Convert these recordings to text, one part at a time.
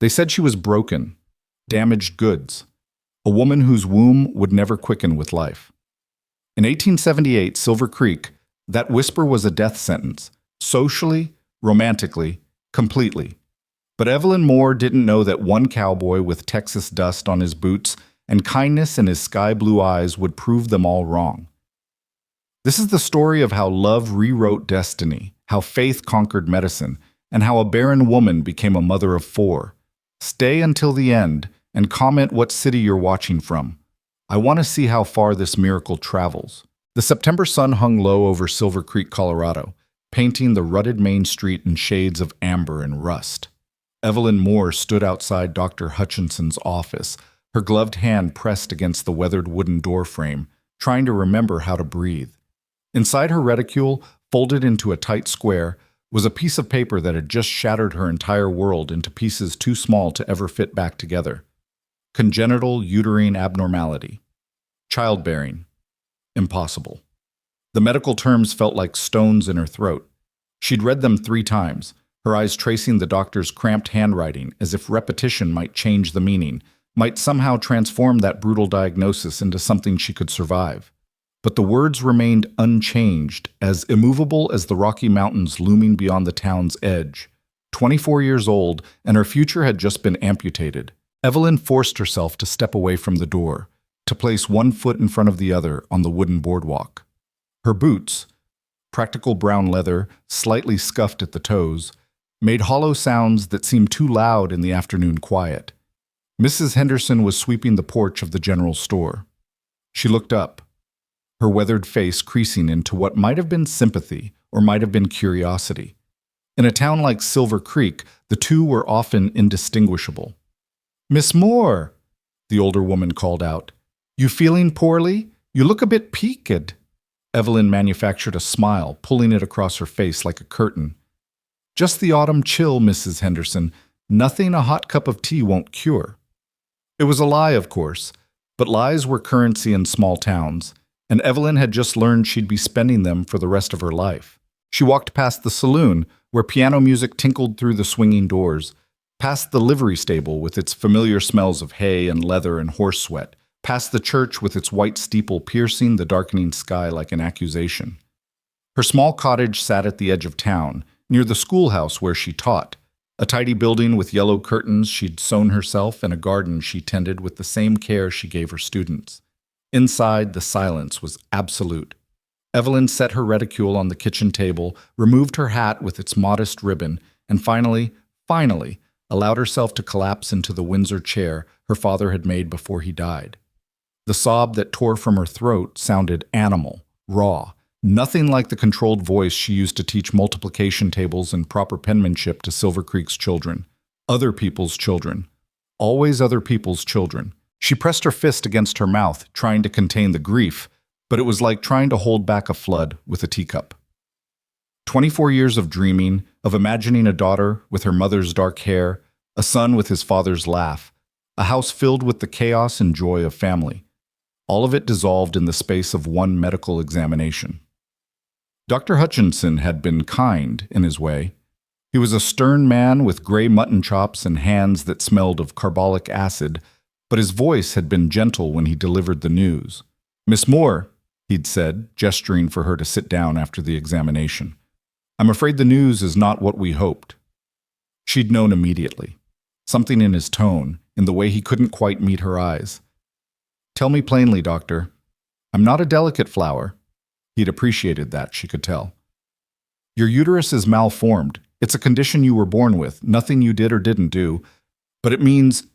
They said she was broken, damaged goods, a woman whose womb would never quicken with life. In 1878, Silver Creek, that whisper was a death sentence, socially, romantically, completely. But Evelyn Moore didn't know that one cowboy with Texas dust on his boots and kindness in his sky-blue eyes would prove them all wrong. This is the story of how love rewrote destiny, how faith conquered medicine, and how a barren woman became a mother of 4. Stay until the end and comment what city you're watching from. I want to see how far this miracle travels. The September sun hung low over Silver Creek, Colorado, painting the rutted main street in shades of amber and rust. Evelyn Moore stood outside Dr. Hutchinson's office, her gloved hand pressed against the weathered wooden door frame, trying to remember how to breathe. Inside her reticule, folded into a tight square, was a piece of paper that had just shattered her entire world into pieces too small to ever fit back together. Congenital uterine abnormality. Childbearing. Impossible. The medical terms felt like stones in her throat. She'd read them 3 times, her eyes tracing the doctor's cramped handwriting as if repetition might change the meaning, might somehow transform that brutal diagnosis into something she could survive. But the words remained unchanged, as immovable as the Rocky Mountains looming beyond the town's edge. 24 years old, and her future had just been amputated. Evelyn forced herself to step away from the door, to place one foot in front of the other on the wooden boardwalk. Her boots, practical brown leather, slightly scuffed at the toes, made hollow sounds that seemed too loud in the afternoon quiet. Mrs. Henderson was sweeping the porch of the general store. She looked up, her weathered face creasing into what might have been sympathy or might have been curiosity. In a town like Silver Creek, the two were often indistinguishable. "Miss Moore," the older woman called out. "You feeling poorly? You look a bit peaked." Evelyn manufactured a smile, pulling it across her face like a curtain. "Just the autumn chill, Mrs. Henderson. Nothing a hot cup of tea won't cure." It was a lie, of course, but lies were currency in small towns, and Evelyn had just learned she'd be spending them for the rest of her life. She walked past the saloon, where piano music tinkled through the swinging doors, past the livery stable with its familiar smells of hay and leather and horse sweat, past the church with its white steeple piercing the darkening sky like an accusation. Her small cottage sat at the edge of town, near the schoolhouse where she taught, a tidy building with yellow curtains she'd sewn herself and a garden she tended with the same care she gave her students. Inside, the silence was absolute. Evelyn set her reticule on the kitchen table, removed her hat with its modest ribbon, and finally, allowed herself to collapse into the Windsor chair her father had made before he died. The sob that tore from her throat sounded animal, raw, nothing like the controlled voice she used to teach multiplication tables and proper penmanship to Silver Creek's children. Other people's children. Always other people's children. She pressed her fist against her mouth, trying to contain the grief, but it was like trying to hold back a flood with a teacup. 24 years of dreaming, of imagining a daughter with her mother's dark hair, a son with his father's laugh, a house filled with the chaos and joy of family. All of it dissolved in the space of one medical examination. Dr. Hutchinson had been kind in his way. He was a stern man with gray mutton chops and hands that smelled of carbolic acid, but his voice had been gentle when he delivered the news. "Miss Moore," he'd said, gesturing for her to sit down after the examination. "I'm afraid the news is not what we hoped." She'd known immediately. Something in his tone, in the way he couldn't quite meet her eyes. "Tell me plainly, doctor. I'm not a delicate flower." He'd appreciated that, she could tell. "Your uterus is malformed. It's a condition you were born with, nothing you did or didn't do. But it means—"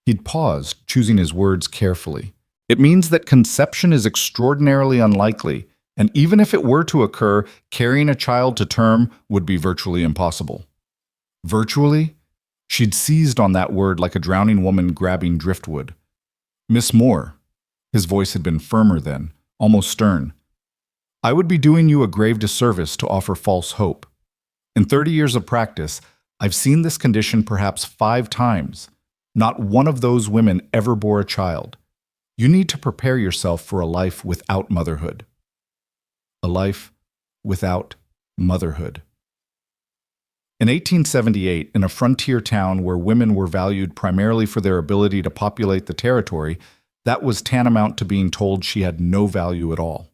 He'd paused, choosing his words carefully. "It means that conception is extraordinarily unlikely, and even if it were to occur, carrying a child to term would be virtually impossible." Virtually? She'd seized on that word like a drowning woman grabbing driftwood. "Miss Moore," his voice had been firmer then, almost stern, "I would be doing you a grave disservice to offer false hope. In 30 years of practice, I've seen this condition perhaps 5 times. Not one of those women ever bore a child. You need to prepare yourself for a life without motherhood." A life without motherhood. In 1878, in a frontier town where women were valued primarily for their ability to populate the territory, that was tantamount to being told she had no value at all.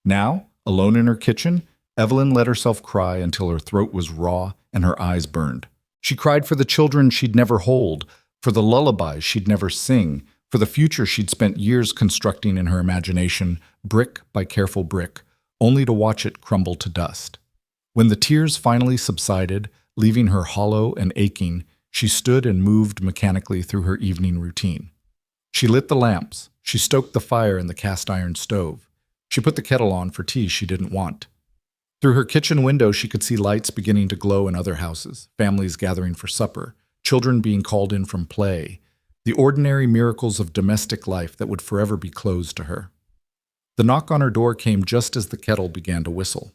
Now, alone in her kitchen, Evelyn let herself cry until her throat was raw and her eyes burned. She cried for the children she'd never hold, for the lullabies she'd never sing, for the future she'd spent years constructing in her imagination, brick by careful brick, only to watch it crumble to dust. When the tears finally subsided, leaving her hollow and aching, she stood and moved mechanically through her evening routine. She lit the lamps. She stoked the fire in the cast-iron stove. She put the kettle on for tea she didn't want. Through her kitchen window, she could see lights beginning to glow in other houses, families gathering for supper, children being called in from play, the ordinary miracles of domestic life that would forever be closed to her. The knock on her door came just as the kettle began to whistle.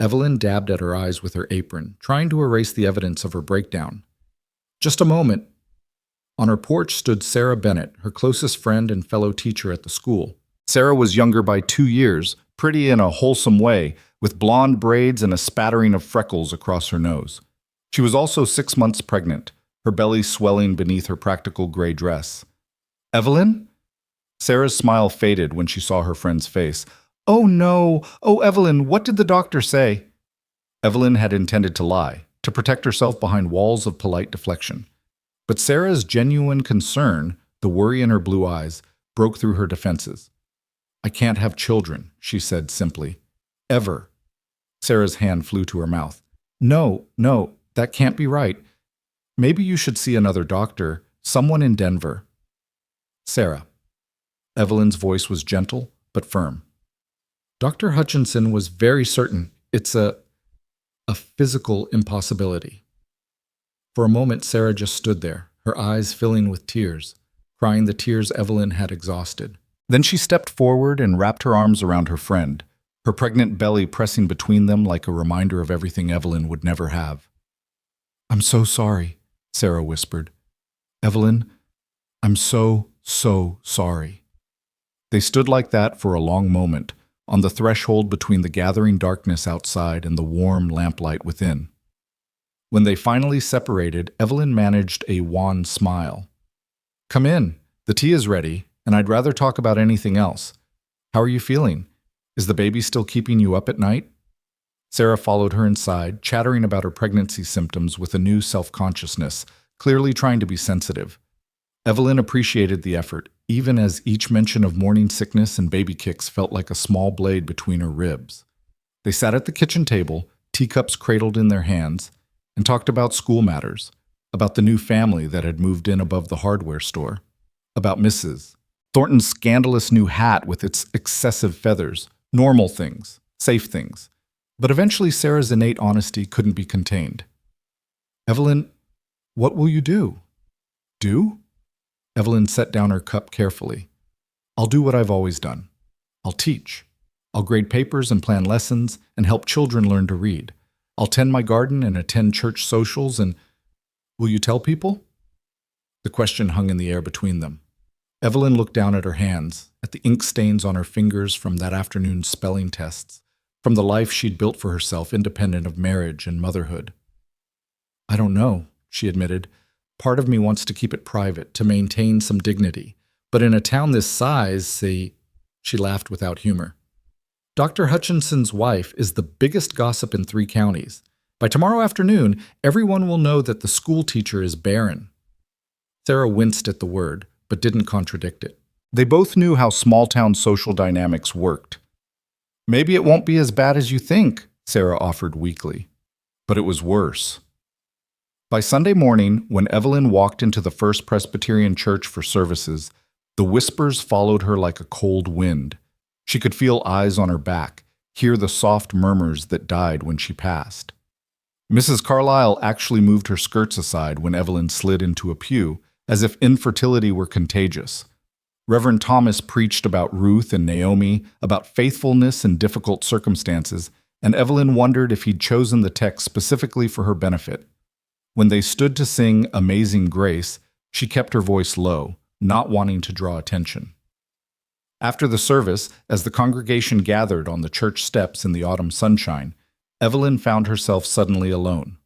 Evelyn dabbed at her eyes with her apron, trying to erase the evidence of her breakdown. Just a moment. On her porch stood Sarah Bennett, her closest friend and fellow teacher at the school. Sarah was younger by 2 years, pretty in a wholesome way, with blonde braids and a spattering of freckles across her nose. She was also 6 months pregnant, her belly swelling beneath her practical gray dress. "Evelyn?" Sarah's smile faded when she saw her friend's face. "Oh no! Oh, Evelyn, what did the doctor say?" Evelyn had intended to lie, to protect herself behind walls of polite deflection. But Sarah's genuine concern, the worry in her blue eyes, broke through her defenses. "I can't have children," she said simply. "Ever." Sarah's hand flew to her mouth. No, that can't be right. Maybe you should see another doctor, someone in Denver." "Sarah." Evelyn's voice was gentle but firm. "Dr. Hutchinson was very certain it's a physical impossibility." For a moment, Sarah just stood there, her eyes filling with tears, crying the tears Evelyn had exhausted. Then she stepped forward and wrapped her arms around her friend, her pregnant belly pressing between them like a reminder of everything Evelyn would never have. "I'm so sorry," Sarah whispered. "Evelyn, I'm so sorry." They stood like that for a long moment, on the threshold between the gathering darkness outside and the warm lamplight within. When they finally separated, Evelyn managed a wan smile. "Come in. The tea is ready, and I'd rather talk about anything else. How are you feeling? Is the baby still keeping you up at night?" Sarah followed her inside, chattering about her pregnancy symptoms with a new self-consciousness, clearly trying to be sensitive. Evelyn appreciated the effort, even as each mention of morning sickness and baby kicks felt like a small blade between her ribs. They sat at the kitchen table, teacups cradled in their hands, and talked about school matters, about the new family that had moved in above the hardware store, about Mrs. Thornton's scandalous new hat with its excessive feathers, normal things, safe things. But eventually Sarah's innate honesty couldn't be contained. "Evelyn, what will you do?" "Do?" Evelyn set down her cup carefully. "I'll do what I've always done. I'll teach. I'll grade papers and plan lessons and help children learn to read. I'll tend my garden and attend church socials and— Will you tell people?" The question hung in the air between them. Evelyn looked down at her hands, at the ink stains on her fingers from that afternoon's spelling tests, from the life she'd built for herself independent of marriage and motherhood. "I don't know," she admitted. "Part of me wants to keep it private, to maintain some dignity. But in a town this size, she laughed without humor. "Dr. Hutchinson's wife is the biggest gossip in 3 counties. By tomorrow afternoon, everyone will know that the school teacher is barren." Sarah winced at the word, but didn't contradict it. They both knew how small-town social dynamics worked. "Maybe it won't be as bad as you think," Sarah offered weakly. But it was worse. By Sunday morning, when Evelyn walked into the First Presbyterian Church for services, the whispers followed her like a cold wind. She could feel eyes on her back, hear the soft murmurs that died when she passed. Mrs. Carlyle actually moved her skirts aside when Evelyn slid into a pew, as if infertility were contagious. Reverend Thomas preached about Ruth and Naomi, about faithfulness in difficult circumstances, and Evelyn wondered if he'd chosen the text specifically for her benefit. When they stood to sing Amazing Grace, she kept her voice low, not wanting to draw attention. After the service, as the congregation gathered on the church steps in the autumn sunshine, Evelyn found herself suddenly alone.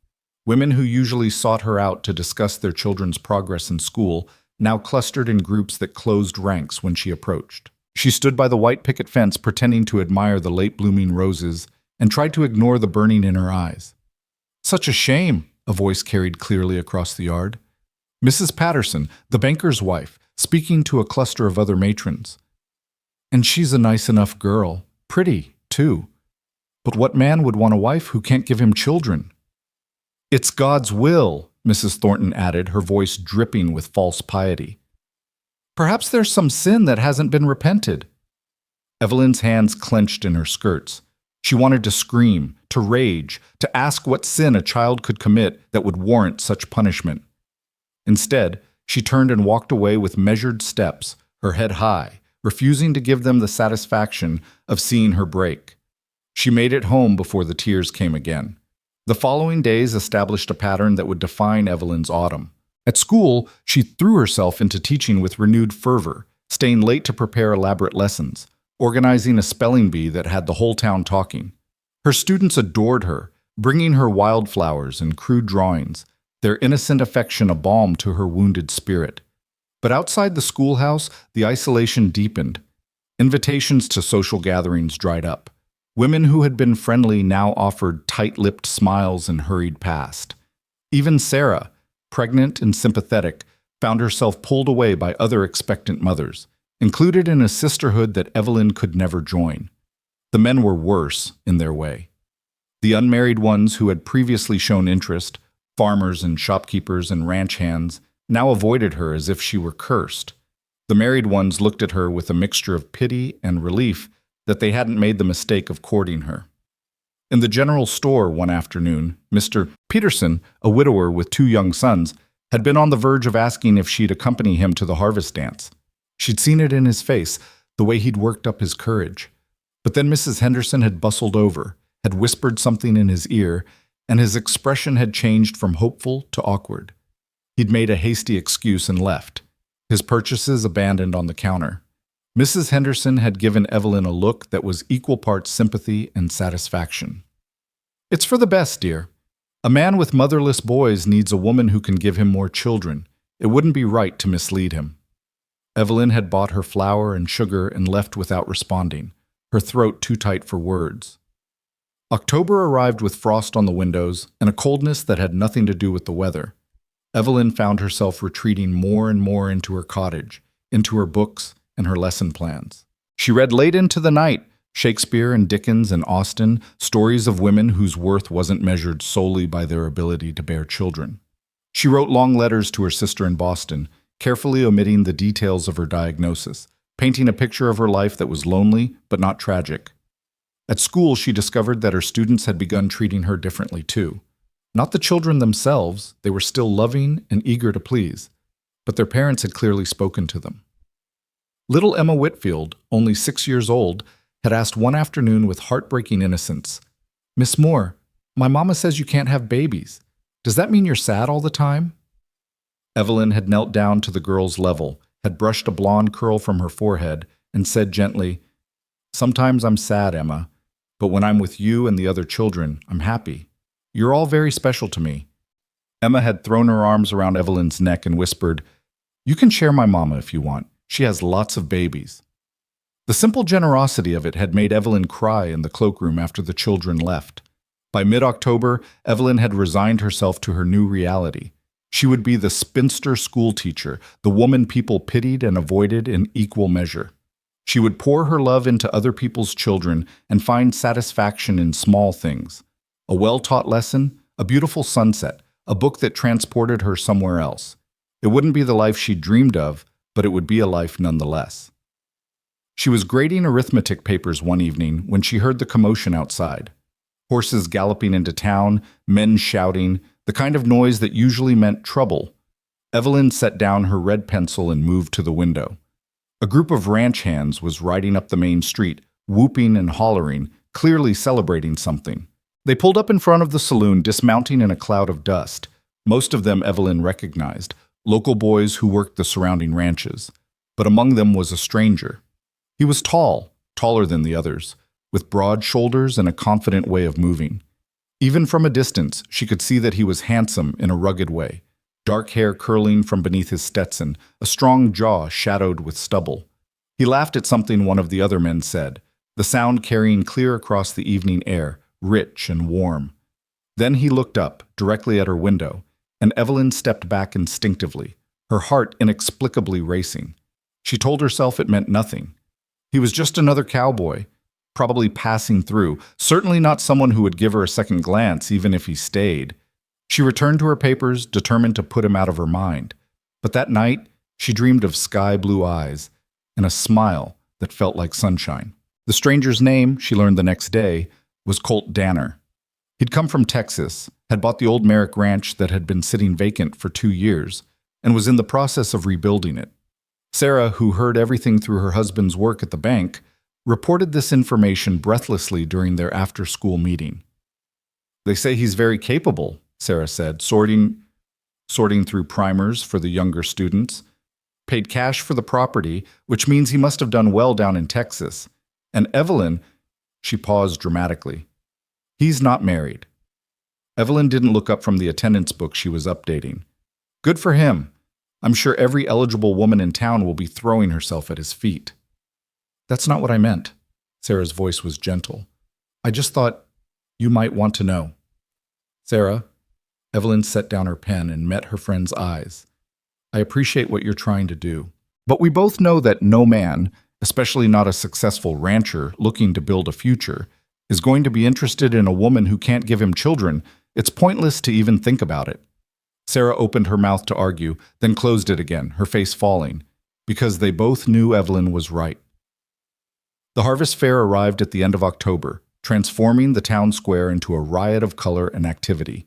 Women who usually sought her out to discuss their children's progress in school now clustered in groups that closed ranks when she approached. She stood by the white picket fence pretending to admire the late-blooming roses and tried to ignore the burning in her eyes. "Such a shame," a voice carried clearly across the yard. Mrs. Patterson, the banker's wife, speaking to a cluster of other matrons. "And she's a nice enough girl. Pretty, too. But what man would want a wife who can't give him children?" "It's God's will," Mrs. Thornton added, her voice dripping with false piety. "Perhaps there's some sin that hasn't been repented." Evelyn's hands clenched in her skirts. She wanted to scream, to rage, to ask what sin a child could commit that would warrant such punishment. Instead, she turned and walked away with measured steps, her head high, refusing to give them the satisfaction of seeing her break. She made it home before the tears came again. The following days established a pattern that would define Evelyn's autumn. At school, she threw herself into teaching with renewed fervor, staying late to prepare elaborate lessons, organizing a spelling bee that had the whole town talking. Her students adored her, bringing her wildflowers and crude drawings, their innocent affection a balm to her wounded spirit. But outside the schoolhouse, the isolation deepened. Invitations to social gatherings dried up. Women who had been friendly now offered tight-lipped smiles and hurried past. Even Sarah, pregnant and sympathetic, found herself pulled away by other expectant mothers, included in a sisterhood that Evelyn could never join. The men were worse in their way. The unmarried ones who had previously shown interest, farmers and shopkeepers and ranch hands, now avoided her as if she were cursed. The married ones looked at her with a mixture of pity and relief that they hadn't made the mistake of courting her. In the general store one afternoon, Mr. Peterson, a widower with 2 young sons, had been on the verge of asking if she'd accompany him to the harvest dance. She'd seen it in his face, the way he'd worked up his courage. But then Mrs. Henderson had bustled over, had whispered something in his ear, and his expression had changed from hopeful to awkward. He'd made a hasty excuse and left, his purchases abandoned on the counter. Mrs. Henderson had given Evelyn a look that was equal parts sympathy and satisfaction. "It's for the best, dear. A man with motherless boys needs a woman who can give him more children. It wouldn't be right to mislead him." Evelyn had bought her flour and sugar and left without responding, her throat too tight for words. October arrived with frost on the windows and a coldness that had nothing to do with the weather. Evelyn found herself retreating more and more into her cottage, into her books and her lesson plans. She read late into the night, Shakespeare and Dickens and Austen, stories of women whose worth wasn't measured solely by their ability to bear children. She wrote long letters to her sister in Boston, carefully omitting the details of her diagnosis, painting a picture of her life that was lonely but not tragic. At school, she discovered that her students had begun treating her differently too. Not the children themselves, they were still loving and eager to please, but their parents had clearly spoken to them. Little Emma Whitfield, only 6 years old, had asked one afternoon with heartbreaking innocence, "Miss Moore, my mama says you can't have babies. Does that mean you're sad all the time?" Evelyn had knelt down to the girl's level, had brushed a blonde curl from her forehead, and said gently, "Sometimes I'm sad, Emma, but when I'm with you and the other children, I'm happy. You're all very special to me." Emma had thrown her arms around Evelyn's neck and whispered, "You can share my mama if you want. She has lots of babies." The simple generosity of it had made Evelyn cry in the cloakroom after the children left. By mid-October, Evelyn had resigned herself to her new reality. She would be the spinster schoolteacher, the woman people pitied and avoided in equal measure. She would pour her love into other people's children and find satisfaction in small things. A well-taught lesson, a beautiful sunset, a book that transported her somewhere else. It wouldn't be the life she dreamed of, but it would be a life nonetheless. She was grading arithmetic papers one evening when she heard the commotion outside. Horses galloping into town, men shouting, the kind of noise that usually meant trouble. Evelyn set down her red pencil and moved to the window. A group of ranch hands was riding up the main street, whooping and hollering, clearly celebrating something. They pulled up in front of the saloon, dismounting in a cloud of dust. Most of them Evelyn recognized, local boys who worked the surrounding ranches. But among them was a stranger. He was tall, taller than the others, with broad shoulders and a confident way of moving. Even from a distance, she could see that he was handsome in a rugged way, dark hair curling from beneath his Stetson, a strong jaw shadowed with stubble. He laughed at something one of the other men said, the sound carrying clear across the evening air, rich and warm. Then he looked up, directly at her window, and Evelyn stepped back instinctively, her heart inexplicably racing. She told herself it meant nothing. He was just another cowboy, probably passing through, certainly not someone who would give her a second glance even if he stayed. She returned to her papers, determined to put him out of her mind. But that night, she dreamed of sky-blue eyes and a smile that felt like sunshine. The stranger's name, she learned the next day, was Colt Danner. He'd come from Texas, had bought the old Merrick Ranch that had been sitting vacant for 2 years, and was in the process of rebuilding it. Sarah, who heard everything through her husband's work at the bank, reported this information breathlessly during their after-school meeting. "They say he's very capable," Sarah said, sorting through primers for the younger students. "Paid cash for the property, which means he must have done well down in Texas. And Evelyn," she paused dramatically, "he's not married." Evelyn didn't look up from the attendance book she was updating. "Good for him. I'm sure every eligible woman in town will be throwing herself at his feet." "That's not what I meant." Sarah's voice was gentle. "I just thought you might want to know." "Sarah," Evelyn set down her pen and met her friend's eyes. "I appreciate what you're trying to do. But we both know that no man, especially not a successful rancher looking to build a future, is going to be interested in a woman who can't give him children. It's pointless to even think about it." Sarah opened her mouth to argue, then closed it again, her face falling, because they both knew Evelyn was right. The harvest fair arrived at the end of October, transforming the town square into a riot of color and activity.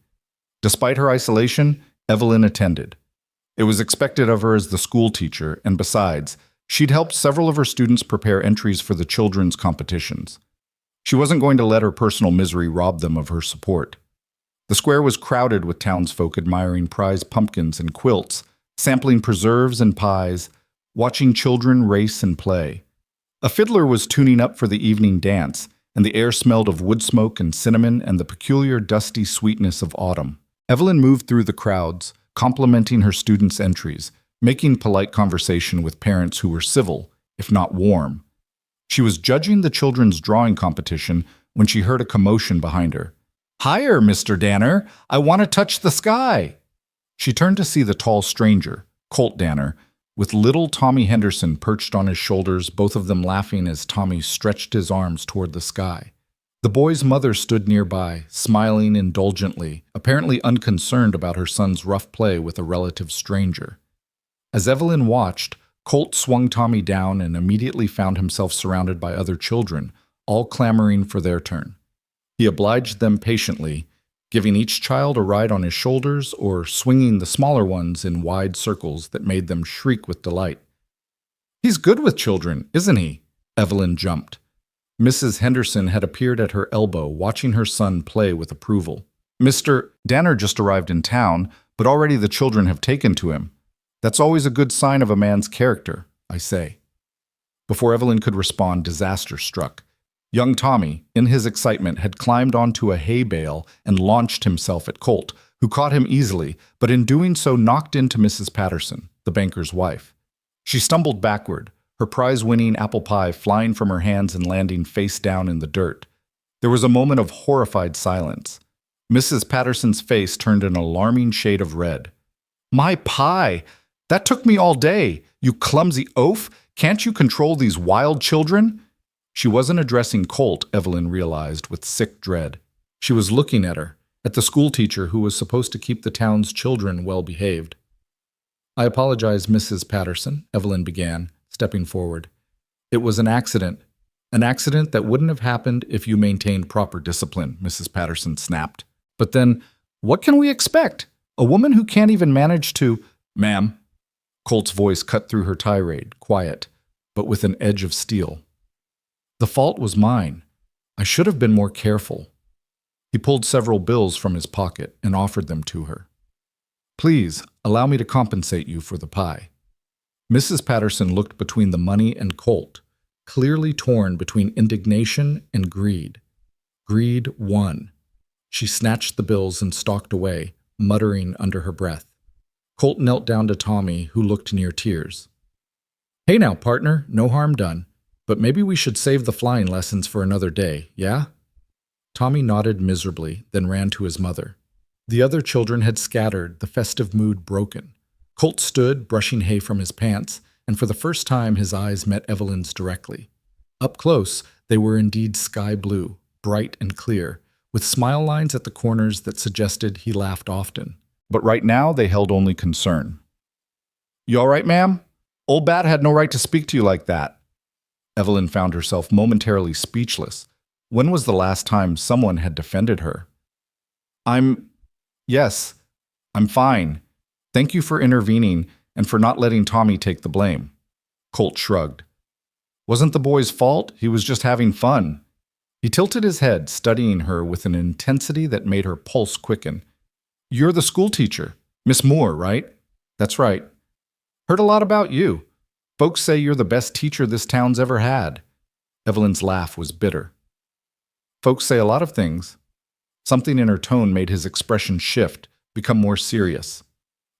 Despite her isolation, Evelyn attended. It was expected of her as the school teacher, and besides, she'd helped several of her students prepare entries for the children's competitions. She wasn't going to let her personal misery rob them of her support. The square was crowded with townsfolk admiring prize pumpkins and quilts, sampling preserves and pies, watching children race and play. A fiddler was tuning up for the evening dance, and the air smelled of wood smoke and cinnamon and the peculiar dusty sweetness of autumn. Evelyn moved through the crowds, complimenting her students' entries, making polite conversation with parents who were civil, if not warm. She was judging the children's drawing competition when she heard a commotion behind her. "Higher, Mr. Danner! I want to touch the sky!" She turned to see the tall stranger, Colt Danner, with little Tommy Henderson perched on his shoulders, both of them laughing as Tommy stretched his arms toward the sky. The boy's mother stood nearby, smiling indulgently, apparently unconcerned about her son's rough play with a relative stranger. As Evelyn watched, Colt swung Tommy down and immediately found himself surrounded by other children, all clamoring for their turn. He obliged them patiently, giving each child a ride on his shoulders or swinging the smaller ones in wide circles that made them shriek with delight. "He's good with children, isn't he?" Evelyn jumped. Mrs. Henderson had appeared at her elbow, watching her son play with approval. "Mr. Danner just arrived in town, but already the children have taken to him. That's always a good sign of a man's character, I say." Before Evelyn could respond, disaster struck. Young Tommy, in his excitement, had climbed onto a hay bale and launched himself at Colt, who caught him easily, but in doing so knocked into Mrs. Patterson, the banker's wife. She stumbled backward, her prize-winning apple pie flying from her hands and landing face down in the dirt. There was a moment of horrified silence. Mrs. Patterson's face turned an alarming shade of red. "My pie! That took me all day! You clumsy oaf! Can't you control these wild children?" She wasn't addressing Colt, Evelyn realized with sick dread. She was looking at her, at the schoolteacher who was supposed to keep the town's children well behaved. "I apologize, Mrs. Patterson," Evelyn began, stepping forward. "It was an accident that wouldn't have happened if you maintained proper discipline," Mrs. Patterson snapped. "But then, what can we expect? A woman who can't even manage to—" "Ma'am." Colt's voice cut through her tirade, quiet, but with an edge of steel. "The fault was mine. I should have been more careful." He pulled several bills from his pocket and offered them to her. "Please, allow me to compensate you for the pie." Mrs. Patterson looked between the money and Colt, clearly torn between indignation and greed. Greed won. She snatched the bills and stalked away, muttering under her breath. Colt knelt down to Tommy, who looked near tears. "Hey now, partner, no harm done. But maybe we should save the flying lessons for another day, yeah?" Tommy nodded miserably, then ran to his mother. The other children had scattered, the festive mood broken. Colt stood, brushing hay from his pants, and for the first time his eyes met Evelyn's directly. Up close, they were indeed sky blue, bright and clear, with smile lines at the corners that suggested he laughed often. But right now they held only concern. "You all right, ma'am? Old Bat had no right to speak to you like that." Evelyn found herself momentarily speechless. When was the last time someone had defended her? Yes, I'm fine. Thank you for intervening and for not letting Tommy take the blame." Colt shrugged. "Wasn't the boy's fault. He was just having fun." He tilted his head, studying her with an intensity that made her pulse quicken. "You're the school teacher, Miss Moore, right?" "That's right." "Heard a lot about you. Folks say you're the best teacher this town's ever had." Evelyn's laugh was bitter. "Folks say a lot of things." Something in her tone made his expression shift, become more serious.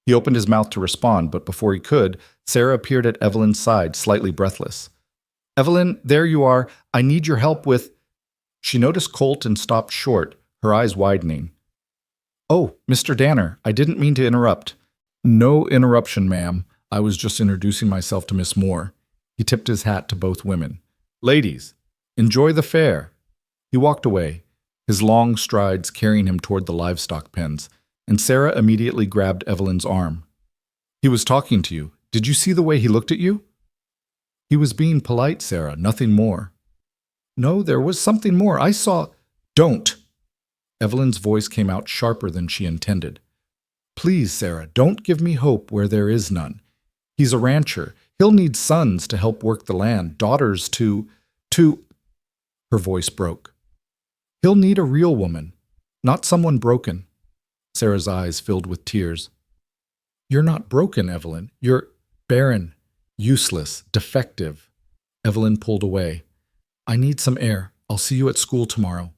He opened his mouth to respond, but before he could, Sarah appeared at Evelyn's side, slightly breathless. "Evelyn, there you are. I need your help with—" She noticed Colt and stopped short, her eyes widening. "Oh, Mr. Danner, I didn't mean to interrupt." "No interruption, ma'am. I was just introducing myself to Miss Moore." He tipped his hat to both women. "Ladies, enjoy the fair." He walked away, his long strides carrying him toward the livestock pens, and Sarah immediately grabbed Evelyn's arm. "He was talking to you. Did you see the way he looked at you?" "He was being polite, Sarah, nothing more." "No, there was something more. I saw—" "Don't!" Evelyn's voice came out sharper than she intended. "Please, Sarah, don't give me hope where there is none. He's a rancher. He'll need sons to help work the land, daughters to— Her voice broke. "He'll need a real woman, not someone broken." Sarah's eyes filled with tears. "You're not broken, Evelyn. You're barren, useless, defective." Evelyn pulled away. "I need some air. I'll see you at school tomorrow."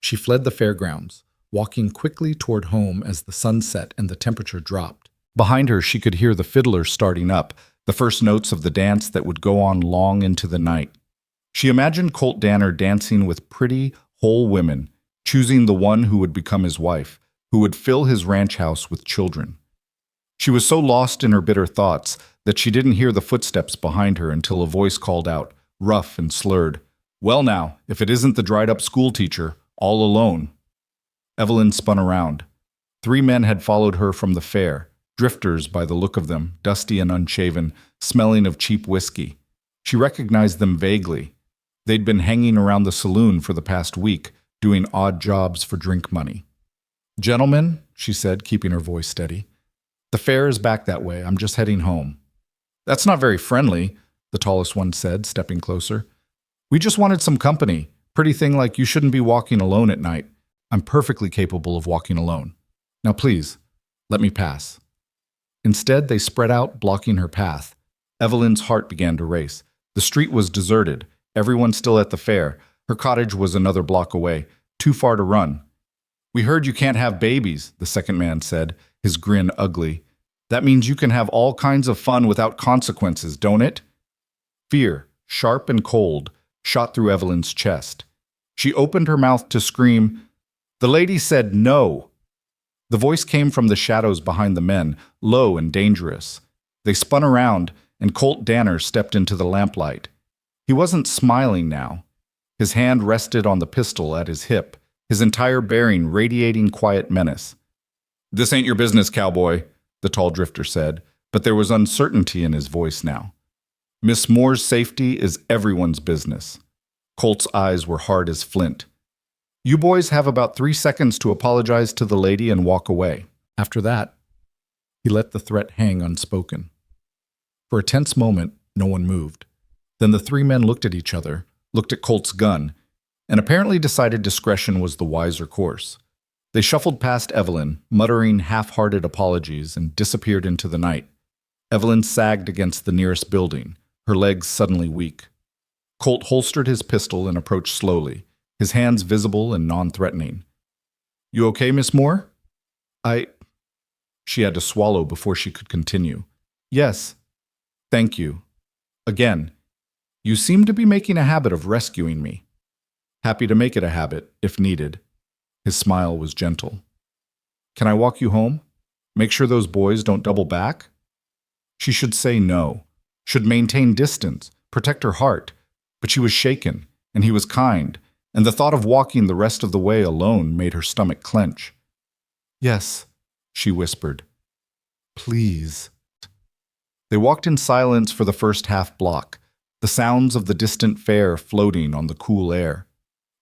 She fled the fairgrounds, walking quickly toward home as the sun set and the temperature dropped. Behind her, she could hear the fiddler starting up, the first notes of the dance that would go on long into the night. She imagined Colt Danner dancing with pretty, whole women, choosing the one who would become his wife, who would fill his ranch house with children. She was so lost in her bitter thoughts that she didn't hear the footsteps behind her until a voice called out, rough and slurred, "Well now, if it isn't the dried-up schoolteacher, all alone." Evelyn spun around. 3 men had followed her from the fair, drifters by the look of them, dusty and unshaven, smelling of cheap whiskey. She recognized them vaguely. They'd been hanging around the saloon for the past week, doing odd jobs for drink money. "Gentlemen," she said, keeping her voice steady, "the fair is back that way. I'm just heading home." "That's not very friendly," the tallest one said, stepping closer. "We just wanted some company. Pretty thing like you shouldn't be walking alone at night. I'm perfectly capable of walking alone. Now please, let me pass." Instead, they spread out, blocking her path. Evelyn's heart began to race. The street was deserted, everyone still at the fair. Her cottage was another block away, too far to run. "We heard you can't have babies," the second man said, his grin ugly. "That means you can have all kinds of fun without consequences, don't it?" Fear, sharp and cold, shot through Evelyn's chest. She opened her mouth to scream, "The lady said no!" The voice came from the shadows behind the men, low and dangerous. They spun around, and Colt Danner stepped into the lamplight. He wasn't smiling now. His hand rested on the pistol at his hip, his entire bearing radiating quiet menace. "This ain't your business, cowboy," the tall drifter said, but there was uncertainty in his voice now. "Miss Moore's safety is everyone's business." Colt's eyes were hard as flint. "You boys have about 3 seconds to apologize to the lady and walk away. After that," he let the threat hang unspoken. For a tense moment, no one moved. Then the 3 men looked at each other, looked at Colt's gun, and apparently decided discretion was the wiser course. They shuffled past Evelyn, muttering half-hearted apologies, and disappeared into the night. Evelyn sagged against the nearest building, her legs suddenly weak. Colt holstered his pistol and approached slowly, his hands visible and non-threatening. You okay, Miss Moore? I. She had to swallow before she could continue. Yes. Thank you. Again, you seem to be making a habit of rescuing me. Happy to make it a habit, if needed. His smile was gentle. Can I walk you home? Make sure those boys don't double back? She should say no, should maintain distance, protect her heart, but she was shaken, and he was kind, and the thought of walking the rest of the way alone made her stomach clench. Yes, she whispered. Please. They walked in silence for the first half block, the sounds of the distant fair floating on the cool air.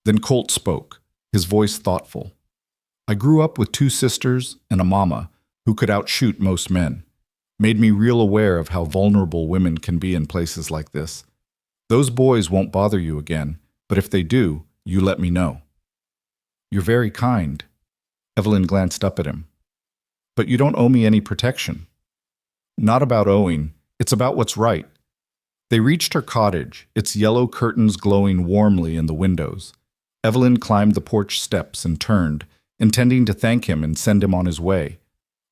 Then Colt spoke, his voice thoughtful. I grew up with two sisters and a mama who could outshoot most men. Made me real aware of how vulnerable women can be in places like this. Those boys won't bother you again, but if they do, you let me know. You're very kind. Evelyn glanced up at him. But you don't owe me any protection. Not about owing, it's about what's right. They reached her cottage, its yellow curtains glowing warmly in the windows. Evelyn climbed the porch steps and turned, intending to thank him and send him on his way.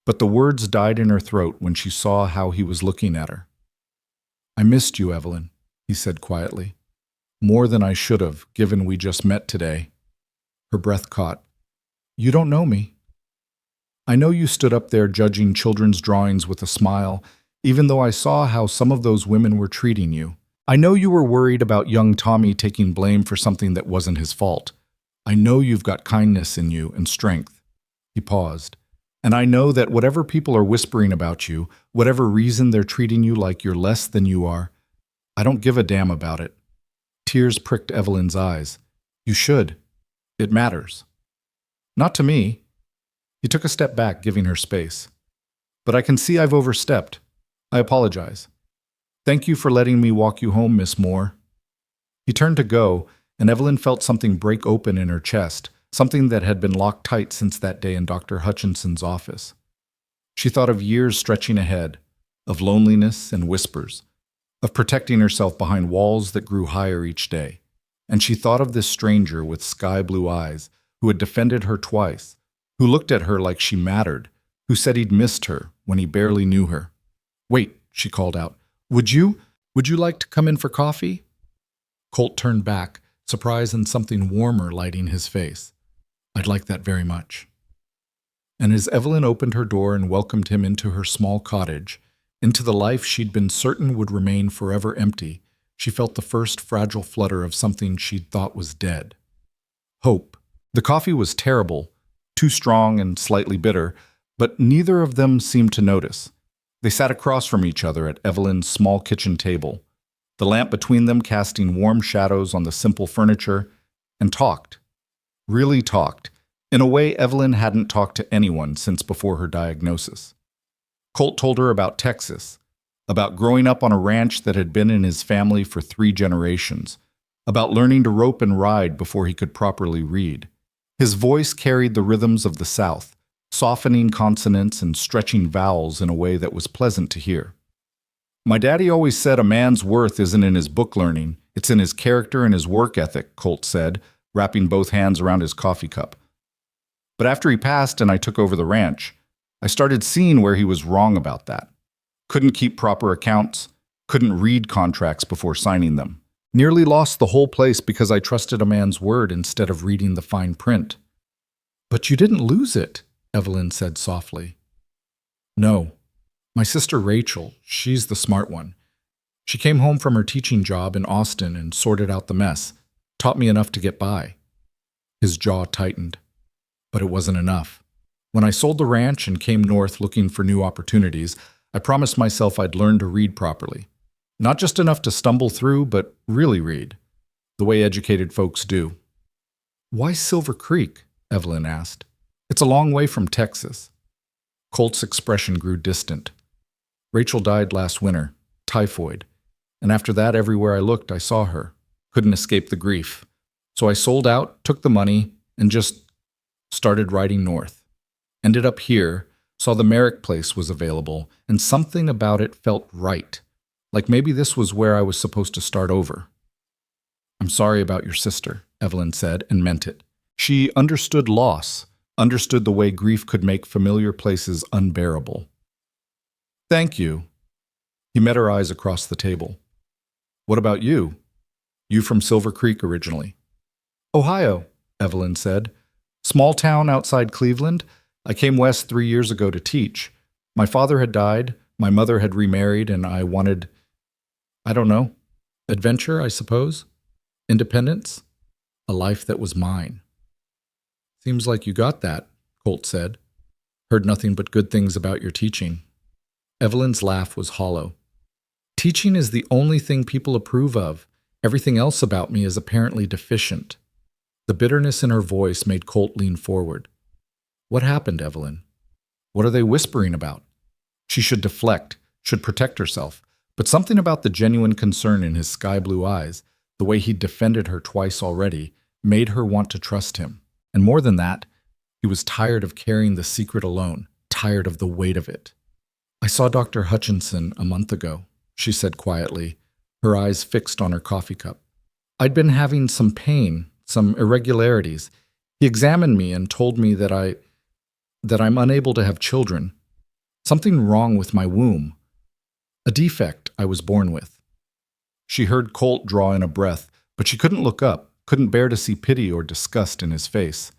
But the words died in her throat when she saw how he was looking at her. I missed you, Evelyn, he said quietly. More than I should have, given we just met today. Her breath caught. You don't know me. I know you stood up there judging children's drawings with a smile, even though I saw how some of those women were treating you. I know you were worried about young Tommy taking blame for something that wasn't his fault. I know you've got kindness in you and strength. He paused. And I know that whatever people are whispering about you, whatever reason they're treating you like you're less than you are, I don't give a damn about it. Tears pricked Evelyn's eyes. You should. It matters. Not to me. He took a step back, giving her space. But I can see I've overstepped. I apologize. Thank you for letting me walk you home, Miss Moore. He turned to go, and Evelyn felt something break open in her chest, something that had been locked tight since that day in Dr. Hutchinson's office. She thought of years stretching ahead, of loneliness and whispers, of protecting herself behind walls that grew higher each day. And she thought of this stranger with sky-blue eyes who had defended her twice, who looked at her like she mattered, who said he'd missed her when he barely knew her. Wait, she called out. Would you like to come in for coffee? Colt turned back, surprise and something warmer lighting his face. I'd like that very much. And as Evelyn opened her door and welcomed him into her small cottage, into the life she'd been certain would remain forever empty, she felt the first fragile flutter of something she'd thought was dead. Hope. The coffee was terrible, too strong and slightly bitter, but neither of them seemed to notice. They sat across from each other at Evelyn's small kitchen table, the lamp between them casting warm shadows on the simple furniture, and talked. Really talked, in a way Evelyn hadn't talked to anyone since before her diagnosis. Colt told her about Texas, about growing up on a ranch that had been in his family for 3 generations, about learning to rope and ride before he could properly read. His voice carried the rhythms of the South, softening consonants and stretching vowels in a way that was pleasant to hear. My daddy always said a man's worth isn't in his book learning, it's in his character and his work ethic, Colt said, wrapping both hands around his coffee cup. But after he passed and I took over the ranch, I started seeing where he was wrong about that. Couldn't keep proper accounts, couldn't read contracts before signing them. Nearly lost the whole place because I trusted a man's word instead of reading the fine print. But you didn't lose it, Evelyn said softly. No. My sister Rachel, she's the smart one. She came home from her teaching job in Austin and sorted out the mess, taught me enough to get by. His jaw tightened. But it wasn't enough. When I sold the ranch and came north looking for new opportunities, I promised myself I'd learn to read properly. Not just enough to stumble through, but really read, the way educated folks do. Why Silver Creek? Evelyn asked. It's a long way from Texas. Colt's expression grew distant. Rachel died last winter, typhoid, and after that everywhere I looked I saw her. Couldn't escape the grief. So I sold out, took the money, and just started riding north. Ended up here, saw the Merrick place was available, and something about it felt right. Like maybe this was where I was supposed to start over. I'm sorry about your sister, Evelyn said, and meant it. She understood loss, understood the way grief could make familiar places unbearable. Thank you. He met her eyes across the table. What about you? You from Silver Creek originally. Ohio, Evelyn said. Small town outside Cleveland. I came west 3 years ago to teach. My father had died, my mother had remarried, and I wanted, I don't know, adventure, I suppose? Independence? A life that was mine. Seems like you got that, Colt said. Heard nothing but good things about your teaching. Evelyn's laugh was hollow. Teaching is the only thing people approve of. Everything else about me is apparently deficient. The bitterness in her voice made Colt lean forward. What happened, Evelyn? What are they whispering about? She should deflect, should protect herself, but something about the genuine concern in his sky-blue eyes, the way he'd defended her twice already, made her want to trust him. And more than that, he was tired of carrying the secret alone, tired of the weight of it. I saw Dr. Hutchinson a month ago, she said quietly, her eyes fixed on her coffee cup. I'd been having some pain, some irregularities. He examined me and told me that I'm unable to have children. Something wrong with my womb. A defect I was born with. She heard Colt draw in a breath, but she couldn't look up, couldn't bear to see pity or disgust in his face.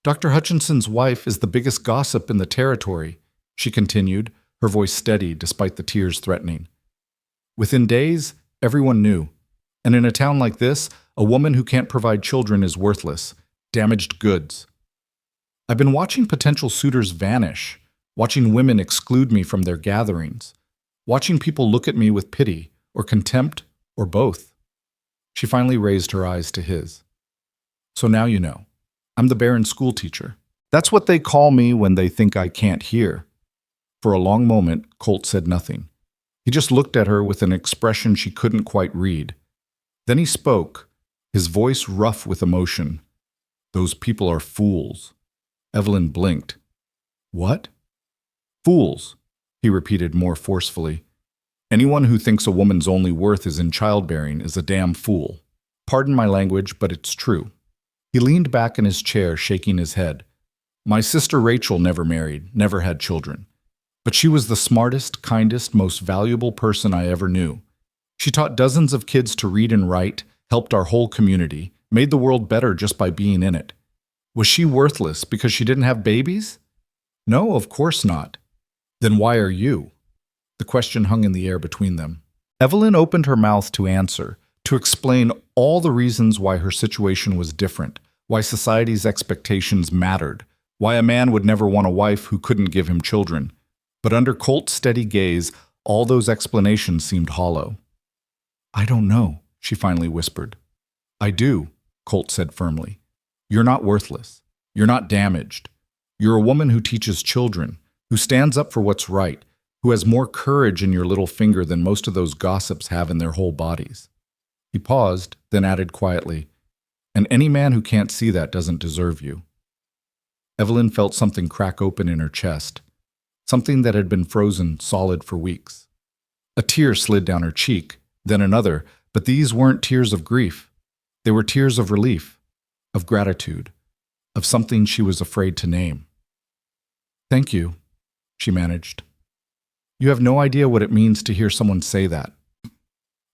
Dr. Hutchinson's wife is the biggest gossip in the territory, she continued, her voice steady despite the tears threatening. Within days, everyone knew. And in a town like this, a woman who can't provide children is worthless, damaged goods. I've been watching potential suitors vanish, watching women exclude me from their gatherings, watching people look at me with pity or contempt or both. She finally raised her eyes to his. So now you know. I'm the barren schoolteacher. That's what they call me when they think I can't hear. For a long moment, Colt said nothing. He just looked at her with an expression she couldn't quite read. Then he spoke, his voice rough with emotion. Those people are fools. Evelyn blinked. What? Fools, he repeated more forcefully. Anyone who thinks a woman's only worth is in childbearing is a damn fool. Pardon my language, but it's true. He leaned back in his chair, shaking his head. My sister Rachel never married, never had children. But she was the smartest, kindest, most valuable person I ever knew. She taught dozens of kids to read and write, helped our whole community, made the world better just by being in it. Was she worthless because she didn't have babies? No, of course not. Then why are you? The question hung in the air between them. Evelyn opened her mouth to answer, to explain all the reasons why her situation was different, why society's expectations mattered, why a man would never want a wife who couldn't give him children. But under Colt's steady gaze, all those explanations seemed hollow. I don't know, she finally whispered. I do, Colt said firmly. You're not worthless. You're not damaged. You're a woman who teaches children, who stands up for what's right, who has more courage in your little finger than most of those gossips have in their whole bodies. He paused, then added quietly, and any man who can't see that doesn't deserve you. Evelyn felt something crack open in her chest, something that had been frozen solid for weeks. A tear slid down her cheek, then another, but these weren't tears of grief. They were tears of relief, of gratitude, of something she was afraid to name. Thank you, she managed. You have no idea what it means to hear someone say that.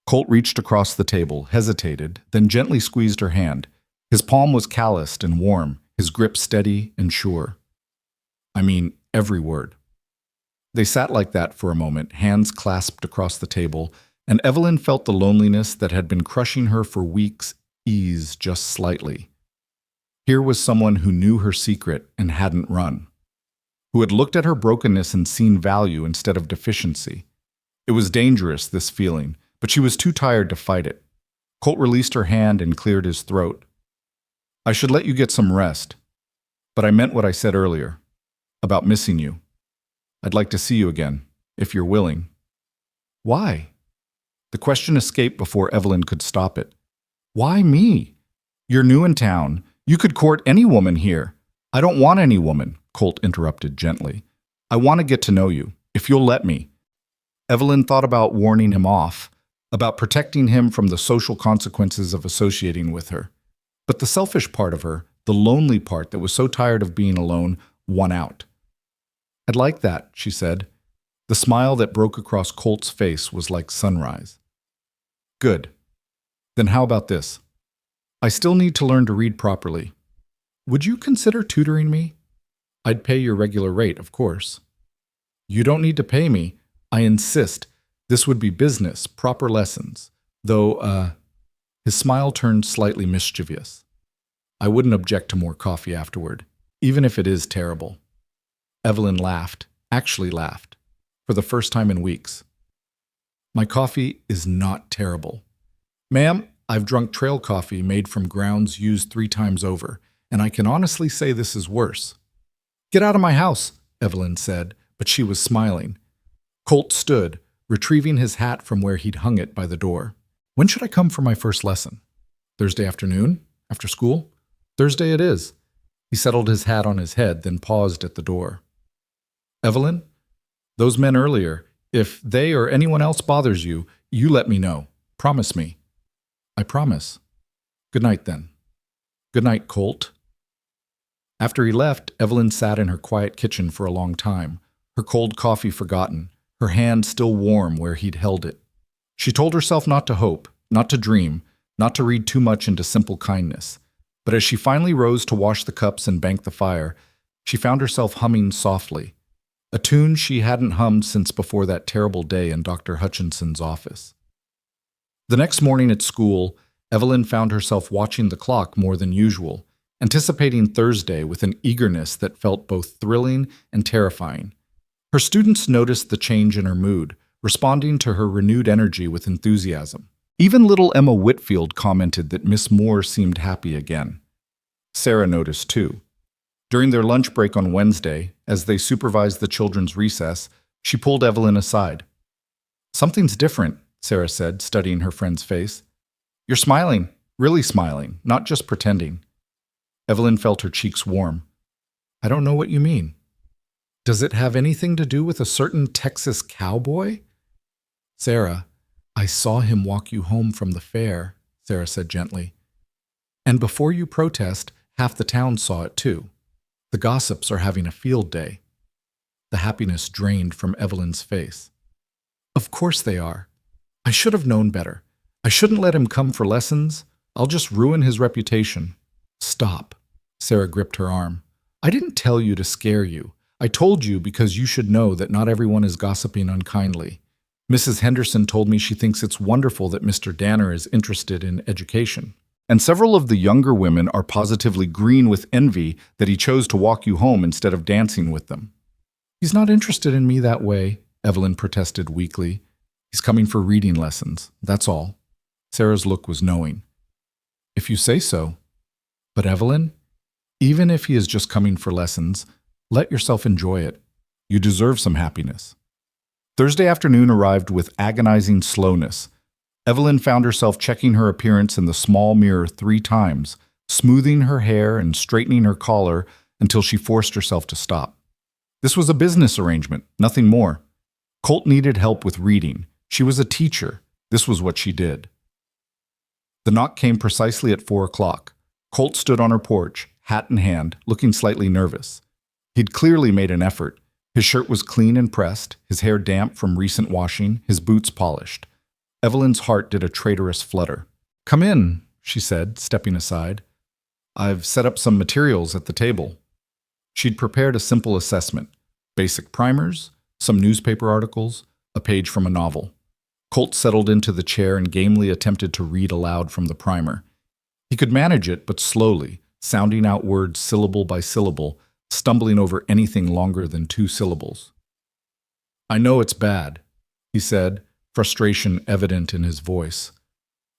Colt reached across the table, hesitated, then gently squeezed her hand. His palm was calloused and warm, his grip steady and sure. I mean, every word. They sat like that for a moment, hands clasped across the table, and Evelyn felt the loneliness that had been crushing her for weeks ease just slightly. Here was someone who knew her secret and hadn't run, who had looked at her brokenness and seen value instead of deficiency. It was dangerous, this feeling, but she was too tired to fight it. Colt released her hand and cleared his throat. I should let you get some rest, but I meant what I said earlier, about missing you. I'd like to see you again, if you're willing. Why? The question escaped before Evelyn could stop it. Why me? You're new in town. You could court any woman here. I don't want any woman, Colt interrupted gently. I want to get to know you, if you'll let me. Evelyn thought about warning him off, about protecting him from the social consequences of associating with her. But the selfish part of her, The lonely part that was so tired of being alone won out. "I'd like that," she said. The smile that broke across Colt's face was like sunrise. "Good. Then how about this? I still need to learn to read properly. Would you consider tutoring me? I'd pay your regular rate, of course." "You don't need to pay me. I insist. This would be business, proper lessons. Though, his smile turned slightly mischievous. "I wouldn't object to more coffee afterward, even if it is terrible." Evelyn laughed, actually laughed, for the first time in weeks. "My coffee is not terrible. Ma'am, I've drunk trail coffee made from grounds used 3 times over, and I can honestly say this is worse." "Get out of my house," Evelyn said, but she was smiling. Colt stood, retrieving his hat from where he'd hung it by the door. "When should I come for my first lesson? Thursday afternoon? After school?" "Thursday it is." He settled his hat on his head, then paused at the door. "Evelyn, those men earlier, if they or anyone else bothers you, you let me know. Promise me." "I promise." "Good night, then." "Good night, Colt." After he left, Evelyn sat in her quiet kitchen for a long time, her cold coffee forgotten, her hand still warm where he'd held it. She told herself not to hope, not to dream, not to read too much into simple kindness. But as she finally rose to wash the cups and bank the fire, she found herself humming softly, a tune she hadn't hummed since before that terrible day in Dr. Hutchinson's office. The next morning at school, Evelyn found herself watching the clock more than usual, anticipating Thursday with an eagerness that felt both thrilling and terrifying. Her students noticed the change in her mood, responding to her renewed energy with enthusiasm. Even little Emma Whitfield commented that Miss Moore seemed happy again. Sarah noticed too. During their lunch break on Wednesday, as they supervised the children's recess, she pulled Evelyn aside. "Something's different," Sarah said, studying her friend's face. "You're smiling, really smiling, not just pretending." Evelyn felt her cheeks warm. "I don't know what you mean." "Does it have anything to do with a certain Texas cowboy?" "Sarah, I saw him walk you home from the fair," Sarah said gently. "And before you protest, half the town saw it too. The gossips are having a field day." The happiness drained from Evelyn's face. "Of course they are. I should have known better. I shouldn't let him come for lessons. I'll just ruin his reputation." "Stop." Sarah gripped her arm. "I didn't tell you to scare you. I told you because you should know that not everyone is gossiping unkindly. Mrs. Henderson told me she thinks it's wonderful that Mr. Danner is interested in education. And several of the younger women are positively green with envy that he chose to walk you home instead of dancing with them." "He's not interested in me that way," Evelyn protested weakly. "He's coming for reading lessons, that's all." Sarah's look was knowing. "If you say so. But Evelyn, even if he is just coming for lessons, let yourself enjoy it. You deserve some happiness." Thursday afternoon arrived with agonizing slowness. Evelyn found herself checking her appearance in the small mirror 3 times, smoothing her hair and straightening her collar until she forced herself to stop. This was a business arrangement, nothing more. Colt needed help with reading. She was a teacher. This was what she did. The knock came precisely at 4 o'clock. Colt stood on her porch, hat in hand, looking slightly nervous. He'd clearly made an effort. His shirt was clean and pressed, his hair damp from recent washing, his boots polished. Evelyn's heart did a traitorous flutter. "Come in," she said, stepping aside. "I've set up some materials at the table." She'd prepared a simple assessment, basic primers, some newspaper articles, a page from a novel. Colt settled into the chair and gamely attempted to read aloud from the primer. He could manage it, but slowly, sounding out words syllable by syllable, stumbling over anything longer than 2 syllables. "I know it's bad," he said, frustration evident in his voice.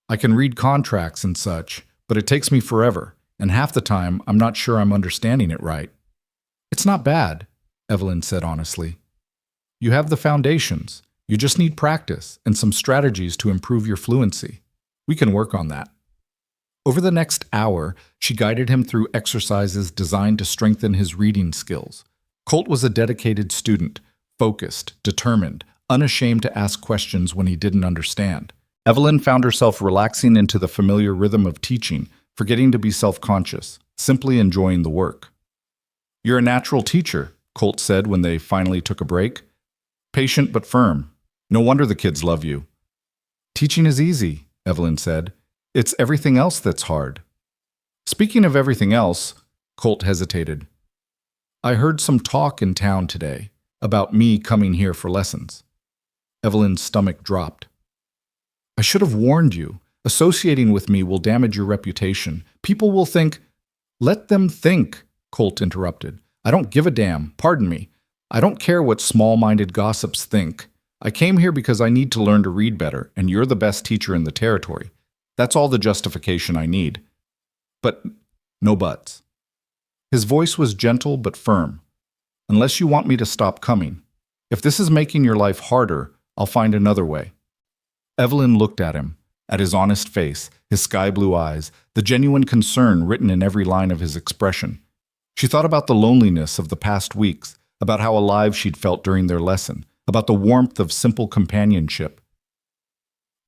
"I can read contracts and such, but it takes me forever, and half the time I'm not sure I'm understanding it right." "It's not bad," Evelyn said honestly. "You have the foundations. You just need practice and some strategies to improve your fluency. We can work on that." Over the next hour, she guided him through exercises designed to strengthen his reading skills. Colt was a dedicated student, focused, determined, unashamed to ask questions when he didn't understand. Evelyn found herself relaxing into the familiar rhythm of teaching, forgetting to be self-conscious. simply enjoying the work. "You're a natural teacher," Colt said when they finally took a break. "Patient but firm. No wonder the kids love you." "Teaching is easy," Evelyn said. "It's everything else that's hard." "Speaking of everything else," Colt hesitated. "I heard some talk in town today about me coming here for lessons." Evelyn's stomach dropped. "I should have warned you. Associating with me will damage your reputation. People will think—" "Let them think," Colt interrupted. "I don't give a damn. Pardon me. I don't care what small-minded gossips think. I came here because I need to learn to read better, and you're the best teacher in the territory. That's all the justification I need. But no buts." His voice was gentle but firm. "Unless you want me to stop coming. If this is making your life harder, I'll find another way." Evelyn looked at him, at his honest face, his sky-blue eyes, the genuine concern written in every line of his expression. She thought about the loneliness of the past weeks, about how alive she'd felt during their lesson, about the warmth of simple companionship.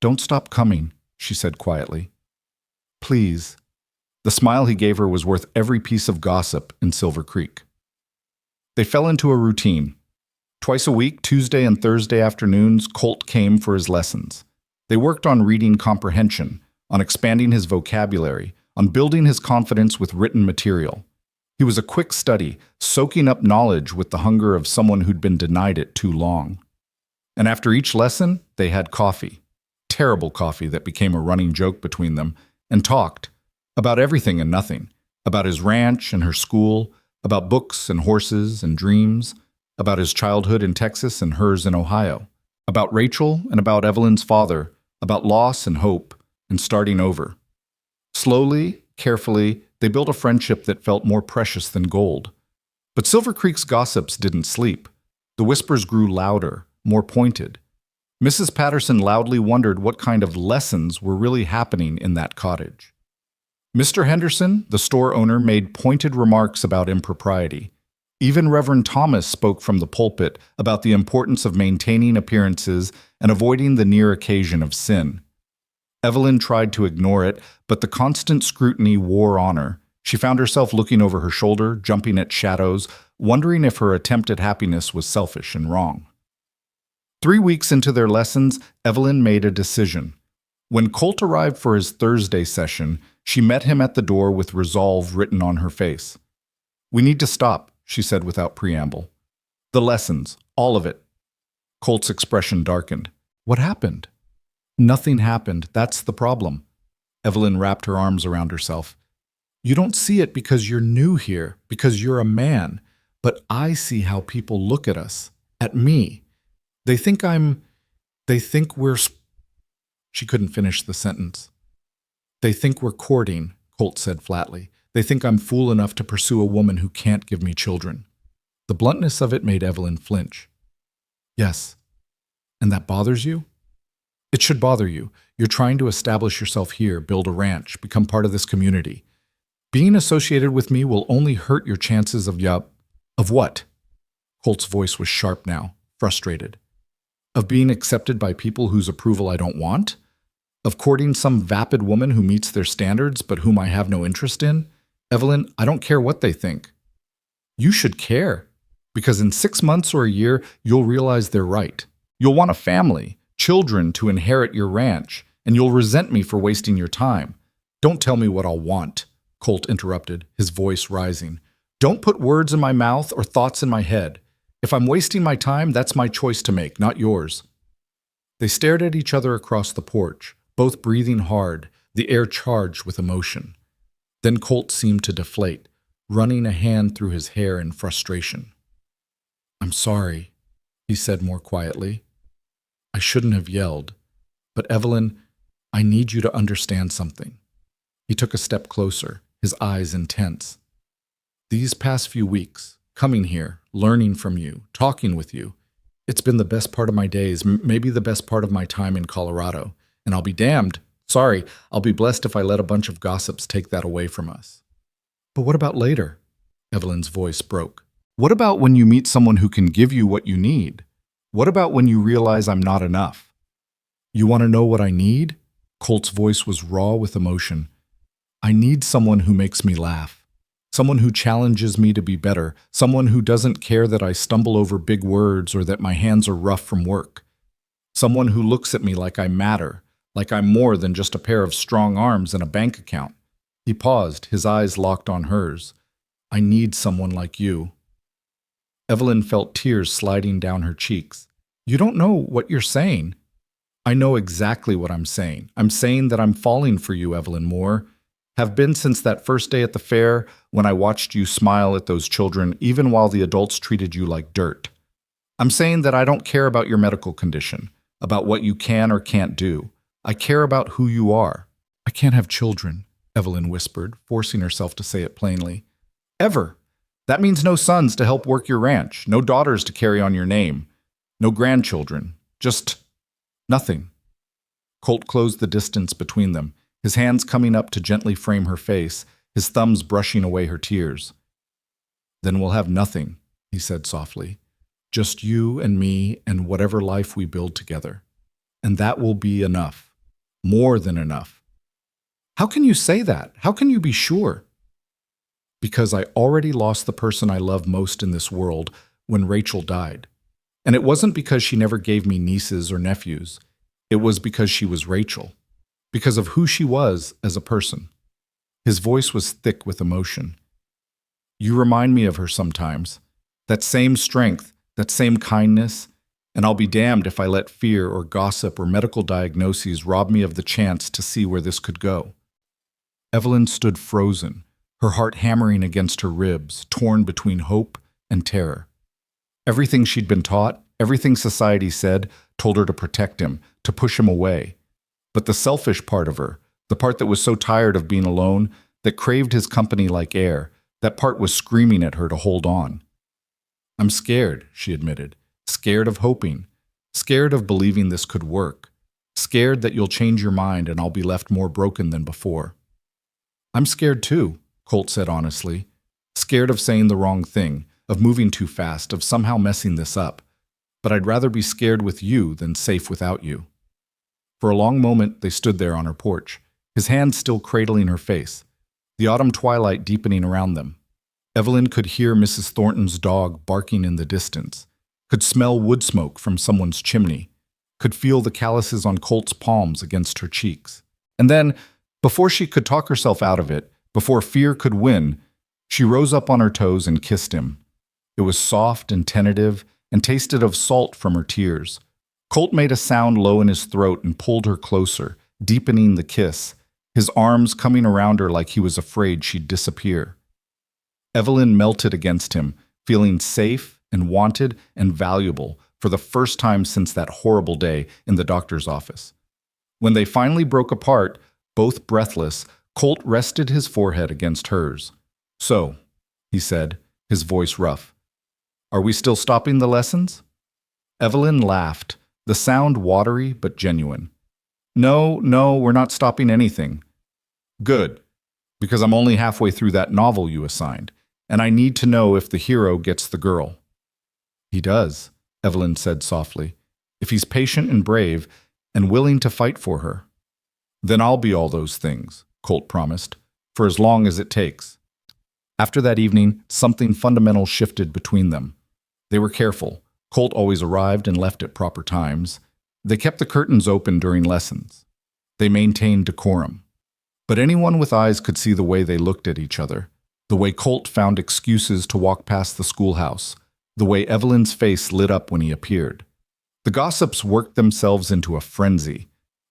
"Don't stop coming," she said quietly. "Please." The smile he gave her was worth every piece of gossip in Silver Creek. They fell into a routine. Twice a week, Tuesday and Thursday afternoons, Colt came for his lessons. They worked on reading comprehension, on expanding his vocabulary, on building his confidence with written material. He was a quick study, soaking up knowledge with the hunger of someone who'd been denied it too long. And after each lesson, they had coffee. Terrible coffee that became a running joke between them, and talked about everything and nothing, about his ranch and her school, about books and horses and dreams, about his childhood in Texas and hers in Ohio, about Rachel and about Evelyn's father, about loss and hope, and starting over. Slowly, carefully, they built a friendship that felt more precious than gold. But Silver Creek's gossips didn't sleep. The whispers grew louder, more pointed. Mrs. Patterson loudly wondered what kind of lessons were really happening in that cottage. Mr. Henderson, the store owner, made pointed remarks about impropriety. Even Reverend Thomas spoke from the pulpit about the importance of maintaining appearances and avoiding the near occasion of sin. Evelyn tried to ignore it, but the constant scrutiny wore on her. She found herself looking over her shoulder, jumping at shadows, wondering if her attempt at happiness was selfish and wrong. 3 weeks into their lessons, Evelyn made a decision. When Colt arrived for his Thursday session, she met him at the door with resolve written on her face. "We need to stop," she said without preamble. "The lessons, all of it." Colt's expression darkened. "What happened?" "Nothing happened. That's the problem." Evelyn wrapped her arms around herself. "You don't see it because you're new here, because you're a man. But I see how people look at us, at me. They think we're—" She couldn't finish the sentence. "They think we're courting," Colt said flatly. "They think I'm fool enough to pursue a woman who can't give me children." The bluntness of it made Evelyn flinch. "Yes. And that bothers you?" "It should bother you. You're trying to establish yourself here, build a ranch, become part of this community. Being associated with me will only hurt your chances of Of what?" Colt's voice was sharp now, frustrated. "Of being accepted by people whose approval I don't want? Of courting some vapid woman who meets their standards but whom I have no interest in? Evelyn, I don't care what they think." "You should care, because in 6 months or a year, you'll realize they're right. You'll want a family, children to inherit your ranch, and you'll resent me for wasting your time." "Don't tell me what I'll want," Colt interrupted, his voice rising. "Don't put words in my mouth or thoughts in my head. If I'm wasting my time, that's my choice to make, not yours." They stared at each other across the porch, both breathing hard, the air charged with emotion. Then Colt seemed to deflate, running a hand through his hair in frustration. "I'm sorry," he said more quietly. "I shouldn't have yelled. But Evelyn, I need you to understand something." He took a step closer, his eyes intense. "These past few weeks, coming here, learning from you, talking with you, it's been the best part of my days, maybe the best part of my time in Colorado. And I'll be damned. Sorry, I'll be blessed if I let a bunch of gossips take that away from us." "But what about later?" Evelyn's voice broke. "What about when you meet someone who can give you what you need? What about when you realize I'm not enough?" "You want to know what I need?" Colt's voice was raw with emotion. "I need someone who makes me laugh. Someone who challenges me to be better. Someone who doesn't care that I stumble over big words or that my hands are rough from work. Someone who looks at me like I matter, like I'm more than just a pair of strong arms and a bank account. He paused, his eyes locked on hers. I need someone like you. Evelyn felt tears sliding down her cheeks. You don't know what you're saying. I know exactly what I'm saying. I'm saying that I'm falling for you, Evelyn Moore. Have been since that first day at the fair when I watched you smile at those children even while the adults treated you like dirt. I'm saying that I don't care about your medical condition, about what you can or can't do. I care about who you are. I can't have children, Evelyn whispered, forcing herself to say it plainly. Ever. That means no sons to help work your ranch, no daughters to carry on your name, no grandchildren, just nothing. Colt closed the distance between them, his hands coming up to gently frame her face, his thumbs brushing away her tears. Then we'll have nothing, he said softly. Just you and me and whatever life we build together. And that will be enough. More than enough. How can you say that? How can you be sure? Because I already lost the person I love most in this world when Rachel died. And it wasn't because she never gave me nieces or nephews. It was because she was Rachel. Because of who she was as a person. His voice was thick with emotion. You remind me of her sometimes. That same strength, that same kindness, and I'll be damned if I let fear or gossip or medical diagnoses rob me of the chance to see where this could go. Evelyn stood frozen, her heart hammering against her ribs, torn between hope and terror. Everything she'd been taught, everything society said, told her to protect him, to push him away. But the selfish part of her, the part that was so tired of being alone, that craved his company like air, that part was screaming at her to hold on. I'm scared, she admitted. Scared of hoping. Scared of believing this could work. Scared that you'll change your mind and I'll be left more broken than before. I'm scared too, Colt said honestly. Scared of saying the wrong thing, of moving too fast, of somehow messing this up. But I'd rather be scared with you than safe without you. For a long moment, they stood there on her porch, his hands still cradling her face, the autumn twilight deepening around them. Evelyn could hear Mrs. Thornton's dog barking in the distance, could smell wood smoke from someone's chimney, could feel the calluses on Colt's palms against her cheeks. And then, before she could talk herself out of it, before fear could win, she rose up on her toes and kissed him. It was soft and tentative and tasted of salt from her tears. Colt made a sound low in his throat and pulled her closer, deepening the kiss, his arms coming around her like he was afraid she'd disappear. Evelyn melted against him, feeling safe and wanted and valuable for the first time since that horrible day in the doctor's office. When they finally broke apart, both breathless, Colt rested his forehead against hers. So, he said, his voice rough, are we still stopping the lessons? Evelyn laughed, the sound watery but genuine. No, we're not stopping anything. Good, because I'm only halfway through that novel you assigned, and I need to know if the hero gets the girl. He does, Evelyn said softly, if he's patient and brave and willing to fight for her. Then I'll be all those things, Colt promised, for as long as it takes. After that evening, something fundamental shifted between them. They were careful. Colt always arrived and left at proper times. They kept the curtains open during lessons. They maintained decorum. But anyone with eyes could see the way they looked at each other, the way Colt found excuses to walk past the schoolhouse, the way Evelyn's face lit up when he appeared. The gossips worked themselves into a frenzy.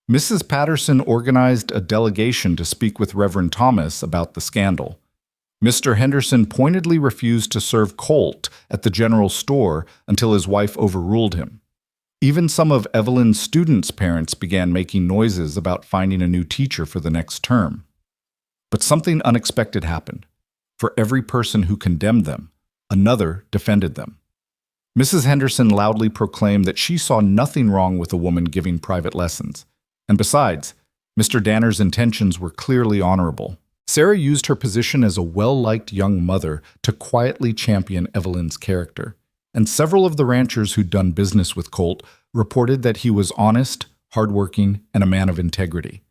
Mrs. Patterson organized a delegation to speak with Reverend Thomas about the scandal. Mr. Henderson pointedly refused to serve Colt at the general store until his wife overruled him. Even some of Evelyn's students' parents began making noises about finding a new teacher for the next term. But something unexpected happened. For every person who condemned them, another defended them. Mrs. Henderson loudly proclaimed that she saw nothing wrong with a woman giving private lessons. And besides, Mr. Danner's intentions were clearly honorable. Sarah used her position as a well-liked young mother to quietly champion Evelyn's character, and several of the ranchers who'd done business with Colt reported that he was honest, hardworking, and a man of integrity.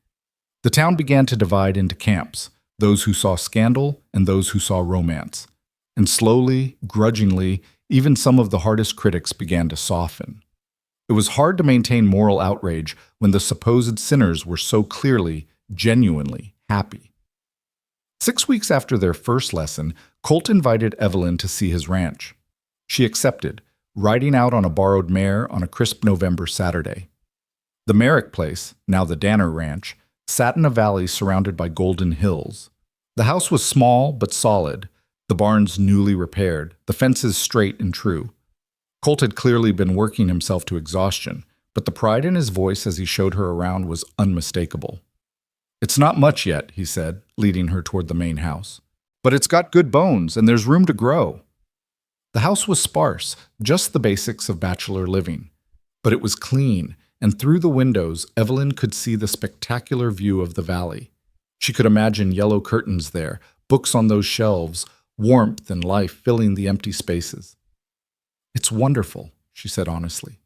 The town began to divide into camps, those who saw scandal and those who saw romance. And slowly, grudgingly, even some of the hardest critics began to soften. It was hard to maintain moral outrage when the supposed sinners were so clearly, genuinely happy. 6 weeks after their first lesson, Colt invited Evelyn to see his ranch. She accepted, riding out on a borrowed mare on a crisp November Saturday. The Merrick place, now the Danner Ranch, sat in a valley surrounded by golden hills. The house was small but solid, the barns newly repaired, the fences straight and true. Colt had clearly been working himself to exhaustion, but the pride in his voice as he showed her around was unmistakable. "It's not much yet," he said, leading her toward the main house. "But it's got good bones, and there's room to grow." The house was sparse, just the basics of bachelor living. But it was clean, and through the windows, Evelyn could see the spectacular view of the valley. She could imagine yellow curtains there, books on those shelves, warmth and life filling the empty spaces. "It's wonderful," she said honestly.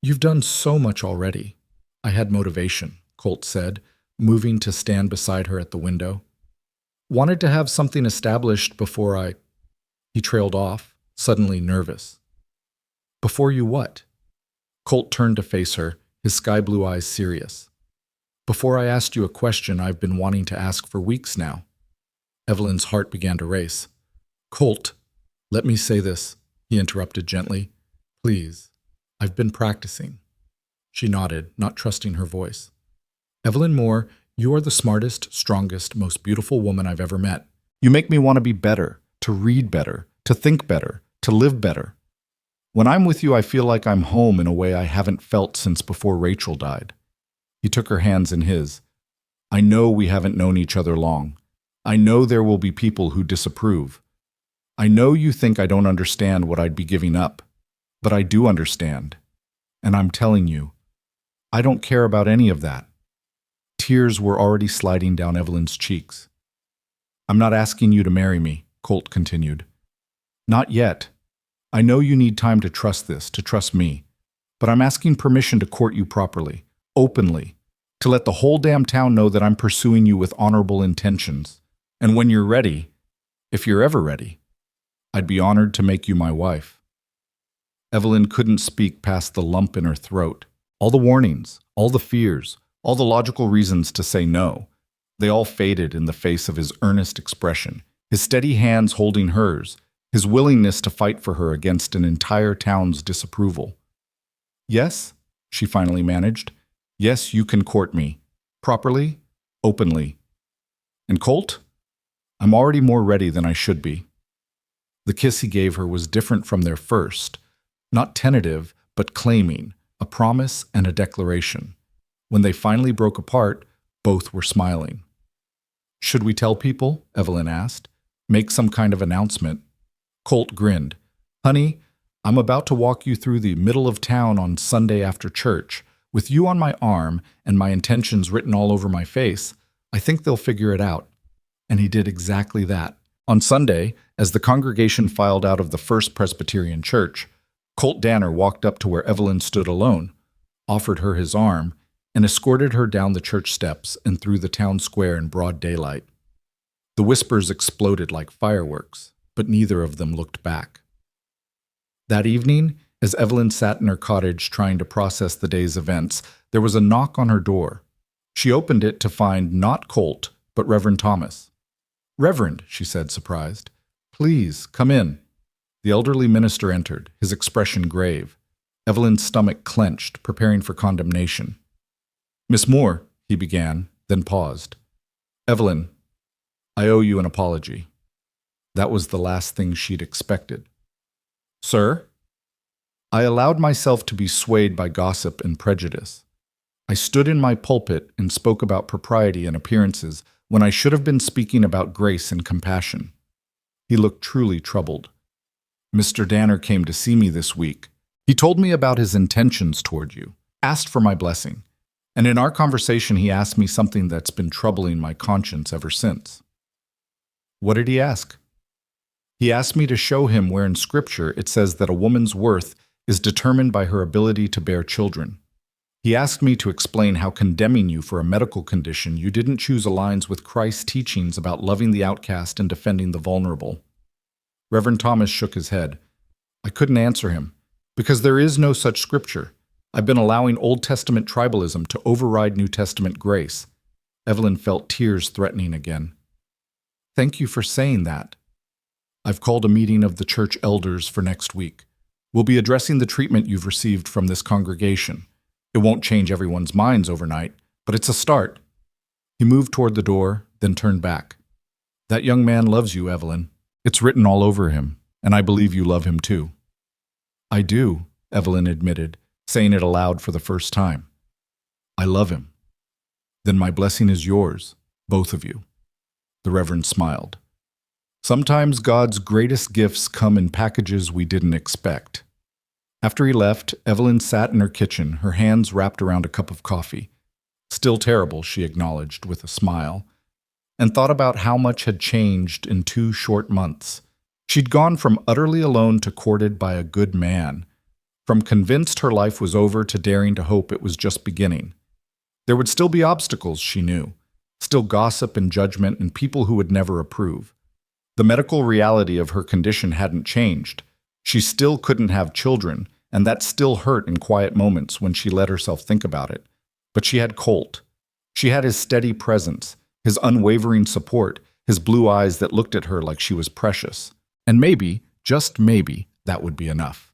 "You've done so much already." "I had motivation," Colt said, moving to stand beside her at the window. "Wanted to have something established before I—" He trailed off, suddenly nervous. "Before you what?" Colt turned to face her, his sky-blue eyes serious. "Before I asked you a question I've been wanting to ask for weeks now." Evelyn's heart began to race. "Colt, let me say this," he interrupted gently. "Please, I've been practicing." She nodded, not trusting her voice. "Evelyn Moore, you are the smartest, strongest, most beautiful woman I've ever met. You make me want to be better, to read better, to think better, to live better. When I'm with you, I feel like I'm home in a way I haven't felt since before Rachel died." He took her hands in his. "I know we haven't known each other long. I know there will be people who disapprove. I know you think I don't understand what I'd be giving up, but I do understand. And I'm telling you, I don't care about any of that." Tears were already sliding down Evelyn's cheeks. "I'm not asking you to marry me," Colt continued. "Not yet. I know you need time to trust this, to trust me. But I'm asking permission to court you properly, openly, to let the whole damn town know that I'm pursuing you with honorable intentions. And when you're ready, if you're ever ready, I'd be honored to make you my wife." Evelyn couldn't speak past the lump in her throat. All the warnings, all the fears, all the logical reasons to say no, they all faded in the face of his earnest expression, his steady hands holding hers, his willingness to fight for her against an entire town's disapproval. "Yes," she finally managed. "Yes, you can court me. Properly, openly. And Colt, I'm already more ready than I should be." The kiss he gave her was different from their first, not tentative, but claiming, a promise and a declaration. When they finally broke apart, both were smiling. "Should we tell people?" Evelyn asked. "Make some kind of announcement?" Colt grinned. "Honey, I'm about to walk you through the middle of town on Sunday after church. With you on my arm and my intentions written all over my face, I think they'll figure it out." And he did exactly that. On Sunday, as the congregation filed out of the First Presbyterian Church, Colt Danner walked up to where Evelyn stood alone, offered her his arm, and escorted her down the church steps and through the town square in broad daylight. The whispers exploded like fireworks, but neither of them looked back. That evening, as Evelyn sat in her cottage trying to process the day's events, there was a knock on her door. She opened it to find not Colt, but Reverend Thomas. "Reverend," she said, surprised. "Please, come in." The elderly minister entered, his expression grave. Evelyn's stomach clenched, preparing for condemnation. "Miss Moore," he began, then paused. "Evelyn, I owe you an apology." That was the last thing she'd expected. "Sir?" "I allowed myself to be swayed by gossip and prejudice. I stood in my pulpit and spoke about propriety and appearances when I should have been speaking about grace and compassion." He looked truly troubled. "Mr. Danner came to see me this week. He told me about his intentions toward you, asked for my blessing, and in our conversation he asked me something that's been troubling my conscience ever since." "What did he ask?" "He asked me to show him where in Scripture it says that a woman's worth is determined by her ability to bear children. He asked me to explain how condemning you for a medical condition you didn't choose aligns with Christ's teachings about loving the outcast and defending the vulnerable. Reverend Thomas shook his head. I couldn't answer him, because there is no such scripture. I've been allowing Old Testament tribalism to override New Testament grace. Evelyn felt tears threatening again. Thank you for saying that. I've called a meeting of the church elders for next week. We'll be addressing the treatment you've received from this congregation. It won't change everyone's minds overnight, but it's a start. He moved toward the door, then turned back. That young man loves you, Evelyn. It's written all over him, and I believe you love him too. I do, Evelyn admitted, saying it aloud for the first time. I love him. Then my blessing is yours, both of you. The Reverend smiled. Sometimes God's greatest gifts come in packages we didn't expect. After he left, Evelyn sat in her kitchen, her hands wrapped around a cup of coffee. Still terrible, she acknowledged with a smile, and thought about how much had changed in 2 short months. She'd gone from utterly alone to courted by a good man, from convinced her life was over to daring to hope it was just beginning. There would still be obstacles, she knew, still gossip and judgment and people who would never approve. The medical reality of her condition hadn't changed. She still couldn't have children, and that still hurt in quiet moments when she let herself think about it. But she had Colt. She had his steady presence, his unwavering support, his blue eyes that looked at her like she was precious. And maybe, just maybe, that would be enough.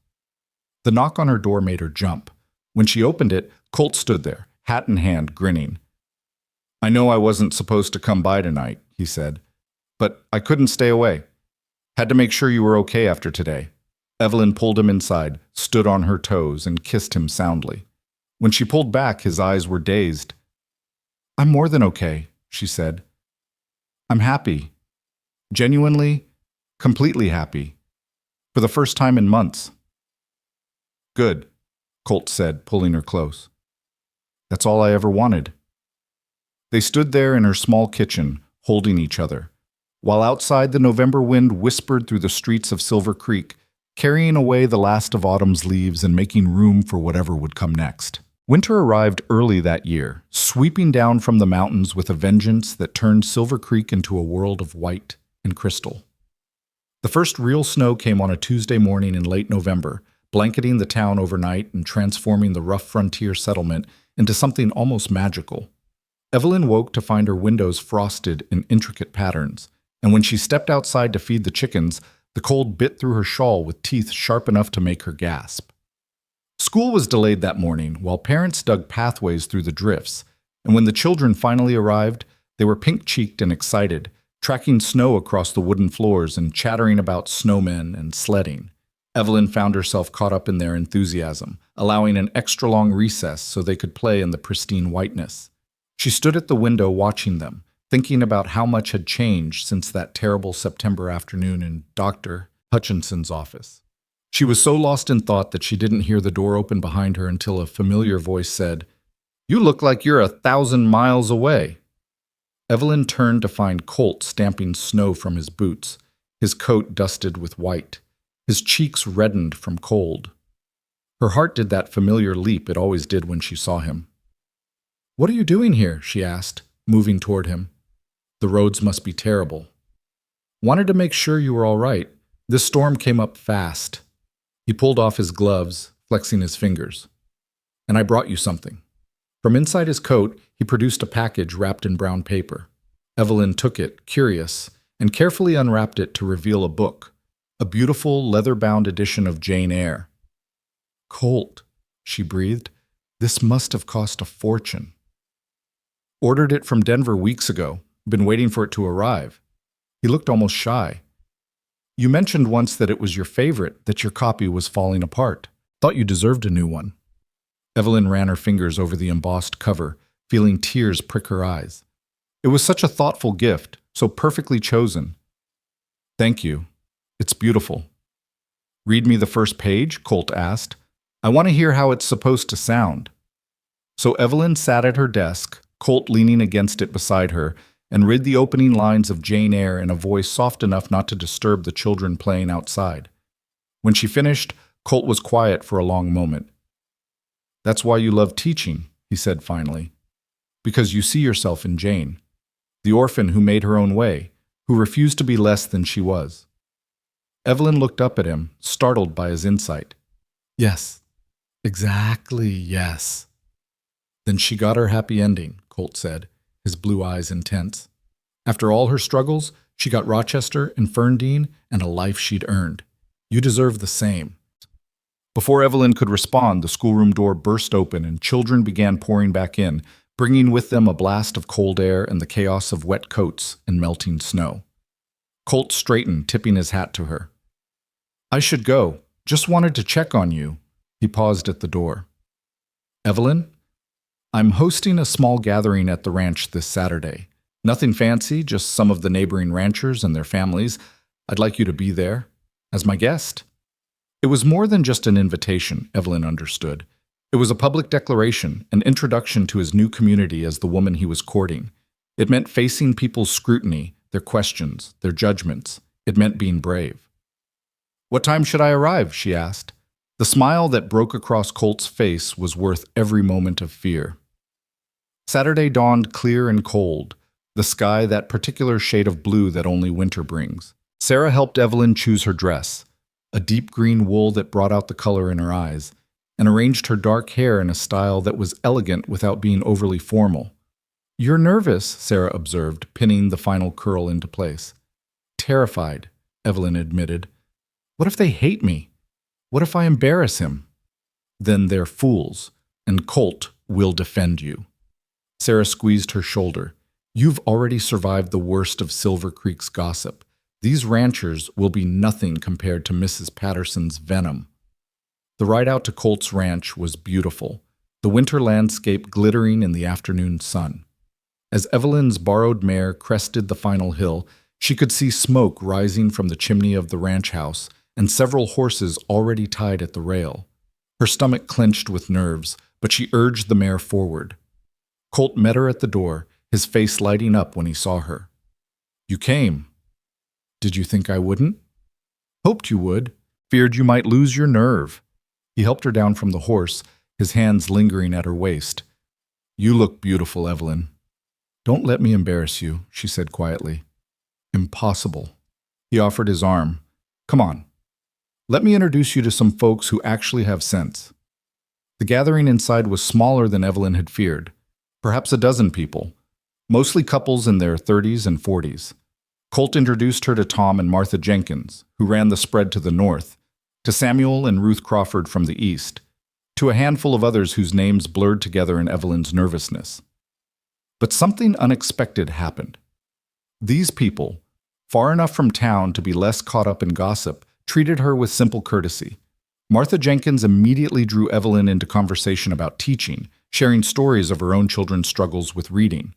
The knock on her door made her jump. When she opened it, Colt stood there, hat in hand, grinning. I know I wasn't supposed to come by tonight, he said, but I couldn't stay away. Had to make sure you were okay after today. Evelyn pulled him inside, stood on her toes, and kissed him soundly. When she pulled back, his eyes were dazed. I'm more than okay, she said. I'm happy. Genuinely, completely happy. For the first time in months. Good, Colt said, pulling her close. That's all I ever wanted. They stood there in her small kitchen, holding each other, while outside the November wind whispered through the streets of Silver Creek, carrying away the last of autumn's leaves and making room for whatever would come next. Winter arrived early that year, sweeping down from the mountains with a vengeance that turned Silver Creek into a world of white and crystal. The first real snow came on a Tuesday morning in late November, blanketing the town overnight and transforming the rough frontier settlement into something almost magical. Evelyn woke to find her windows frosted in intricate patterns, and when she stepped outside to feed the chickens, the cold bit through her shawl with teeth sharp enough to make her gasp. School was delayed that morning, while parents dug pathways through the drifts, and when the children finally arrived, they were pink-cheeked and excited, tracking snow across the wooden floors and chattering about snowmen and sledding. Evelyn found herself caught up in their enthusiasm, allowing an extra-long recess so they could play in the pristine whiteness. She stood at the window watching them, thinking about how much had changed since that terrible September afternoon in Dr. Hutchinson's office. She was so lost in thought that she didn't hear the door open behind her until a familiar voice said, "You look like you're 1,000 miles away." Evelyn turned to find Colt stamping snow from his boots, his coat dusted with white, his cheeks reddened from cold. Her heart did that familiar leap it always did when she saw him. "What are you doing here?" she asked, moving toward him. "The roads must be terrible." "Wanted to make sure you were all right. This storm came up fast." He pulled off his gloves, flexing his fingers. "And I brought you something." From inside his coat, he produced a package wrapped in brown paper. Evelyn took it, curious, and carefully unwrapped it to reveal a book, a beautiful leather-bound edition of Jane Eyre. "Colt," she breathed, "this must have cost a fortune." "Ordered it from Denver weeks ago. Been waiting for it to arrive." He looked almost shy. "You mentioned once that it was your favorite, that your copy was falling apart. Thought you deserved a new one." Evelyn ran her fingers over the embossed cover, feeling tears prick her eyes. It was such a thoughtful gift, so perfectly chosen. "Thank you. It's beautiful." "Read me the first page?" Colt asked. "I want to hear how it's supposed to sound." So Evelyn sat at her desk, Colt leaning against it beside her, and read the opening lines of Jane Eyre in a voice soft enough not to disturb the children playing outside. When she finished, Colt was quiet for a long moment. That's why you love teaching, he said finally. Because you see yourself in Jane, the orphan who made her own way, who refused to be less than she was. Evelyn looked up at him, startled by his insight. Yes, exactly yes. Then she got her happy ending, Colt said, his blue eyes intense. After all her struggles, she got Rochester and Ferndean and a life she'd earned. You deserve the same. Before Evelyn could respond, the schoolroom door burst open and children began pouring back in, bringing with them a blast of cold air and the chaos of wet coats and melting snow. Colt straightened, tipping his hat to her. I should go. Just wanted to check on you. He paused at the door. Evelyn? I'm hosting a small gathering at the ranch this Saturday. Nothing fancy, just some of the neighboring ranchers and their families. I'd like you to be there, as my guest. It was more than just an invitation, Evelyn understood. It was a public declaration, an introduction to his new community as the woman he was courting. It meant facing people's scrutiny, their questions, their judgments. It meant being brave. What time should I arrive? She asked. The smile that broke across Colt's face was worth every moment of fear. Saturday dawned clear and cold, the sky that particular shade of blue that only winter brings. Sarah helped Evelyn choose her dress, a deep green wool that brought out the color in her eyes, and arranged her dark hair in a style that was elegant without being overly formal. You're nervous, Sarah observed, pinning the final curl into place. Terrified, Evelyn admitted. What if they hate me? What if I embarrass him? Then they're fools, and Colt will defend you. Sarah squeezed her shoulder. You've already survived the worst of Silver Creek's gossip. These ranchers will be nothing compared to Mrs. Patterson's venom. The ride out to Colt's ranch was beautiful, the winter landscape glittering in the afternoon sun. As Evelyn's borrowed mare crested the final hill, she could see smoke rising from the chimney of the ranch house and several horses already tied at the rail. Her stomach clenched with nerves, but she urged the mare forward. Colt met her at the door, his face lighting up when he saw her. You came. Did you think I wouldn't? Hoped you would. Feared you might lose your nerve. He helped her down from the horse, his hands lingering at her waist. You look beautiful, Evelyn. Don't let me embarrass you, she said quietly. Impossible. He offered his arm. Come on. Let me introduce you to some folks who actually have sense. The gathering inside was smaller than Evelyn had feared. Perhaps a dozen people, mostly couples in their 30s and 40s. Colt introduced her to Tom and Martha Jenkins, who ran the spread to the north, to Samuel and Ruth Crawford from the east, to a handful of others whose names blurred together in Evelyn's nervousness. But something unexpected happened. These people, far enough from town to be less caught up in gossip, treated her with simple courtesy. Martha Jenkins immediately drew Evelyn into conversation about teaching, sharing stories of her own children's struggles with reading.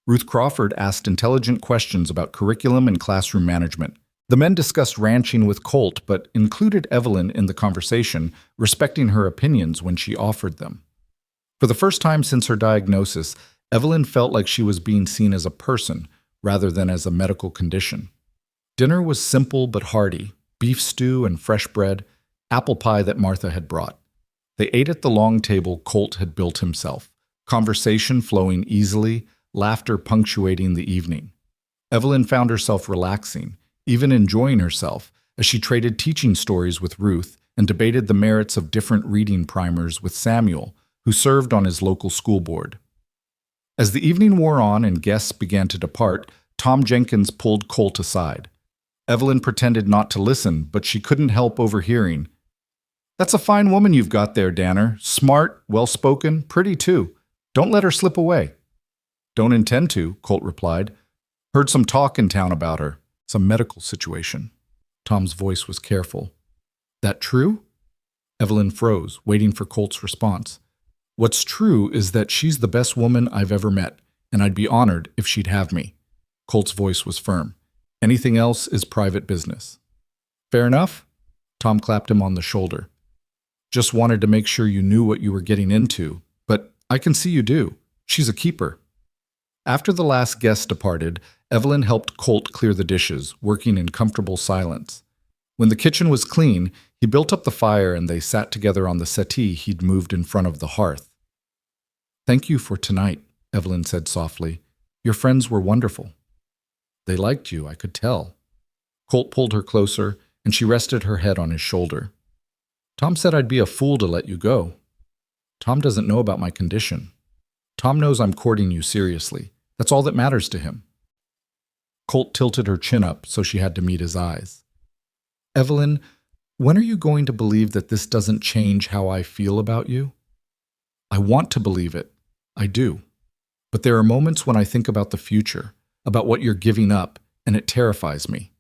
Ruth Crawford asked intelligent questions about curriculum and classroom management. The men discussed ranching with Colt, but included Evelyn in the conversation, respecting her opinions when she offered them. For the first time since her diagnosis, Evelyn felt like she was being seen as a person rather than as a medical condition. Dinner was simple but hearty, beef stew and fresh bread, apple pie that Martha had brought. They ate at the long table Colt had built himself, conversation flowing easily, laughter punctuating the evening. Evelyn found herself relaxing, even enjoying herself, as she traded teaching stories with Ruth and debated the merits of different reading primers with Samuel, who served on his local school board. As the evening wore on and guests began to depart, Tom Jenkins pulled Colt aside. Evelyn pretended not to listen, but she couldn't help overhearing. That's a fine woman you've got there, Danner. Smart, well-spoken, pretty too. Don't let her slip away. Don't intend to, Colt replied. Heard some talk in town about her. Some medical situation. Tom's voice was careful. That true? Evelyn froze, waiting for Colt's response. What's true is that she's the best woman I've ever met, and I'd be honored if she'd have me. Colt's voice was firm. Anything else is private business. Fair enough? Tom clapped him on the shoulder. Just wanted to make sure you knew what you were getting into, but I can see you do. She's a keeper. After the last guest departed, Evelyn helped Colt clear the dishes, working in comfortable silence. When the kitchen was clean, He built up the fire and they sat together on the settee he'd moved in front of the hearth. "Thank you for tonight," Evelyn said softly. "Your friends were wonderful." "They liked you, I could tell." Colt pulled her closer, and she rested her head on his shoulder. "Tom said I'd be a fool to let you go. Tom doesn't know about my condition. Tom knows I'm courting you seriously. That's all that matters to him." Colt tilted her chin up so she had to meet his eyes. "Evelyn, when are you going to believe that this doesn't change how I feel about you?" "I want to believe it. I do. But there are moments when I think about the future, about what you're giving up, and it terrifies me.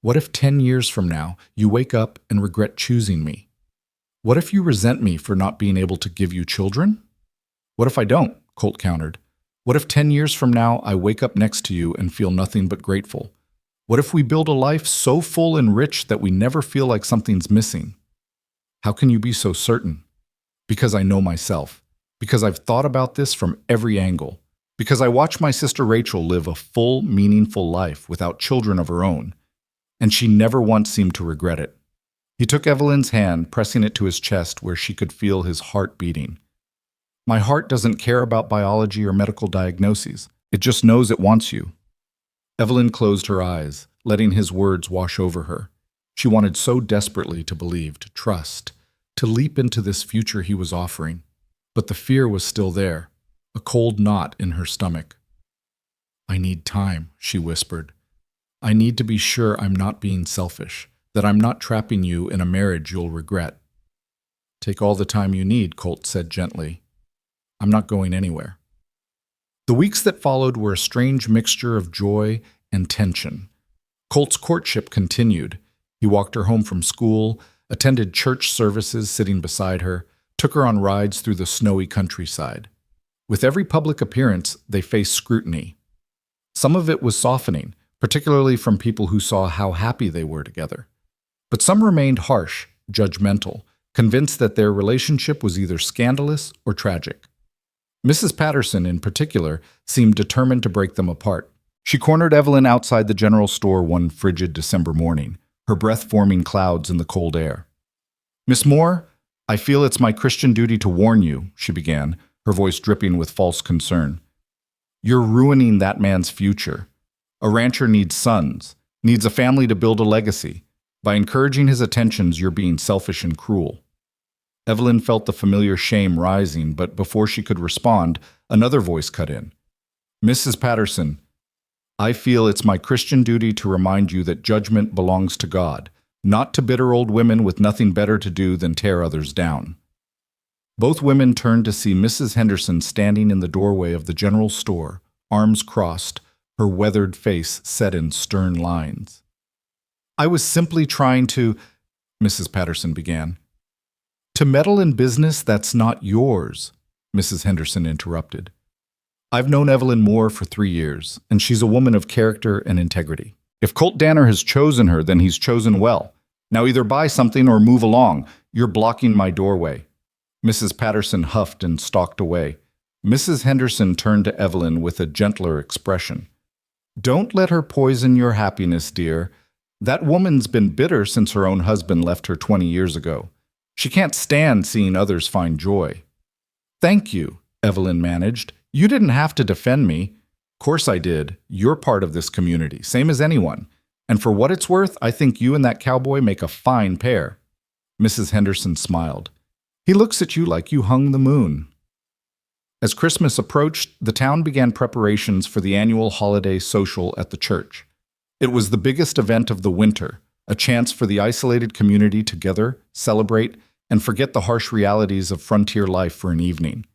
What if 10 years from now you wake up and regret choosing me? What if you resent me for not being able to give you children?" "What if I don't?" Colt countered. "What if 10 years from now I wake up next to you and feel nothing but grateful? What if we build a life so full and rich that we never feel like something's missing?" "How can you be so certain?" "Because I know myself. Because I've thought about this from every angle. Because I watched my sister Rachel live a full, meaningful life without children of her own, and she never once seemed to regret it." He took Evelyn's hand, pressing it to his chest where she could feel his heart beating. "My heart doesn't care about biology or medical diagnoses. It just knows it wants you." Evelyn closed her eyes, letting his words wash over her. She wanted so desperately to believe, to trust, to leap into this future he was offering. But the fear was still there, a cold knot in her stomach. "I need time," she whispered. "I need to be sure I'm not being selfish, that I'm not trapping you in a marriage you'll regret." "Take all the time you need," Colt said gently. "I'm not going anywhere." The weeks that followed were a strange mixture of joy and tension. Colt's courtship continued. He walked her home from school, attended church services sitting beside her, took her on rides through the snowy countryside. With every public appearance, they faced scrutiny. Some of it was softening, particularly from people who saw how happy they were together. But some remained harsh, judgmental, convinced that their relationship was either scandalous or tragic. Mrs. Patterson, in particular, seemed determined to break them apart. She cornered Evelyn outside the general store one frigid December morning, her breath forming clouds in the cold air. "Miss Moore, I feel it's my Christian duty to warn you," she began, her voice dripping with false concern. "You're ruining that man's future. A rancher needs sons, needs a family to build a legacy. By encouraging his attentions, you're being selfish and cruel." Evelyn felt the familiar shame rising, but before she could respond, another voice cut in. "Mrs. Patterson, I feel it's my Christian duty to remind you that judgment belongs to God, not to bitter old women with nothing better to do than tear others down." Both women turned to see Mrs. Henderson standing in the doorway of the general store, arms crossed, her weathered face set in stern lines. "I was simply trying to," Mrs. Patterson began. "To meddle in business that's not yours," Mrs. Henderson interrupted. "I've known Evelyn Moore for 3 years, and she's a woman of character and integrity. If Colt Danner has chosen her, then he's chosen well. Now either buy something or move along. You're blocking my doorway." Mrs. Patterson huffed and stalked away. Mrs. Henderson turned to Evelyn with a gentler expression. "Don't let her poison your happiness, dear. That woman's been bitter since her own husband left her 20 years ago. She can't stand seeing others find joy." "Thank you," Evelyn managed. "You didn't have to defend me." "Course I did. You're part of this community, same as anyone. And for what it's worth, I think you and that cowboy make a fine pair." Mrs. Henderson smiled. "He looks at you like you hung the moon." As Christmas approached, the town began preparations for the annual holiday social at the church. It was the biggest event of the winter, a chance for the isolated community to gather, celebrate, and forget the harsh realities of frontier life for an evening.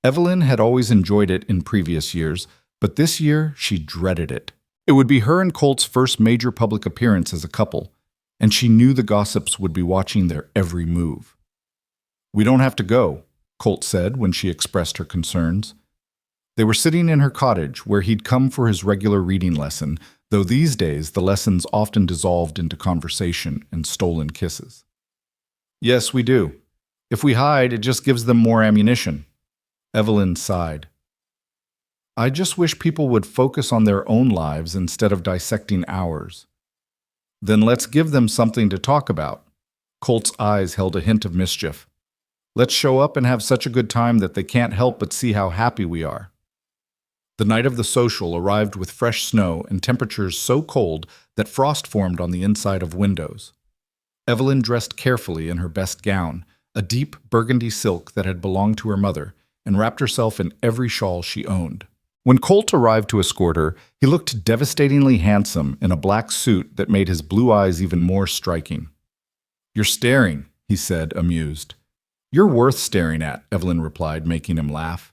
Evelyn had always enjoyed it in previous years, but this year she dreaded it. It would be her and Colt's first major public appearance as a couple, and she knew the gossips would be watching their every move. "We don't have to go," Colt said when she expressed her concerns. They were sitting in her cottage, where he'd come for his regular reading lesson, though these days the lessons often dissolved into conversation and stolen kisses. "Yes, we do. If we hide, it just gives them more ammunition." Evelyn sighed. "I just wish people would focus on their own lives instead of dissecting ours." "Then let's give them something to talk about." Colt's eyes held a hint of mischief. Let's show up and have such a good time that they can't help but see how happy we are. The night of the social arrived with fresh snow and temperatures so cold that frost formed on the inside of windows. Evelyn dressed carefully in her best gown, a deep burgundy silk that had belonged to her mother, and wrapped herself in every shawl she owned. When Colt arrived to escort her, he looked devastatingly handsome in a black suit that made his blue eyes even more striking. "You're staring," he said, amused. "You're worth staring at," Evelyn replied, making him laugh.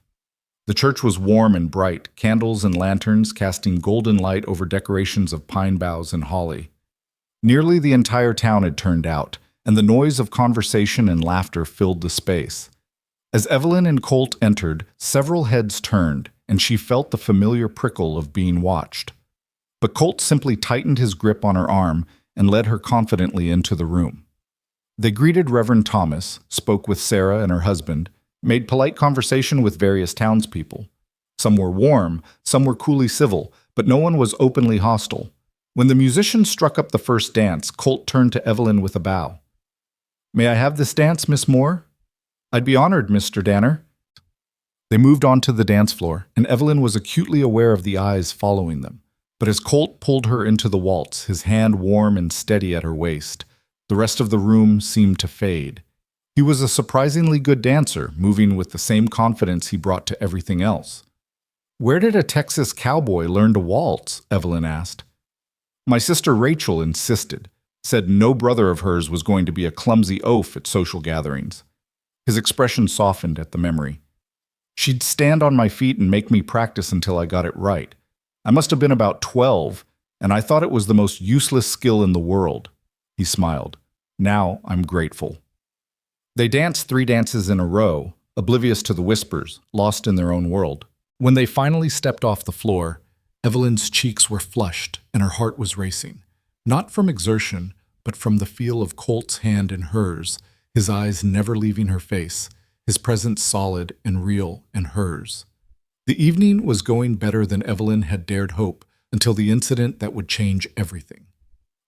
The church was warm and bright, candles and lanterns casting golden light over decorations of pine boughs and holly. Nearly the entire town had turned out, and the noise of conversation and laughter filled the space. As Evelyn and Colt entered, several heads turned, and she felt the familiar prickle of being watched. But Colt simply tightened his grip on her arm and led her confidently into the room. They greeted Reverend Thomas, spoke with Sarah and her husband, made polite conversation with various townspeople. Some were warm, some were coolly civil, but no one was openly hostile. When the musicians struck up the first dance, Colt turned to Evelyn with a bow. "May I have this dance, Miss Moore?" "I'd be honored, Mr. Danner." They moved on to the dance floor, and Evelyn was acutely aware of the eyes following them. But as Colt pulled her into the waltz, his hand warm and steady at her waist, the rest of the room seemed to fade. He was a surprisingly good dancer, moving with the same confidence he brought to everything else. "Where did a Texas cowboy learn to waltz?" Evelyn asked. "My sister Rachel insisted, said no brother of hers was going to be a clumsy oaf at social gatherings." His expression softened at the memory. "She'd stand on my feet and make me practice until I got it right. I must have been about 12, and I thought it was the most useless skill in the world." He smiled. "Now I'm grateful." They danced 3 dances in a row, oblivious to the whispers, lost in their own world. When they finally stepped off the floor, Evelyn's cheeks were flushed and her heart was racing, not from exertion, but from the feel of Colt's hand in hers, his eyes never leaving her face, his presence solid and real in hers. The evening was going better than Evelyn had dared hope until the incident that would change everything.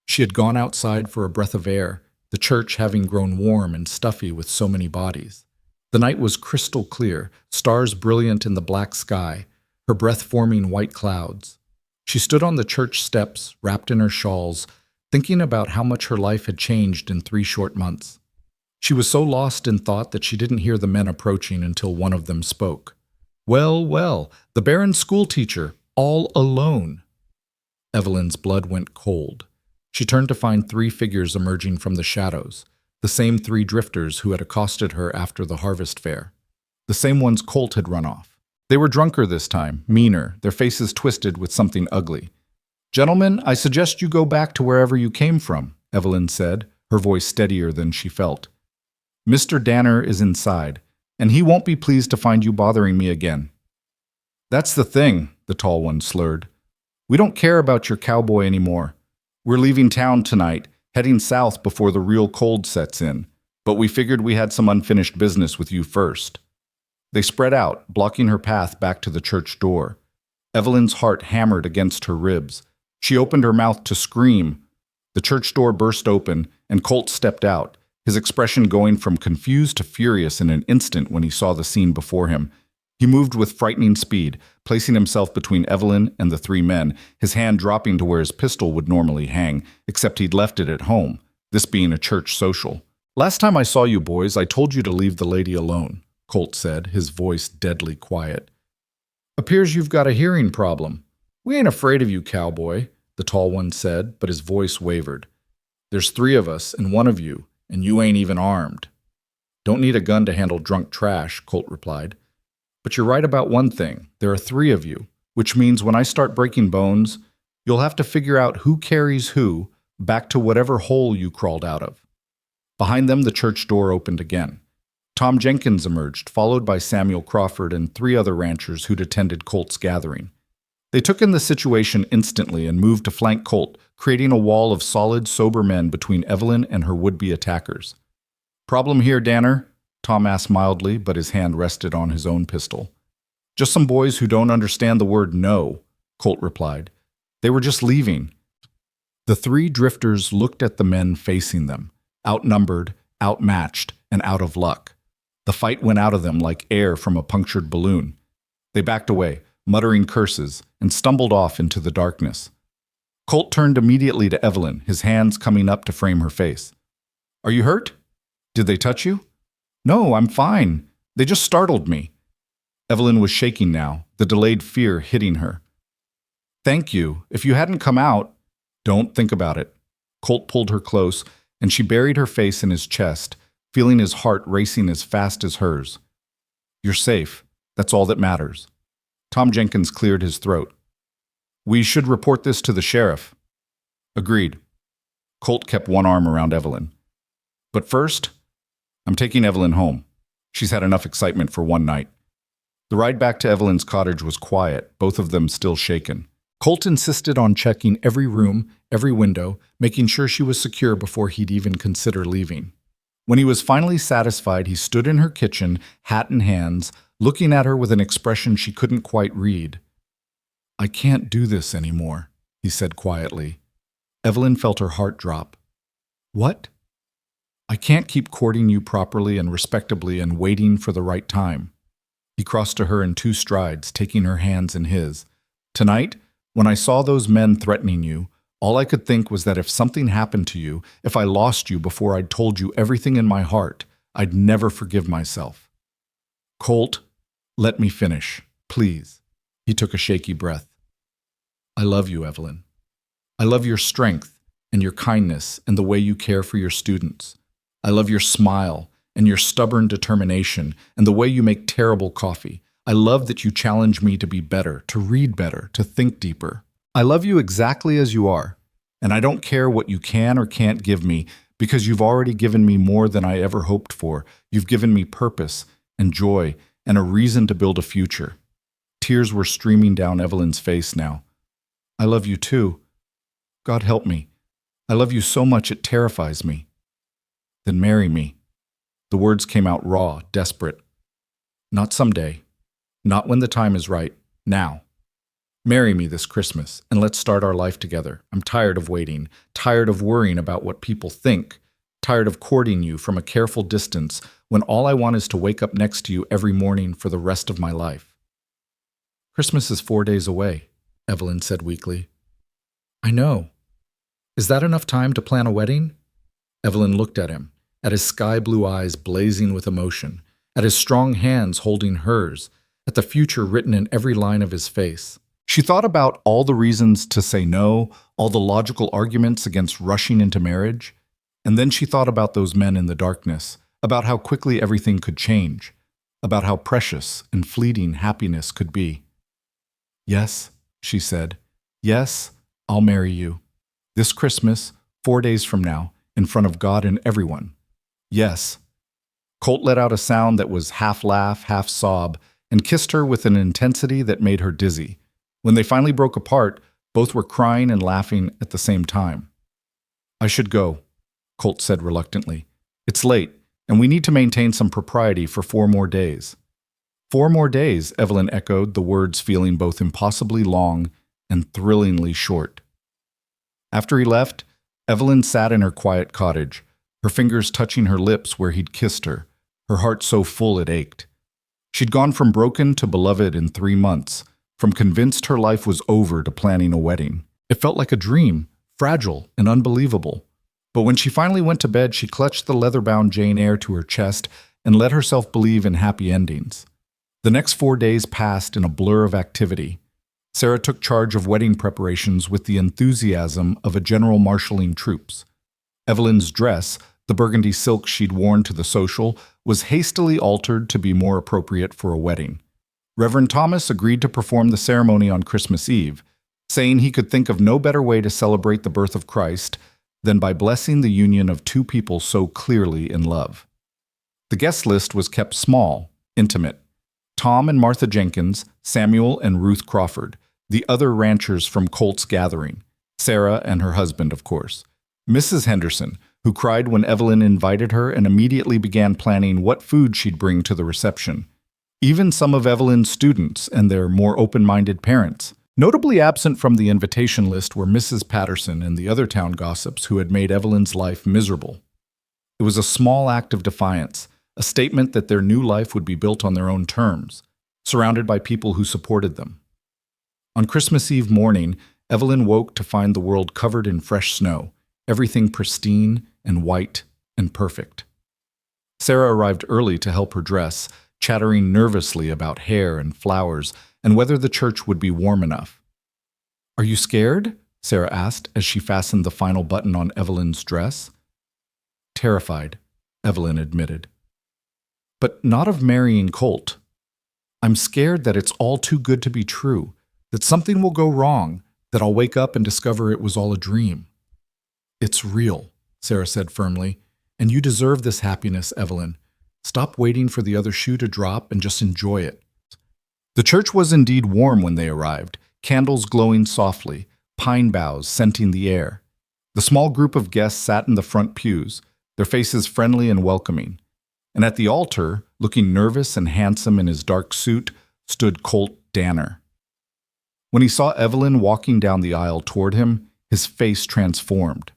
She had gone outside for a breath of air, the church having grown warm and stuffy with so many bodies. The night was crystal clear, stars brilliant in the black sky, her breath forming white clouds. She stood on the church steps, wrapped in her shawls, thinking about how much her life had changed in 3 short months. She was so lost in thought that she didn't hear the men approaching until one of them spoke. "Well, well, the Baron's schoolteacher, all alone." Evelyn's blood went cold. She turned to find 3 figures emerging from the shadows, the same 3 drifters who had accosted her after the harvest fair. The same ones Colt had run off. They were drunker this time, meaner, their faces twisted with something ugly. "Gentlemen, I suggest you go back to wherever you came from," Evelyn said, her voice steadier than she felt. "Mr. Danner is inside, and he won't be pleased to find you bothering me again." "That's the thing," the tall one slurred. "We don't care about your cowboy anymore. We're leaving town tonight, heading south before the real cold sets in, but we figured we had some unfinished business with you first." They spread out, blocking her path back to the church door. Evelyn's heart hammered against her ribs. She opened her mouth to scream. The church door burst open, and Colt stepped out, his expression going from confused to furious in an instant when he saw the scene before him. He moved with frightening speed, placing himself between Evelyn and the 3 men, his hand dropping to where his pistol would normally hang, except he'd left it at home, this being a church social. "Last time I saw you boys, I told you to leave the lady alone," Colt said, his voice deadly quiet. "Appears you've got a hearing problem." "We ain't afraid of you, cowboy," the tall one said, but his voice wavered. "There's 3 of us and 1 of you, and you ain't even armed." "Don't need a gun to handle drunk trash," Colt replied. "But you're right about one thing. There are 3 of you, which means when I start breaking bones, you'll have to figure out who carries who back to whatever hole you crawled out of." Behind them, the church door opened again. Tom Jenkins emerged, followed by Samuel Crawford and 3 other ranchers who'd attended Colt's gathering. They took in the situation instantly and moved to flank Colt, creating a wall of solid, sober men between Evelyn and her would-be attackers. "Problem here, Danner?" Tom asked mildly, but his hand rested on his own pistol. "Just some boys who don't understand the word no," Colt replied. "They were just leaving." The 3 drifters looked at the men facing them. outnumbered, outmatched, and out of luck. The fight went out of them like air from a punctured balloon. They backed away, muttering curses, and stumbled off into the darkness. Colt turned immediately to Evelyn, his hands coming up to frame her face. "Are you hurt? Did they touch you?" "No, I'm fine. They just startled me." Evelyn was shaking now, the delayed fear hitting her. "Thank you. If you hadn't come out—" "Don't think about it." Colt pulled her close, and she buried her face in his chest, feeling his heart racing as fast as hers. "You're safe. That's all that matters." Tom Jenkins cleared his throat. "We should report this to the sheriff." "Agreed." Colt kept one arm around Evelyn. "But first, I'm taking Evelyn home. She's had enough excitement for one night." The ride back to Evelyn's cottage was quiet, both of them still shaken. Colt insisted on checking every room, every window, making sure she was secure before he'd even consider leaving. When he was finally satisfied, he stood in her kitchen, hat in hands, looking at her with an expression she couldn't quite read. "I can't do this anymore," he said quietly. Evelyn felt her heart drop. "What?" "I can't keep courting you properly and respectably and waiting for the right time." He crossed to her in 2 strides, taking her hands in his. "Tonight, when I saw those men threatening you, all I could think was that if something happened to you, if I lost you before I'd told you everything in my heart, I'd never forgive myself." "Colt, let me finish, please." He took a shaky breath. "I love you, Evelyn. I love your strength and your kindness and the way you care for your students. I love your smile and your stubborn determination and the way you make terrible coffee. I love that you challenge me to be better, to read better, to think deeper. I love you exactly as you are, and I don't care what you can or can't give me because you've already given me more than I ever hoped for. You've given me purpose and joy and a reason to build a future." Tears were streaming down Evelyn's face now. "I love you too. God help me. I love you so much it terrifies me." "Then marry me." The words came out raw, desperate. "Not someday. Not when the time is right. Now. Marry me this Christmas, and let's start our life together. I'm tired of waiting, tired of worrying about what people think, tired of courting you from a careful distance when all I want is to wake up next to you every morning for the rest of my life." "Christmas is 4 days away," Evelyn said weakly. "I know. Is that enough time to plan a wedding?" Evelyn looked at him, at his sky-blue eyes blazing with emotion, at his strong hands holding hers, at the future written in every line of his face. She thought about all the reasons to say no, all the logical arguments against rushing into marriage, and then she thought about those men in the darkness, about how quickly everything could change, about how precious and fleeting happiness could be. "Yes," she said, "yes, I'll marry you. This Christmas, 4 days from now, in front of God and everyone. Yes." Colt let out a sound that was half laugh, half sob, and kissed her with an intensity that made her dizzy. When they finally broke apart, both were crying and laughing at the same time. "I should go," Colt said reluctantly. "It's late, and we need to maintain some propriety for 4 more days." 4 more days, Evelyn echoed, the words feeling both impossibly long and thrillingly short. After he left, Evelyn sat in her quiet cottage, her fingers touching her lips where he'd kissed her, her heart so full it ached. She'd gone from broken to beloved in 3 months, from convinced her life was over to planning a wedding. It felt like a dream, fragile and unbelievable. But when she finally went to bed, she clutched the leather-bound Jane Eyre to her chest and let herself believe in happy endings. The next 4 days passed in a blur of activity. Sarah took charge of wedding preparations with the enthusiasm of a general marshalling troops. Evelyn's dress, the burgundy silk she'd worn to the social, was hastily altered to be more appropriate for a wedding. Reverend Thomas agreed to perform the ceremony on Christmas Eve, saying he could think of no better way to celebrate the birth of Christ than by blessing the union of 2 people so clearly in love. The guest list was kept small, intimate. Tom and Martha Jenkins, Samuel and Ruth Crawford, the other ranchers from Colt's gathering, Sarah and her husband, of course, Mrs. Henderson, who cried when Evelyn invited her and immediately began planning what food she'd bring to the reception, even some of Evelyn's students and their more open-minded parents. Notably absent from the invitation list were Mrs. Patterson and the other town gossips who had made Evelyn's life miserable. It was a small act of defiance, a statement that their new life would be built on their own terms, surrounded by people who supported them. On Christmas Eve morning, Evelyn woke to find the world covered in fresh snow, everything pristine and white and perfect. Sarah arrived early to help her dress, chattering nervously about hair and flowers and whether the church would be warm enough. "Are you scared?" Sarah asked as she fastened the final button on Evelyn's dress. "Terrified," Evelyn admitted. "But not of marrying Colt. I'm scared that it's all too good to be true, that something will go wrong, that I'll wake up and discover it was all a dream." "It's real," Sarah said firmly, "and you deserve this happiness, Evelyn. Stop waiting for the other shoe to drop and just enjoy it." The church was indeed warm when they arrived, candles glowing softly, pine boughs scenting the air. The small group of guests sat in the front pews, their faces friendly and welcoming. And at the altar, looking nervous and handsome in his dark suit, stood Colt Danner. When he saw Evelyn walking down the aisle toward him, his face transformed.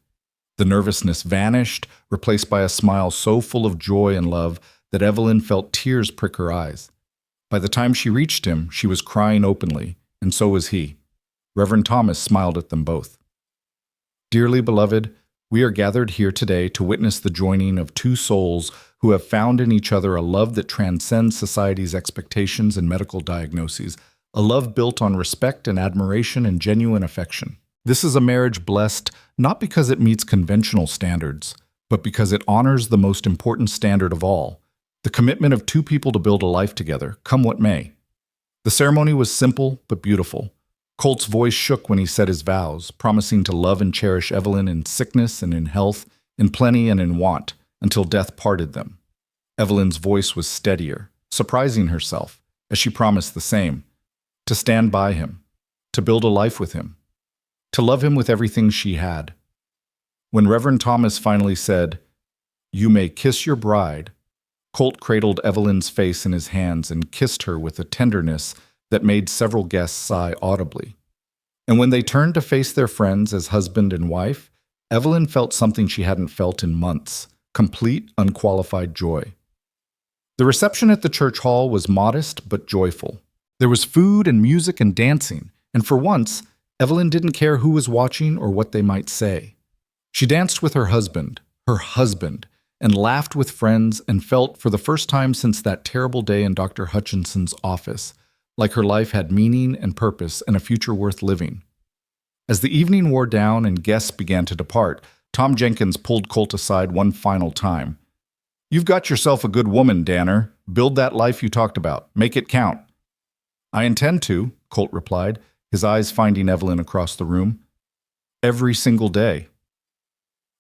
The nervousness vanished, replaced by a smile so full of joy and love that Evelyn felt tears prick her eyes. By the time she reached him, she was crying openly, and so was he. Reverend Thomas smiled at them both. "Dearly beloved, we are gathered here today to witness the joining of two souls who have found in each other a love that transcends society's expectations and medical diagnoses, a love built on respect and admiration and genuine affection. This is a marriage blessed not because it meets conventional standards, but because it honors the most important standard of all, the commitment of two people to build a life together, come what may." The ceremony was simple but beautiful. Colt's voice shook when he said his vows, promising to love and cherish Evelyn in sickness and in health, in plenty and in want, until death parted them. Evelyn's voice was steadier, surprising herself, as she promised the same, to stand by him, to build a life with him, to love him with everything she had. When Reverend Thomas finally said, "You may kiss your bride," Colt cradled Evelyn's face in his hands and kissed her with a tenderness that made several guests sigh audibly. And when they turned to face their friends as husband and wife, Evelyn felt something she hadn't felt in months, complete, unqualified joy. The reception at the church hall was modest but joyful. There was food and music and dancing, and for once, Evelyn didn't care who was watching or what they might say. She danced with her husband, and laughed with friends and felt, for the first time since that terrible day in Dr. Hutchinson's office, like her life had meaning and purpose and a future worth living. As the evening wore down and guests began to depart, Tom Jenkins pulled Colt aside one final time. "You've got yourself a good woman, Danner. Build that life you talked about. Make it count." "I intend to," Colt replied, his eyes finding Evelyn across the room. "Every single day."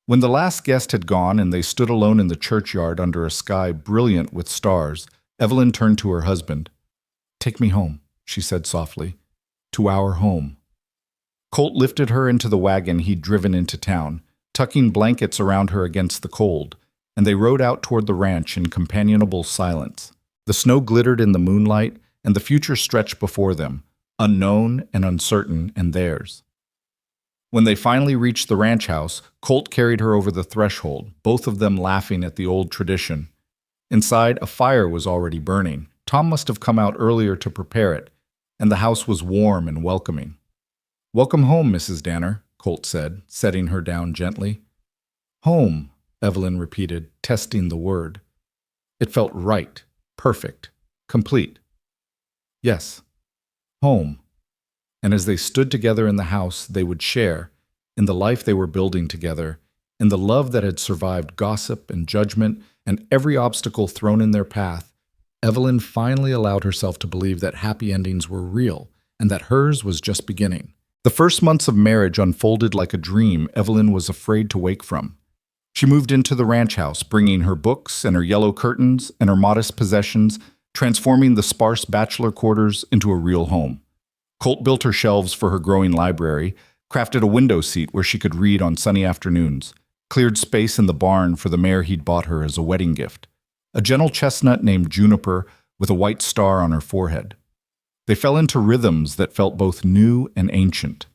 When the last guest had gone and they stood alone in the churchyard under a sky brilliant with stars, Evelyn turned to her husband. "Take me home," she said softly, "to our home." Colt lifted her into the wagon he'd driven into town, tucking blankets around her against the cold, and they rode out toward the ranch in companionable silence. The snow glittered in the moonlight, and the future stretched before them, unknown and uncertain and theirs. When they finally reached the ranch house, Colt carried her over the threshold, both of them laughing at the old tradition. Inside, a fire was already burning. Tom must have come out earlier to prepare it, and the house was warm and welcoming. "Welcome home, Mrs. Danner," Colt said, setting her down gently. "Home," Evelyn repeated, testing the word. It felt right, perfect, complete. Yes, home. And as they stood together in the house they would share, in the life they were building together, in the love that had survived gossip and judgment and every obstacle thrown in their path, Evelyn finally allowed herself to believe that happy endings were real and that hers was just beginning. The first months of marriage unfolded like a dream Evelyn was afraid to wake from. She moved into the ranch house, bringing her books and her yellow curtains and her modest possessions, transforming the sparse bachelor quarters into a real home. Colt built her shelves for her growing library, crafted a window seat where she could read on sunny afternoons, cleared space in the barn for the mare he'd bought her as a wedding gift, a gentle chestnut named Juniper with a white star on her forehead. They fell into rhythms that felt both new and ancient.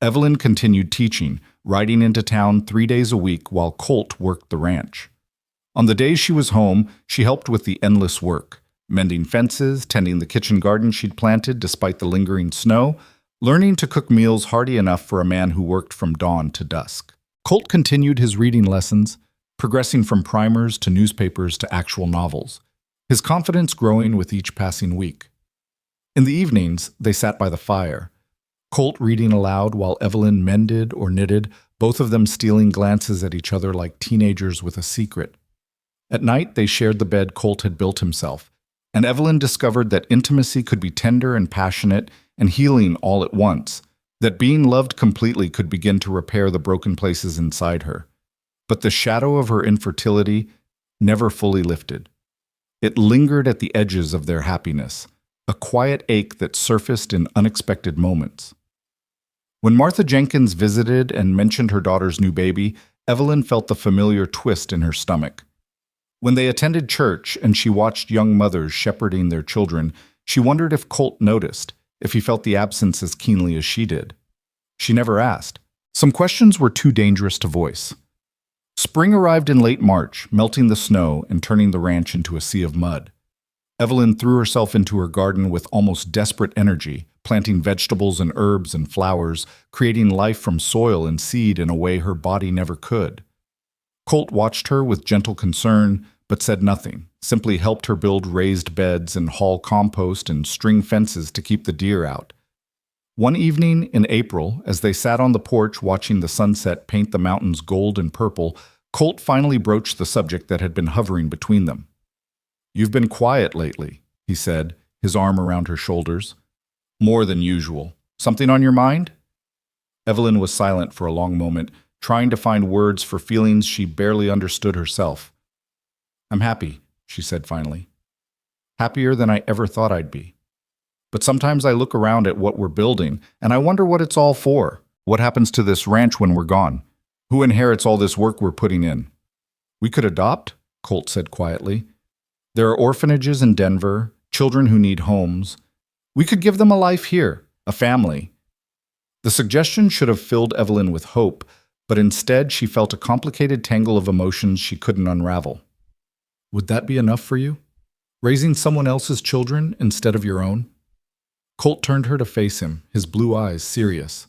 Evelyn continued teaching, riding into town 3 days a week while Colt worked the ranch. On the days she was home, she helped with the endless work, mending fences, tending the kitchen garden she'd planted despite the lingering snow, learning to cook meals hearty enough for a man who worked from dawn to dusk. Colt continued his reading lessons, progressing from primers to newspapers to actual novels, his confidence growing with each passing week. In the evenings, they sat by the fire, Colt reading aloud while Evelyn mended or knitted, both of them stealing glances at each other like teenagers with a secret. At night, they shared the bed Colt had built himself, and Evelyn discovered that intimacy could be tender and passionate and healing all at once, that being loved completely could begin to repair the broken places inside her. But the shadow of her infertility never fully lifted. It lingered at the edges of their happiness, a quiet ache that surfaced in unexpected moments. When Martha Jenkins visited and mentioned her daughter's new baby, Evelyn felt the familiar twist in her stomach. When they attended church and she watched young mothers shepherding their children, she wondered if Colt noticed, if he felt the absence as keenly as she did. She never asked. Some questions were too dangerous to voice. Spring arrived in late March, melting the snow and turning the ranch into a sea of mud. Evelyn threw herself into her garden with almost desperate energy, planting vegetables and herbs and flowers, creating life from soil and seed in a way her body never could. Colt watched her with gentle concern, but said nothing, simply helped her build raised beds and haul compost and string fences to keep the deer out. One evening in April, as they sat on the porch watching the sunset paint the mountains gold and purple, Colt finally broached the subject that had been hovering between them. "You've been quiet lately," he said, his arm around her shoulders. "More than usual. Something on your mind?" Evelyn was silent for a long moment, trying to find words for feelings she barely understood herself. "I'm happy," she said finally. "Happier than I ever thought I'd be. But sometimes I look around at what we're building, and I wonder what it's all for. What happens to this ranch when we're gone? Who inherits all this work we're putting in?" "We could adopt," Colt said quietly. "There are orphanages in Denver, children who need homes. We could give them a life here, a family." The suggestion should have filled Evelyn with hope, but instead she felt a complicated tangle of emotions she couldn't unravel. "Would that be enough for you? Raising someone else's children instead of your own?" Colt turned her to face him, his blue eyes serious.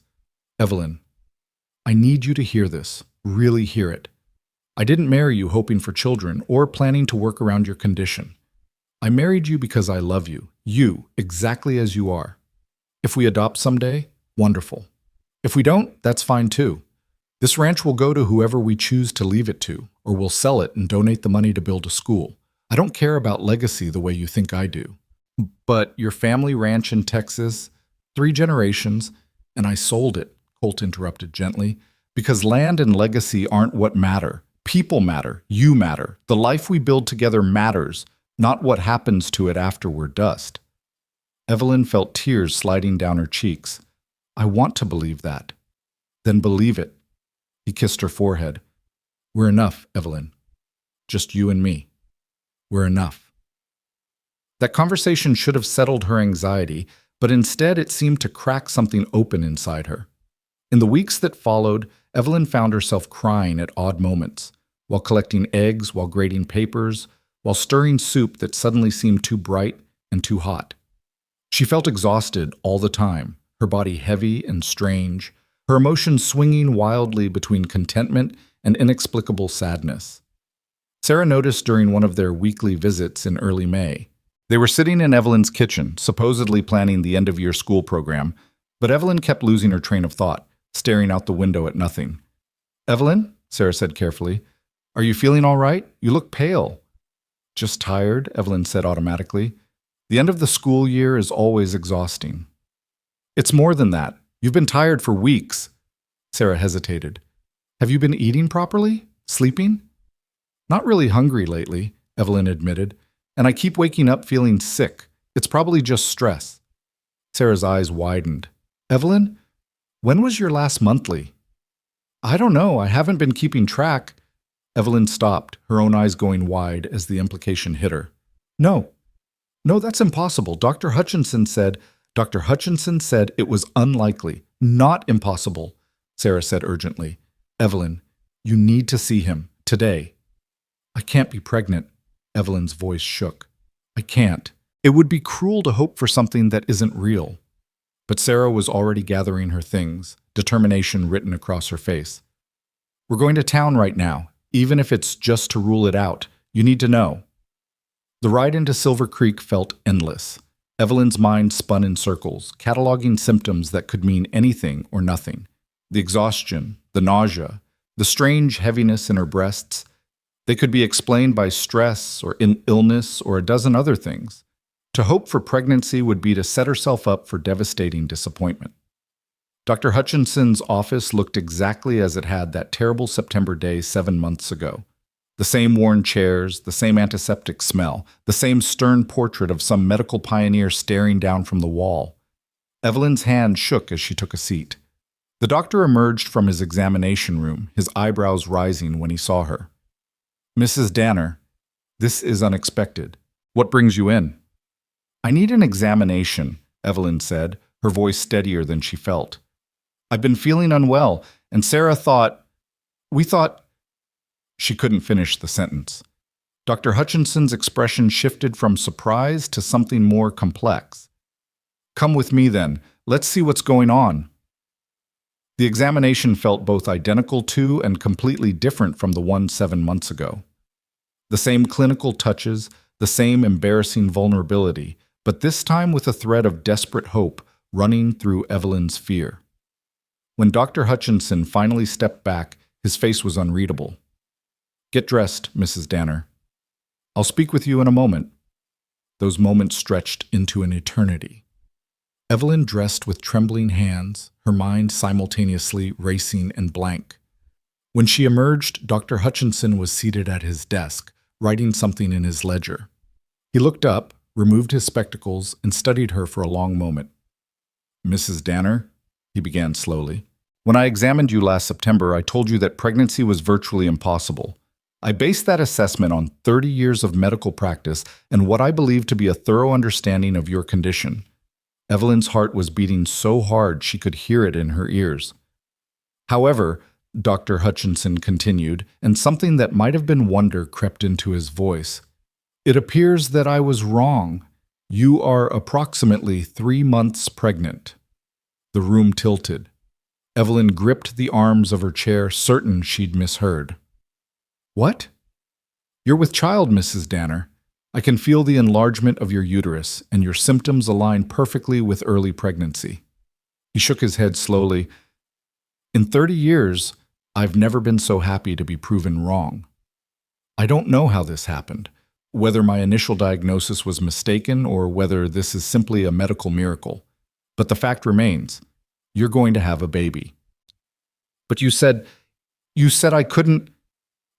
"Evelyn, I need you to hear this, really hear it. I didn't marry you hoping for children or planning to work around your condition. I married you because I love you exactly as you are. If we adopt someday, wonderful. If we don't, that's fine too. This ranch will go to whoever we choose to leave it to, or we'll sell it and donate the money to build a school. I don't care about legacy the way you think I do. But your family ranch in Texas, 3 generations, and I sold it," Colt interrupted gently, "because land and legacy aren't what matter. People matter. You matter. The life we build together matters, not what happens to it after we're dust." Evelyn felt tears sliding down her cheeks. "I want to believe that." "Then believe it." He kissed her forehead. "We're enough, Evelyn. Just you and me. We're enough." That conversation should have settled her anxiety, but instead it seemed to crack something open inside her. In the weeks that followed, Evelyn found herself crying at odd moments, while collecting eggs, while grading papers, while stirring soup that suddenly seemed too bright and too hot. She felt exhausted all the time, her body heavy and strange, her emotions swinging wildly between contentment and inexplicable sadness. Sarah noticed during one of their weekly visits in early May. They were sitting in Evelyn's kitchen, supposedly planning the end-of-year school program, but Evelyn kept losing her train of thought, staring out the window at nothing. "Evelyn," Sarah said carefully, "are you feeling all right? You look pale." "Just tired," Evelyn said automatically. "The end of the school year is always exhausting." "It's more than that. You've been tired for weeks." Sarah hesitated. "Have you been eating properly? Sleeping?" "Not really hungry lately," Evelyn admitted. "And I keep waking up feeling sick. It's probably just stress." Sarah's eyes widened. "Evelyn, when was your last monthly?" "I don't know. I haven't been keeping track." Evelyn stopped, her own eyes going wide as the implication hit her. No, that's impossible. Dr. Hutchinson said it was unlikely, not impossible," Sarah said urgently. "Evelyn, you need to see him, today." I can't be pregnant. Evelyn's voice shook. I can't. It would be cruel to hope for something that isn't real. But Sarah was already gathering her things, determination written across her face. We're going to town right now, even if it's just to rule it out. You need to know. The ride into Silver Creek felt endless. Evelyn's mind spun in circles, cataloging symptoms that could mean anything or nothing. The exhaustion, the nausea, the strange heaviness in her breasts. They could be explained by stress or illness or a dozen other things. To hope for pregnancy would be to set herself up for devastating disappointment. Dr. Hutchinson's office looked exactly as it had that terrible September day 7 months ago. The same worn chairs, the same antiseptic smell, the same stern portrait of some medical pioneer staring down from the wall. Evelyn's hand shook as she took a seat. The doctor emerged from his examination room, his eyebrows rising when he saw her. Mrs. Danner, this is unexpected. What brings you in? I need an examination, Evelyn said, her voice steadier than she felt. I've been feeling unwell, and Sarah thought... She couldn't finish the sentence. Dr. Hutchinson's expression shifted from surprise to something more complex. Come with me then. Let's see what's going on. The examination felt both identical to and completely different from the one 7 months ago. The same clinical touches, the same embarrassing vulnerability, but this time with a thread of desperate hope running through Evelyn's fear. When Dr. Hutchinson finally stepped back, his face was unreadable. Get dressed, Mrs. Danner. I'll speak with you in a moment. Those moments stretched into an eternity. Evelyn dressed with trembling hands, her mind simultaneously racing and blank. When she emerged, Dr. Hutchinson was seated at his desk, writing something in his ledger. He looked up, removed his spectacles, and studied her for a long moment. Mrs. Danner, he began slowly, when I examined you last September, I told you that pregnancy was virtually impossible. I based that assessment on 30 years of medical practice and what I believe to be a thorough understanding of your condition. Evelyn's heart was beating so hard she could hear it in her ears. However, Dr. Hutchinson continued, and something that might have been wonder crept into his voice. It appears that I was wrong. You are approximately 3 months pregnant. The room tilted. Evelyn gripped the arms of her chair, certain she'd misheard. What? You're with child, Mrs. Danner. I can feel the enlargement of your uterus, and your symptoms align perfectly with early pregnancy. He shook his head slowly. In 30 years, I've never been so happy to be proven wrong. I don't know how this happened, whether my initial diagnosis was mistaken or whether this is simply a medical miracle. But the fact remains, you're going to have a baby. But you said I couldn't...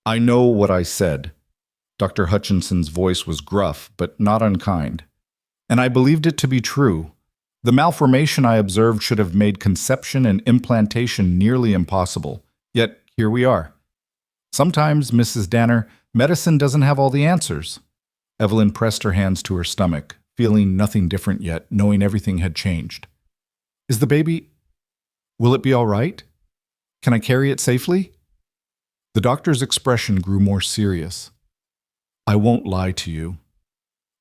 I know what I said. Dr. Hutchinson's voice was gruff, but not unkind. And I believed it to be true. The malformation I observed should have made conception and implantation nearly impossible. Yet, here we are. Sometimes, Mrs. Danner, medicine doesn't have all the answers. Evelyn pressed her hands to her stomach, feeling nothing different yet, knowing everything had changed. Is the baby... Will it be all right? Can I carry it safely? The doctor's expression grew more serious. I won't lie to you.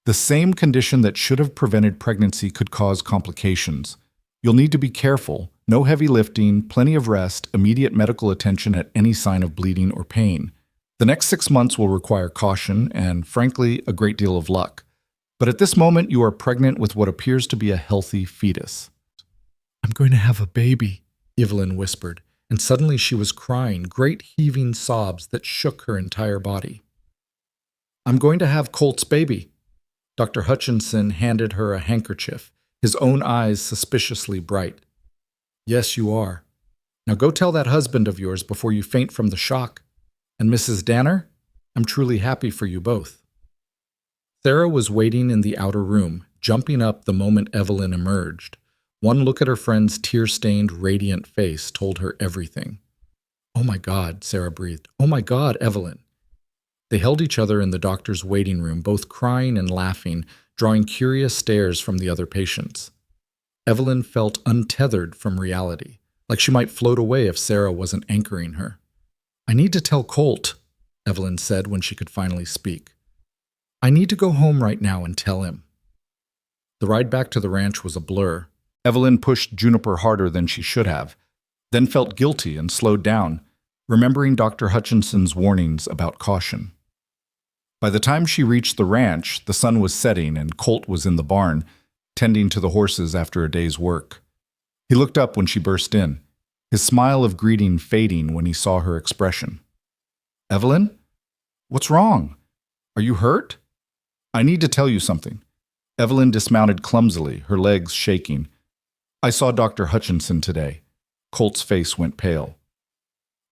The same condition that should have prevented pregnancy could cause complications. You'll need to be careful, no heavy lifting, plenty of rest, immediate medical attention at any sign of bleeding or pain. The next 6 months will require caution and, frankly, a great deal of luck. But at this moment, you are pregnant with what appears to be a healthy fetus. I'm going to have a baby, Evelyn whispered, and suddenly she was crying, great heaving sobs that shook her entire body. I'm going to have Colt's baby. Dr. Hutchinson handed her a handkerchief, his own eyes suspiciously bright. Yes, you are. Now go tell that husband of yours before you faint from the shock. And Mrs. Danner, I'm truly happy for you both. Sarah was waiting in the outer room, jumping up the moment Evelyn emerged. One look at her friend's tear-stained, radiant face told her everything. Oh my God, Sarah breathed. Oh my God, Evelyn. They held each other in the doctor's waiting room, both crying and laughing, drawing curious stares from the other patients. Evelyn felt untethered from reality, like she might float away if Sarah wasn't anchoring her. I need to tell Colt. Evelyn said when she could finally speak. I need to go home right now and tell him. The ride back to the ranch was a blur. Evelyn pushed Juniper harder than she should have, then felt guilty and slowed down, remembering Dr. Hutchinson's warnings about caution. By the time she reached the ranch, the sun was setting and Colt was in the barn, tending to the horses after a day's work. He looked up when she burst in, his smile of greeting fading when he saw her expression. Evelyn? What's wrong? Are you hurt? I need to tell you something. Evelyn dismounted clumsily, her legs shaking. I saw Dr. Hutchinson today. Colt's face went pale.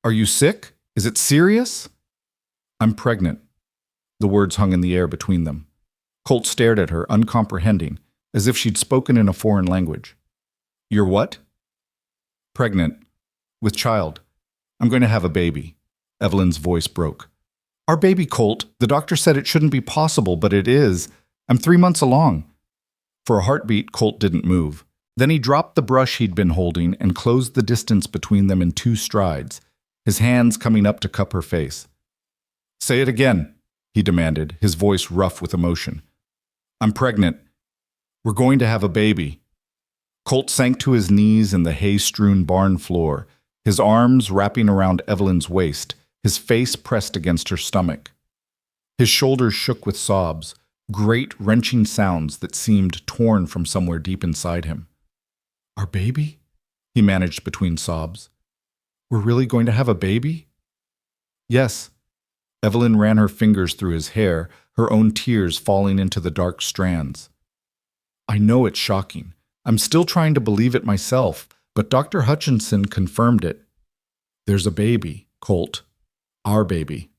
Are you sick? Is it serious? I'm pregnant. The words hung in the air between them. Colt stared at her, uncomprehending, as if she'd spoken in a foreign language. You're what? Pregnant. With child. I'm going to have a baby. Evelyn's voice broke. Our baby, Colt. The doctor said it shouldn't be possible, but it is. I'm 3 months along. For a heartbeat, Colt didn't move. Then he dropped the brush he'd been holding and closed the distance between them in 2 strides, his hands coming up to cup her face. Say it again, he demanded, his voice rough with emotion. I'm pregnant. We're going to have a baby. Colt sank to his knees in the hay-strewn barn floor, his arms wrapping around Evelyn's waist, his face pressed against her stomach. His shoulders shook with sobs, great wrenching sounds that seemed torn from somewhere deep inside him. Our baby? He managed between sobs. We're really going to have a baby? Yes. Evelyn ran her fingers through his hair, her own tears falling into the dark strands. I know it's shocking. I'm still trying to believe it myself, but Dr. Hutchinson confirmed it. There's a baby, Colt. Our baby.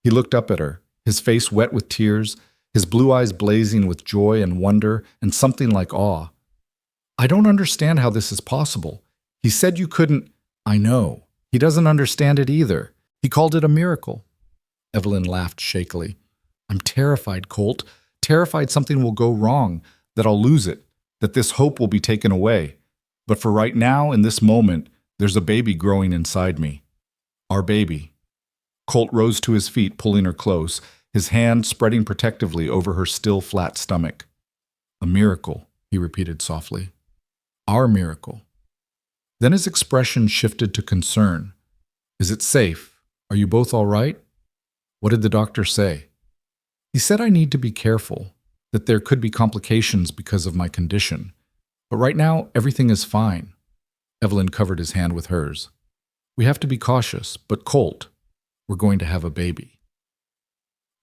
He looked up at her, his face wet with tears, his blue eyes blazing with joy and wonder and something like awe. I don't understand how this is possible. He said you couldn't. I know. He doesn't understand it either. He called it a miracle. Evelyn laughed shakily. I'm terrified, Colt. Terrified something will go wrong, that I'll lose it, that this hope will be taken away. But for right now, in this moment, there's a baby growing inside me. Our baby. Colt rose to his feet, pulling her close, his hand spreading protectively over her still flat stomach. A miracle, he repeated softly. Our miracle. Then his expression shifted to concern. Is it safe? Are you both all right? What did the doctor say? He said I need to be careful, that there could be complications because of my condition. But right now, everything is fine. Evelyn covered his hand with hers. We have to be cautious, but Colt, we're going to have a baby.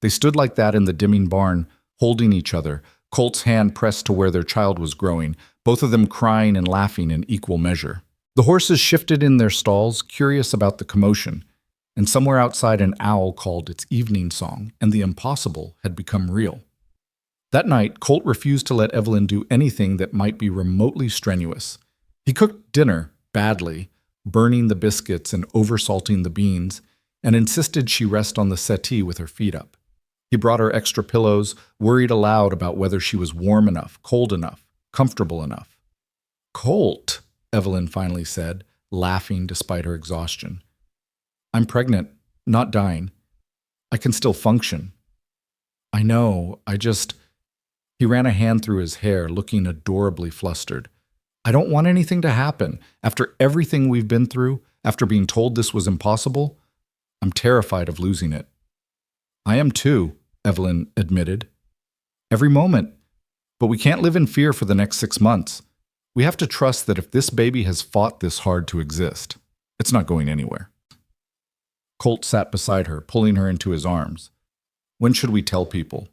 They stood like that in the dimming barn, holding each other, Colt's hand pressed to where their child was growing, both of them crying and laughing in equal measure. The horses shifted in their stalls, curious about the commotion, and somewhere outside an owl called its evening song, and the impossible had become real. That night, Colt refused to let Evelyn do anything that might be remotely strenuous. He cooked dinner, badly, burning the biscuits and oversalting the beans, and insisted she rest on the settee with her feet up. He brought her extra pillows, worried aloud about whether she was warm enough, cold enough, comfortable enough. Colt, Evelyn finally said, laughing despite her exhaustion. I'm pregnant, not dying. I can still function. I know, He ran a hand through his hair, looking adorably flustered. I don't want anything to happen. After everything we've been through, after being told this was impossible, I'm terrified of losing it. I am too, Evelyn admitted. Every moment. But we can't live in fear for the next 6 months. We have to trust that if this baby has fought this hard to exist, it's not going anywhere. Colt sat beside her, pulling her into his arms. When should we tell people?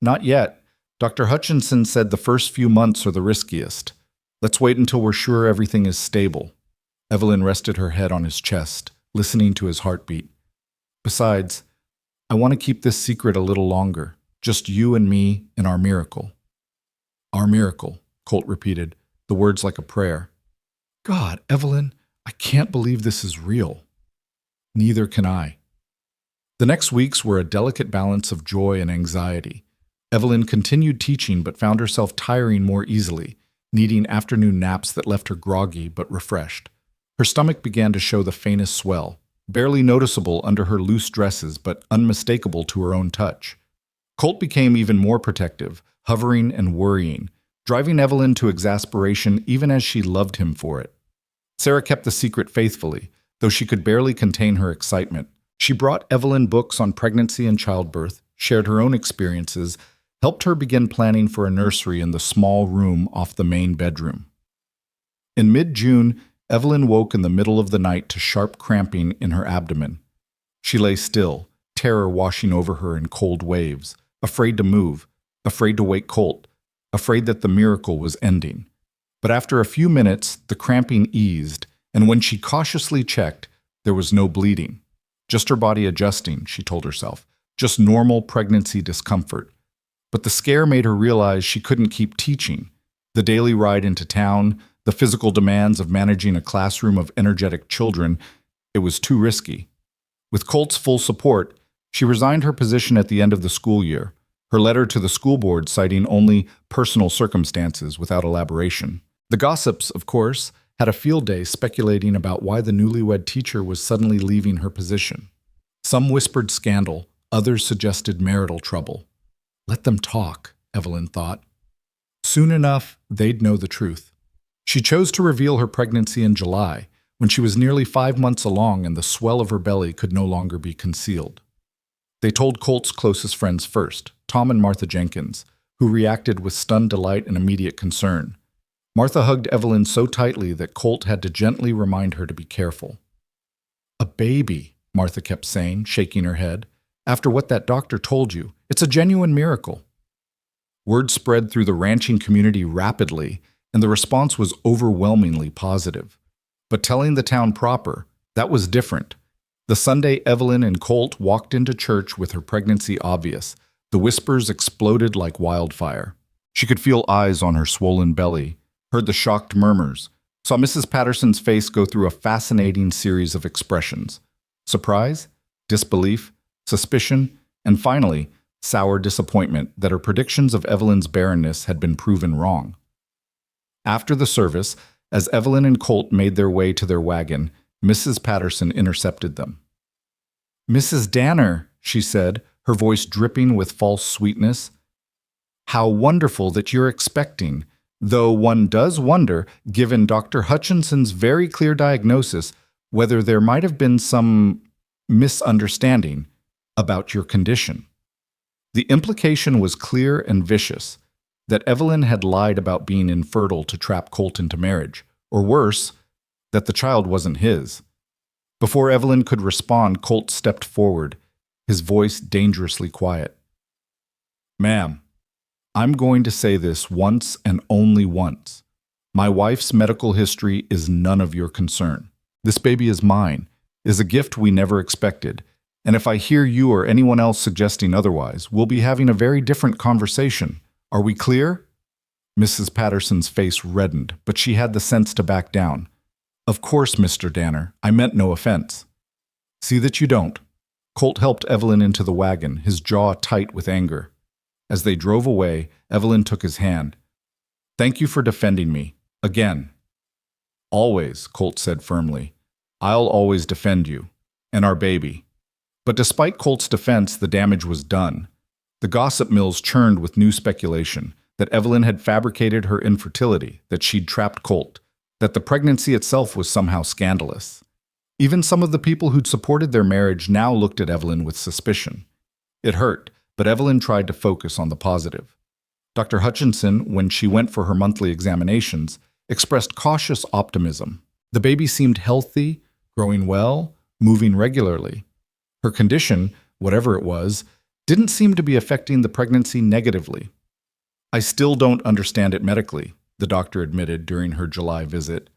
Not yet. Dr. Hutchinson said the first few months are the riskiest. Let's wait until we're sure everything is stable. Evelyn rested her head on his chest, listening to his heartbeat. Besides, I want to keep this secret a little longer. Just you and me and our miracle. Our miracle, Colt repeated, the words like a prayer. God, Evelyn, I can't believe this is real. Neither can I. The next weeks were a delicate balance of joy and anxiety. Evelyn continued teaching but found herself tiring more easily, needing afternoon naps that left her groggy but refreshed. Her stomach began to show the faintest swell. barely noticeable under her loose dresses but unmistakable to her own touch. Colt became even more protective, hovering and worrying, driving Evelyn to exasperation even as she loved him for it. Sarah kept the secret faithfully, though she could barely contain her excitement. She brought Evelyn books on pregnancy and childbirth, shared her own experiences, helped her begin planning for a nursery in the small room off the main bedroom. In mid-June, Evelyn woke in the middle of the night to sharp cramping in her abdomen. She lay still, terror washing over her in cold waves, afraid to move, afraid to wake Colt, afraid that the miracle was ending. But after a few minutes, the cramping eased, and when she cautiously checked, there was no bleeding. Just her body adjusting, she told herself. Just normal pregnancy discomfort. But the scare made her realize she couldn't keep teaching. The daily ride into town, the physical demands of managing a classroom of energetic children, it was too risky. With Colt's full support, she resigned her position at the end of the school year, her letter to the school board citing only personal circumstances without elaboration. The gossips, of course, had a field day speculating about why the newlywed teacher was suddenly leaving her position. Some whispered scandal, others suggested marital trouble. Let them talk, Evelyn thought. Soon enough, they'd know the truth. She chose to reveal her pregnancy in July, when she was nearly 5 months along and the swell of her belly could no longer be concealed. They told Colt's closest friends first, Tom and Martha Jenkins, who reacted with stunned delight and immediate concern. Martha hugged Evelyn so tightly that Colt had to gently remind her to be careful. "A baby," Martha kept saying, shaking her head. "After what that doctor told you, it's a genuine miracle." Word spread through the ranching community rapidly, and the response was overwhelmingly positive. But telling the town proper, that was different. The Sunday Evelyn and Colt walked into church with her pregnancy obvious, the whispers exploded like wildfire. She could feel eyes on her swollen belly, heard the shocked murmurs, saw Mrs. Patterson's face go through a fascinating series of expressions. Surprise, disbelief, suspicion, and finally, sour disappointment that her predictions of Evelyn's barrenness had been proven wrong. After the service, as Evelyn and Colt made their way to their wagon, Mrs. Patterson intercepted them. "Mrs. Danner," she said, her voice dripping with false sweetness, "how wonderful that you're expecting, though one does wonder, given Dr. Hutchinson's very clear diagnosis, whether there might have been some misunderstanding about your condition." The implication was clear and vicious, that Evelyn had lied about being infertile to trap Colt into marriage, or worse, that the child wasn't his. Before Evelyn could respond, Colt stepped forward, his voice dangerously quiet. "Ma'am, I'm going to say this once and only once. My wife's medical history is none of your concern. This baby is mine, is a gift we never expected, and if I hear you or anyone else suggesting otherwise, we'll be having a very different conversation. Are we clear?" Mrs. Patterson's face reddened, but she had the sense to back down. "Of course, Mr. Danner, I meant no offense." "See that you don't." Colt helped Evelyn into the wagon, his jaw tight with anger. As they drove away, Evelyn took his hand. "Thank you for defending me. Again." "Always," Colt said firmly. "I'll always defend you. And our baby." But despite Colt's defense, the damage was done. The gossip mills churned with new speculation, that Evelyn had fabricated her infertility, that she'd trapped Colt, that the pregnancy itself was somehow scandalous. Even some of the people who'd supported their marriage now looked at Evelyn with suspicion. It hurt, but Evelyn tried to focus on the positive. Dr. Hutchinson, when she went for her monthly examinations, expressed cautious optimism. The baby seemed healthy, growing well, moving regularly. Her condition, whatever it was, didn't seem to be affecting the pregnancy negatively. "I still don't understand it medically," the doctor admitted during her July visit.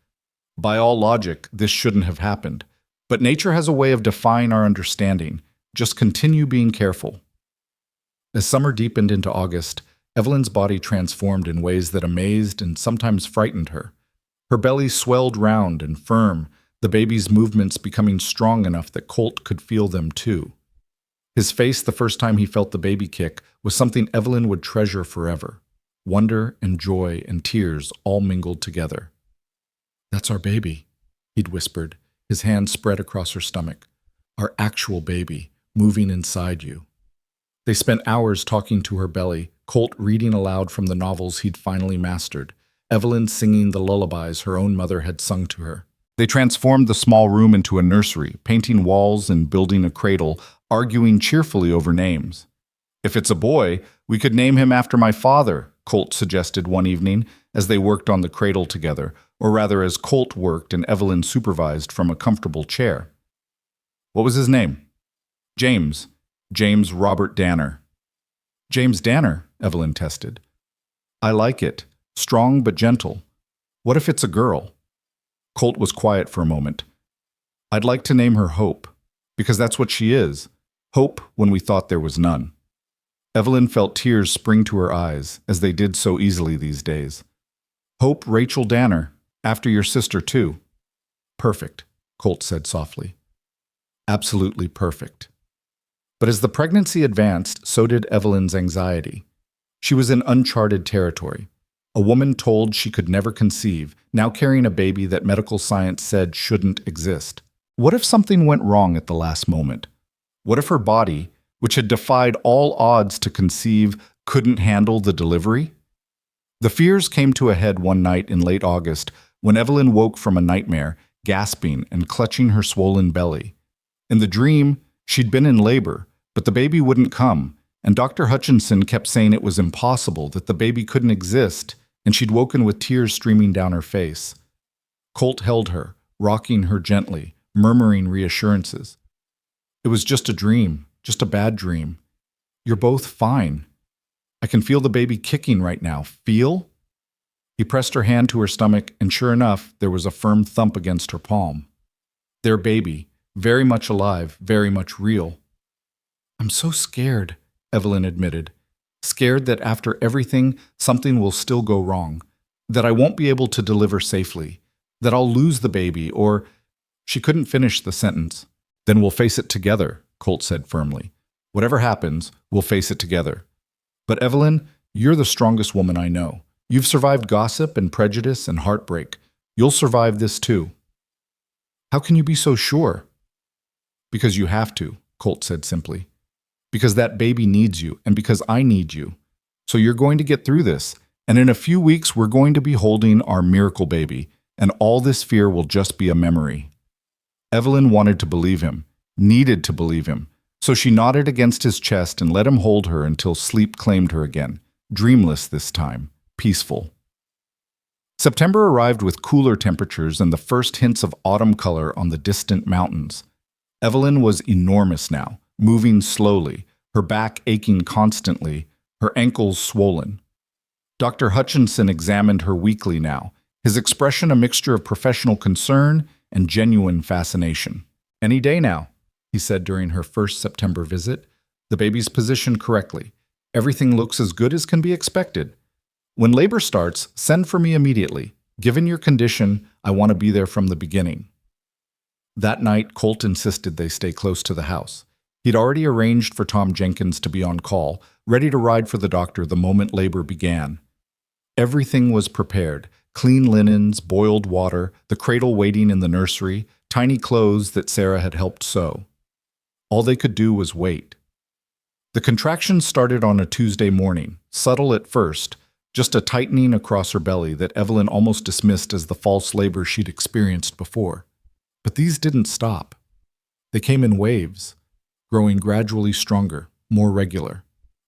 "By all logic, this shouldn't have happened. But nature has a way of defying our understanding. Just continue being careful." As summer deepened into August, Evelyn's body transformed in ways that amazed and sometimes frightened her. Her belly swelled round and firm, the baby's movements becoming strong enough that Colt could feel them too. His face the first time he felt the baby kick was something Evelyn would treasure forever. Wonder and joy and tears all mingled together. "That's our baby," he'd whispered, his hand spread across her stomach. our actual baby, moving inside you. They spent hours talking to her belly, Colt reading aloud from the novels he'd finally mastered, Evelyn singing the lullabies her own mother had sung to her. They transformed the small room into a nursery, painting walls and building a cradle, arguing cheerfully over names. "If it's a boy, we could name him after my father," Colt suggested one evening as they worked on the cradle together, or rather as Colt worked and Evelyn supervised from a comfortable chair. "What was his name?" "James. James Robert Danner." "James Danner," Evelyn tested. "I like it. Strong but gentle. What if it's a girl?" Colt was quiet for a moment. "I'd like to name her Hope, because that's what she is. Hope when we thought there was none." Evelyn felt tears spring to her eyes, as they did so easily these days. "Hope Rachel Danner, after your sister too." "Perfect," Colt said softly. "Absolutely perfect." But as the pregnancy advanced, so did Evelyn's anxiety. She was in uncharted territory. A woman told she could never conceive, now carrying a baby that medical science said shouldn't exist. What if something went wrong at the last moment? What if her body, which had defied all odds to conceive, couldn't handle the delivery? The fears came to a head one night in late August when Evelyn woke from a nightmare, gasping and clutching her swollen belly. In the dream, she'd been in labor, but the baby wouldn't come, and Dr. Hutchinson kept saying it was impossible, that the baby couldn't exist, and she'd woken with tears streaming down her face. Colt held her, rocking her gently, murmuring reassurances. "It was just a dream, just a bad dream. You're both fine. I can feel the baby kicking right now. Feel?" He pressed her hand to her stomach, and sure enough, there was a firm thump against her palm. Their baby, very much alive, very much real. "I'm so scared," Evelyn admitted. "Scared that after everything, something will still go wrong, that I won't be able to deliver safely, that I'll lose the baby, or—" She couldn't finish the sentence. "Then we'll face it together," Colt said firmly. "Whatever happens, we'll face it together. But Evelyn, you're the strongest woman I know. You've survived gossip and prejudice and heartbreak. You'll survive this too." "How can you be so sure?" "Because you have to," Colt said simply. "Because that baby needs you, and because I need you. So you're going to get through this, and in a few weeks we're going to be holding our miracle baby, and all this fear will just be a memory." Evelyn wanted to believe him, needed to believe him, so she nodded against his chest and let him hold her until sleep claimed her again, dreamless this time, peaceful. September arrived with cooler temperatures and the first hints of autumn color on the distant mountains. Evelyn was enormous now, moving slowly, her back aching constantly, her ankles swollen. Dr. Hutchinson examined her weekly now, his expression a mixture of professional concern and genuine fascination. "Any day now," he said during her first September visit. "The baby's positioned correctly. Everything looks as good as can be expected. When labor starts, send for me immediately. Given your condition, I want to be there from the beginning." That night, Colt insisted they stay close to the house. He'd already arranged for Tom Jenkins to be on call, ready to ride for the doctor the moment labor began. Everything was prepared: clean linens, boiled water, the cradle waiting in the nursery, tiny clothes that Sarah had helped sew. All they could do was wait. The contractions started on a Tuesday morning, subtle at first, just a tightening across her belly that Evelyn almost dismissed as the false labor she'd experienced before. But these didn't stop. They came in waves, growing gradually stronger, more regular.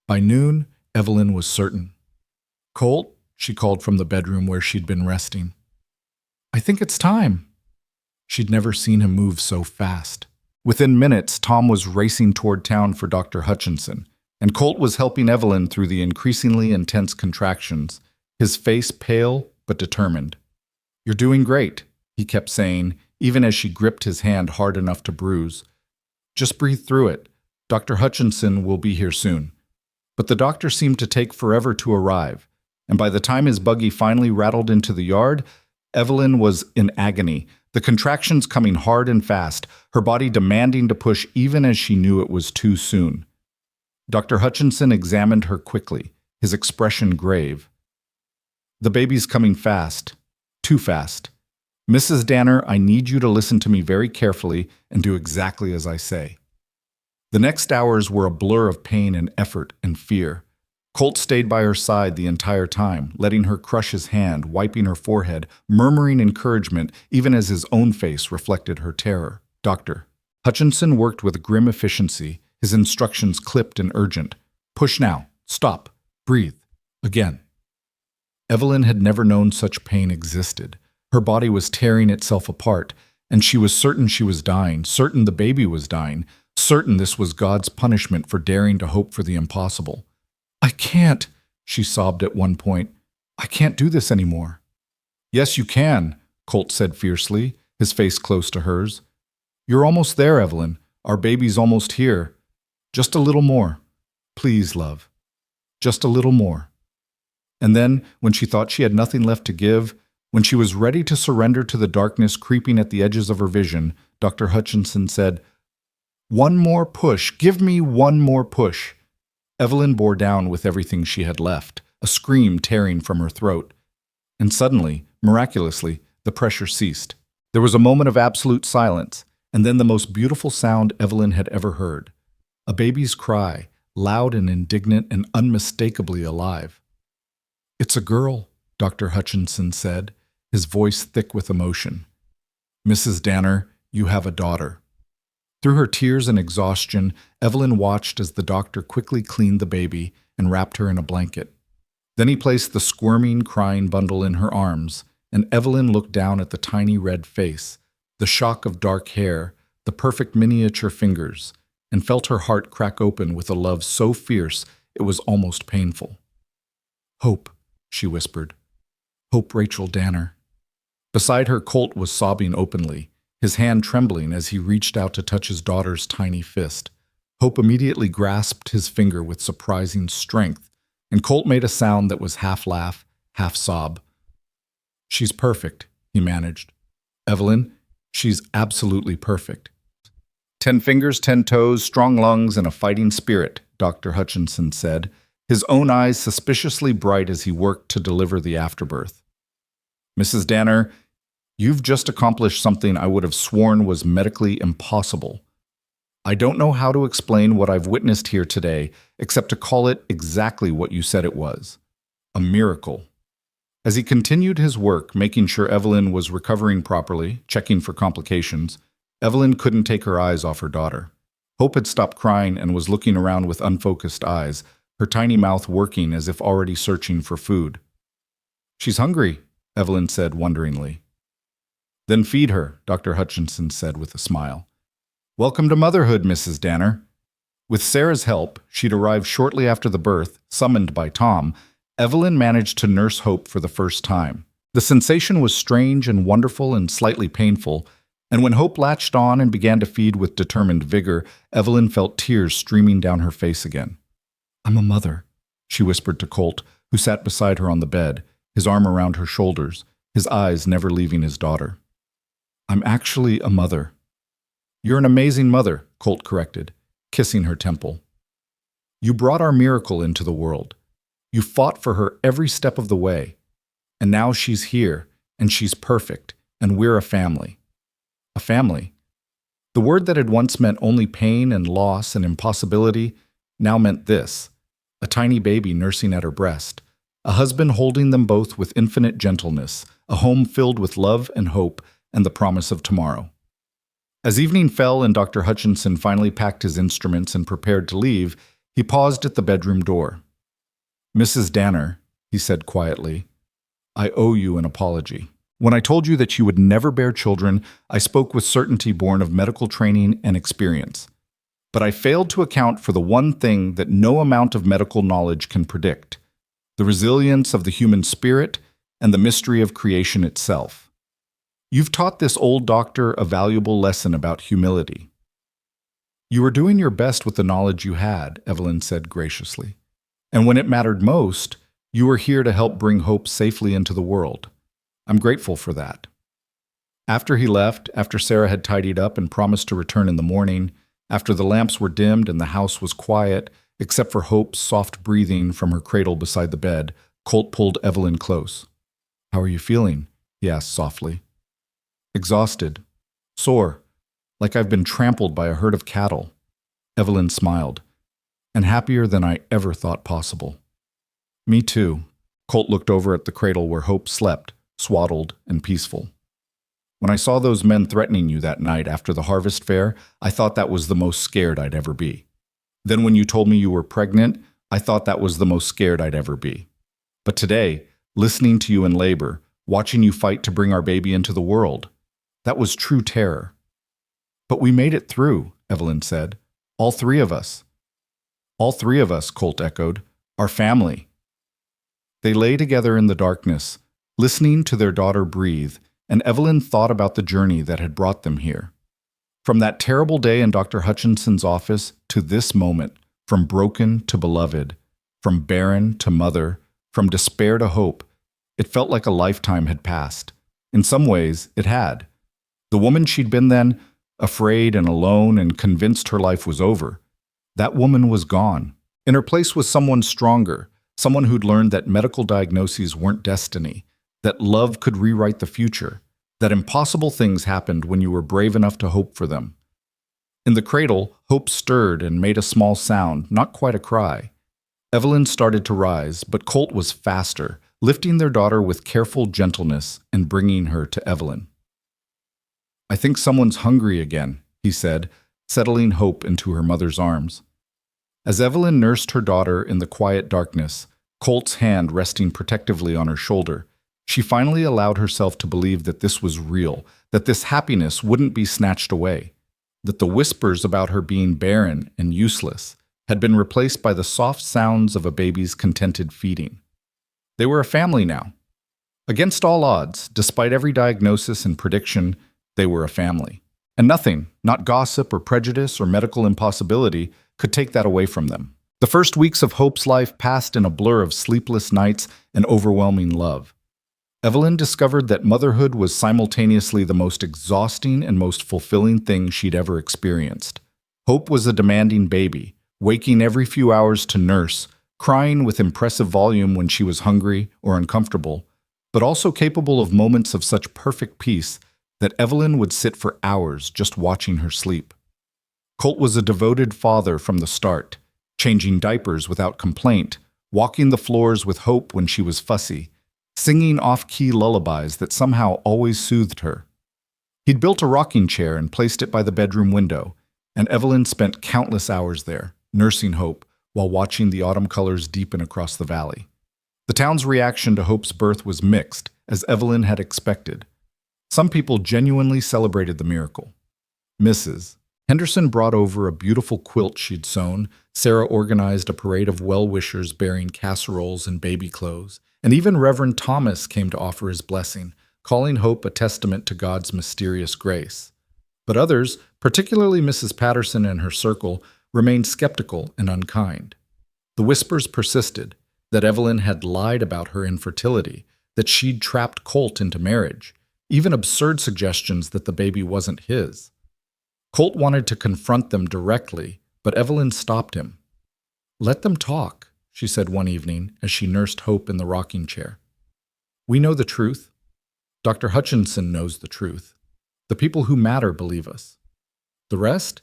By noon, Evelyn was certain. "Colt," she called from the bedroom where she'd been resting. "I think it's time." She'd never seen him move so fast. Within minutes, Tom was racing toward town for Dr. Hutchinson, and Colt was helping Evelyn through the increasingly intense contractions, his face pale but determined. "You're doing great," he kept saying, even as she gripped his hand hard enough to bruise. "Just breathe through it. Dr. Hutchinson will be here soon." But the doctor seemed to take forever to arrive, and by the time his buggy finally rattled into the yard, Evelyn was in agony, the contractions coming hard and fast, her body demanding to push even as she knew it was too soon. Dr. Hutchinson examined her quickly, his expression grave. "The baby's coming fast. Too fast. Mrs. Danner, I need you to listen to me very carefully and do exactly as I say. The next hours were a blur of pain and effort and fear. Colt stayed by her side the entire time, letting her crush his hand, wiping her forehead, murmuring encouragement, even as his own face reflected her terror. Dr. Hutchinson worked with grim efficiency, his instructions clipped and urgent. Push now. Stop. Breathe. Again. Evelyn had never known such pain existed. Her body was tearing itself apart, and she was certain she was dying, certain the baby was dying, certain this was God's punishment for daring to hope for the impossible. I can't, she sobbed at one point. I can't do this anymore. Yes, you can, Colt said fiercely, his face close to hers. You're almost there, Evelyn. Our baby's almost here. Just a little more. Please, love. Just a little more. And then, when she thought she had nothing left to give, when she was ready to surrender to the darkness creeping at the edges of her vision, Dr. Hutchinson said, "One more push. Give me one more push." Evelyn bore down with everything she had left, a scream tearing from her throat. And suddenly, miraculously, the pressure ceased. There was a moment of absolute silence, and then the most beautiful sound Evelyn had ever heard. A baby's cry, loud and indignant and unmistakably alive. "It's a girl," Dr. Hutchinson said, his voice thick with emotion. "Mrs. Danner, you have a daughter." Through her tears and exhaustion, Evelyn watched as the doctor quickly cleaned the baby and wrapped her in a blanket. Then he placed the squirming, crying bundle in her arms, and Evelyn looked down at the tiny red face, the shock of dark hair, the perfect miniature fingers, and felt her heart crack open with a love so fierce it was almost painful. "Hope," she whispered. "Hope Rachel Danner." Beside her, Colt was sobbing openly, his hand trembling as he reached out to touch his daughter's tiny fist. Hope immediately grasped his finger with surprising strength, and Colt made a sound that was half laugh, half sob. "She's perfect," he managed. "Evelyn, she's absolutely perfect." 10 fingers, 10 toes, strong lungs, and a fighting spirit, Dr. Hutchinson said, his own eyes suspiciously bright as he worked to deliver the afterbirth. "Mrs. Danner, you've just accomplished something I would have sworn was medically impossible. I don't know how to explain what I've witnessed here today, except to call it exactly what you said it was. A miracle." As he continued his work, making sure Evelyn was recovering properly, checking for complications, Evelyn couldn't take her eyes off her daughter. Hope had stopped crying and was looking around with unfocused eyes, her tiny mouth working as if already searching for food. "She's hungry," Evelyn said wonderingly. "Then feed her," Dr. Hutchinson said with a smile. "Welcome to motherhood, Mrs. Danner." With Sarah's help, she'd arrived shortly after the birth, summoned by Tom. Evelyn managed to nurse Hope for the first time. The sensation was strange and wonderful and slightly painful, and when Hope latched on and began to feed with determined vigor, Evelyn felt tears streaming down her face again. "I'm a mother," she whispered to Colt, who sat beside her on the bed, his arm around her shoulders, his eyes never leaving his daughter. "I'm actually a mother." "You're an amazing mother," Colt corrected, kissing her temple. "You brought our miracle into the world. You fought for her every step of the way. And now she's here, and she's perfect, and we're a family." A family. The word that had once meant only pain and loss and impossibility now meant this: a tiny baby nursing at her breast, a husband holding them both with infinite gentleness, a home filled with love and hope and the promise of tomorrow. As evening fell and Dr. Hutchinson finally packed his instruments and prepared to leave, he paused at the bedroom door. "Mrs. Danner," he said quietly, "I owe you an apology. When I told you that you would never bear children, I spoke with certainty born of medical training and experience. But I failed to account for the one thing that no amount of medical knowledge can predict: the resilience of the human spirit and the mystery of creation itself. You've taught this old doctor a valuable lesson about humility." "You were doing your best with the knowledge you had," Evelyn said graciously. "And when it mattered most, you were here to help bring hope safely into the world. I'm grateful for that." After he left, after Sarah had tidied up and promised to return in the morning, after the lamps were dimmed and the house was quiet, except for Hope's soft breathing from her cradle beside the bed, Colt pulled Evelyn close. "How are you feeling?" he asked softly. Exhausted. Sore. Like I've been trampled by a herd of cattle. Evelyn smiled. And happier than I ever thought possible. Me too. Colt looked over at the cradle where Hope slept, swaddled and peaceful. When I saw those men threatening you that night after the harvest fair, I thought that was the most scared I'd ever be. Then when you told me you were pregnant, I thought that was the most scared I'd ever be. But today, listening to you in labor, watching you fight to bring our baby into the world, that was true terror. But we made it through, Evelyn said. All three of us. All three of us, Colt echoed. Our family. They lay together in the darkness, listening to their daughter breathe, and Evelyn thought about the journey that had brought them here. From that terrible day in Dr. Hutchinson's office to this moment, from broken to beloved, from barren to mother, from despair to hope, it felt like a lifetime had passed. In some ways, it had. The woman she'd been then, afraid and alone and convinced her life was over, that woman was gone. In her place was someone stronger, someone who'd learned that medical diagnoses weren't destiny, that love could rewrite the future, that impossible things happened when you were brave enough to hope for them. In the cradle, Hope stirred and made a small sound, not quite a cry. Evelyn started to rise, but Colt was faster, lifting their daughter with careful gentleness and bringing her to Evelyn. I think someone's hungry again, he said, settling Hope into her mother's arms. As Evelyn nursed her daughter in the quiet darkness, Colt's hand resting protectively on her shoulder, she finally allowed herself to believe that this was real, that this happiness wouldn't be snatched away, that the whispers about her being barren and useless had been replaced by the soft sounds of a baby's contented feeding. They were a family now. Against all odds, despite every diagnosis and prediction, they were a family. And nothing, not gossip or prejudice or medical impossibility, could take that away from them. The first weeks of Hope's life passed in a blur of sleepless nights and overwhelming love. Evelyn discovered that motherhood was simultaneously the most exhausting and most fulfilling thing she'd ever experienced. Hope was a demanding baby, waking every few hours to nurse, crying with impressive volume when she was hungry or uncomfortable, but also capable of moments of such perfect peace that Evelyn would sit for hours just watching her sleep. Colt was a devoted father from the start, changing diapers without complaint, walking the floors with Hope when she was fussy, singing off-key lullabies that somehow always soothed her. He'd built a rocking chair and placed it by the bedroom window, and Evelyn spent countless hours there, nursing Hope, while watching the autumn colors deepen across the valley. The town's reaction to Hope's birth was mixed, as Evelyn had expected. Some people genuinely celebrated the miracle. Mrs. Henderson brought over a beautiful quilt she'd sewn, Sarah organized a parade of well-wishers bearing casseroles and baby clothes, and even Reverend Thomas came to offer his blessing, calling Hope a testament to God's mysterious grace. But others, particularly Mrs. Patterson and her circle, remained skeptical and unkind. The whispers persisted, that Evelyn had lied about her infertility, that she'd trapped Colt into marriage, even absurd suggestions that the baby wasn't his. Colt wanted to confront them directly, but Evelyn stopped him. "Let them talk," she said one evening as she nursed Hope in the rocking chair. "We know the truth. Dr. Hutchinson knows the truth. The people who matter believe us. The rest?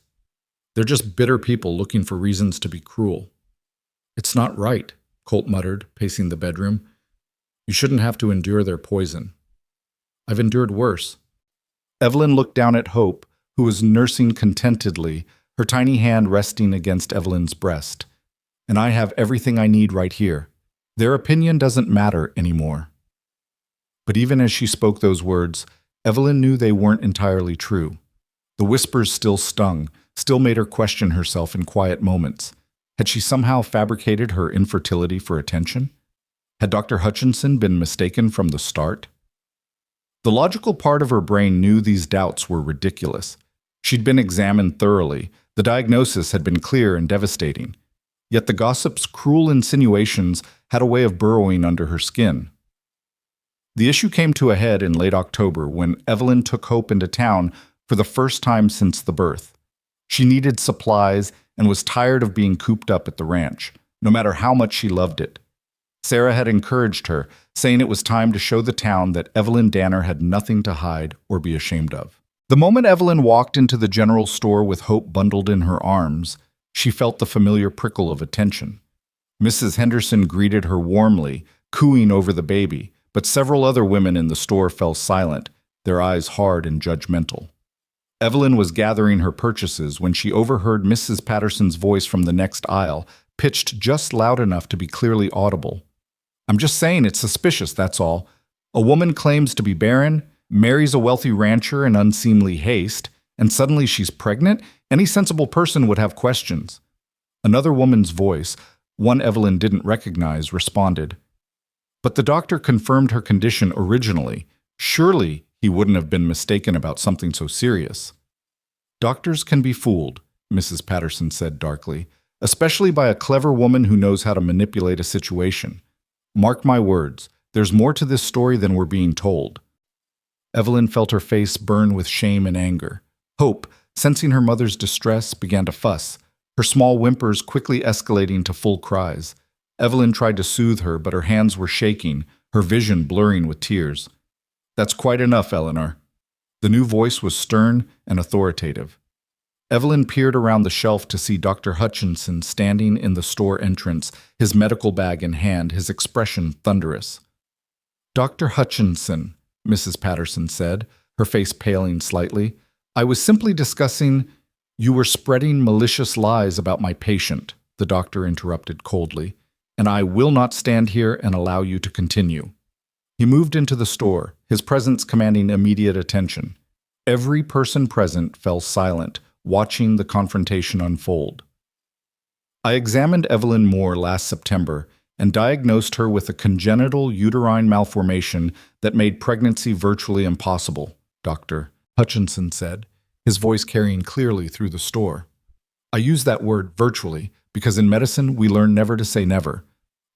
They're just bitter people looking for reasons to be cruel." "It's not right," Colt muttered, pacing the bedroom. "You shouldn't have to endure their poison." "I've endured worse." Evelyn looked down at Hope, who was nursing contentedly, her tiny hand resting against Evelyn's breast. "And I have everything I need right here. Their opinion doesn't matter anymore." But even as she spoke those words, Evelyn knew they weren't entirely true. The whispers still stung, still made her question herself in quiet moments. Had she somehow fabricated her infertility for attention? Had Dr. Hutchinson been mistaken from the start? The logical part of her brain knew these doubts were ridiculous. She'd been examined thoroughly. The diagnosis had been clear and devastating. Yet the gossip's cruel insinuations had a way of burrowing under her skin. The issue came to a head in late October when Evelyn took Hope into town for the first time since the birth. She needed supplies and was tired of being cooped up at the ranch, no matter how much she loved it. Sarah had encouraged her, saying it was time to show the town that Evelyn Danner had nothing to hide or be ashamed of. The moment Evelyn walked into the general store with Hope bundled in her arms, she felt the familiar prickle of attention. Mrs. Henderson greeted her warmly, cooing over the baby, but several other women in the store fell silent, their eyes hard and judgmental. Evelyn was gathering her purchases when she overheard Mrs. Patterson's voice from the next aisle, pitched just loud enough to be clearly audible. "I'm just saying it's suspicious, that's all. A woman claims to be barren, marries a wealthy rancher in unseemly haste, and suddenly she's pregnant? Any sensible person would have questions." Another woman's voice, one Evelyn didn't recognize, responded. "But the doctor confirmed her condition originally. Surely he wouldn't have been mistaken about something so serious." "Doctors can be fooled," Mrs. Patterson said darkly, "especially by a clever woman who knows how to manipulate a situation. Mark my words, there's more to this story than we're being told." Evelyn felt her face burn with shame and anger. Hope, sensing her mother's distress, began to fuss, her small whimpers quickly escalating to full cries. Evelyn tried to soothe her, but her hands were shaking, her vision blurring with tears. "That's quite enough, Eleanor." The new voice was stern and authoritative. Evelyn peered around the shelf to see Dr. Hutchinson standing in the store entrance, his medical bag in hand, his expression thunderous. "Dr. Hutchinson," Mrs. Patterson said, her face paling slightly, "I was simply discussing—" "You were spreading malicious lies about my patient," the doctor interrupted coldly, "and I will not stand here and allow you to continue." He moved into the store, his presence commanding immediate attention. Every person present fell silent, watching the confrontation unfold. "I examined Evelyn Moore last September and diagnosed her with a congenital uterine malformation that made pregnancy virtually impossible," Dr. Hutchinson said, his voice carrying clearly through the store. "I use that word virtually because in medicine we learn never to say never,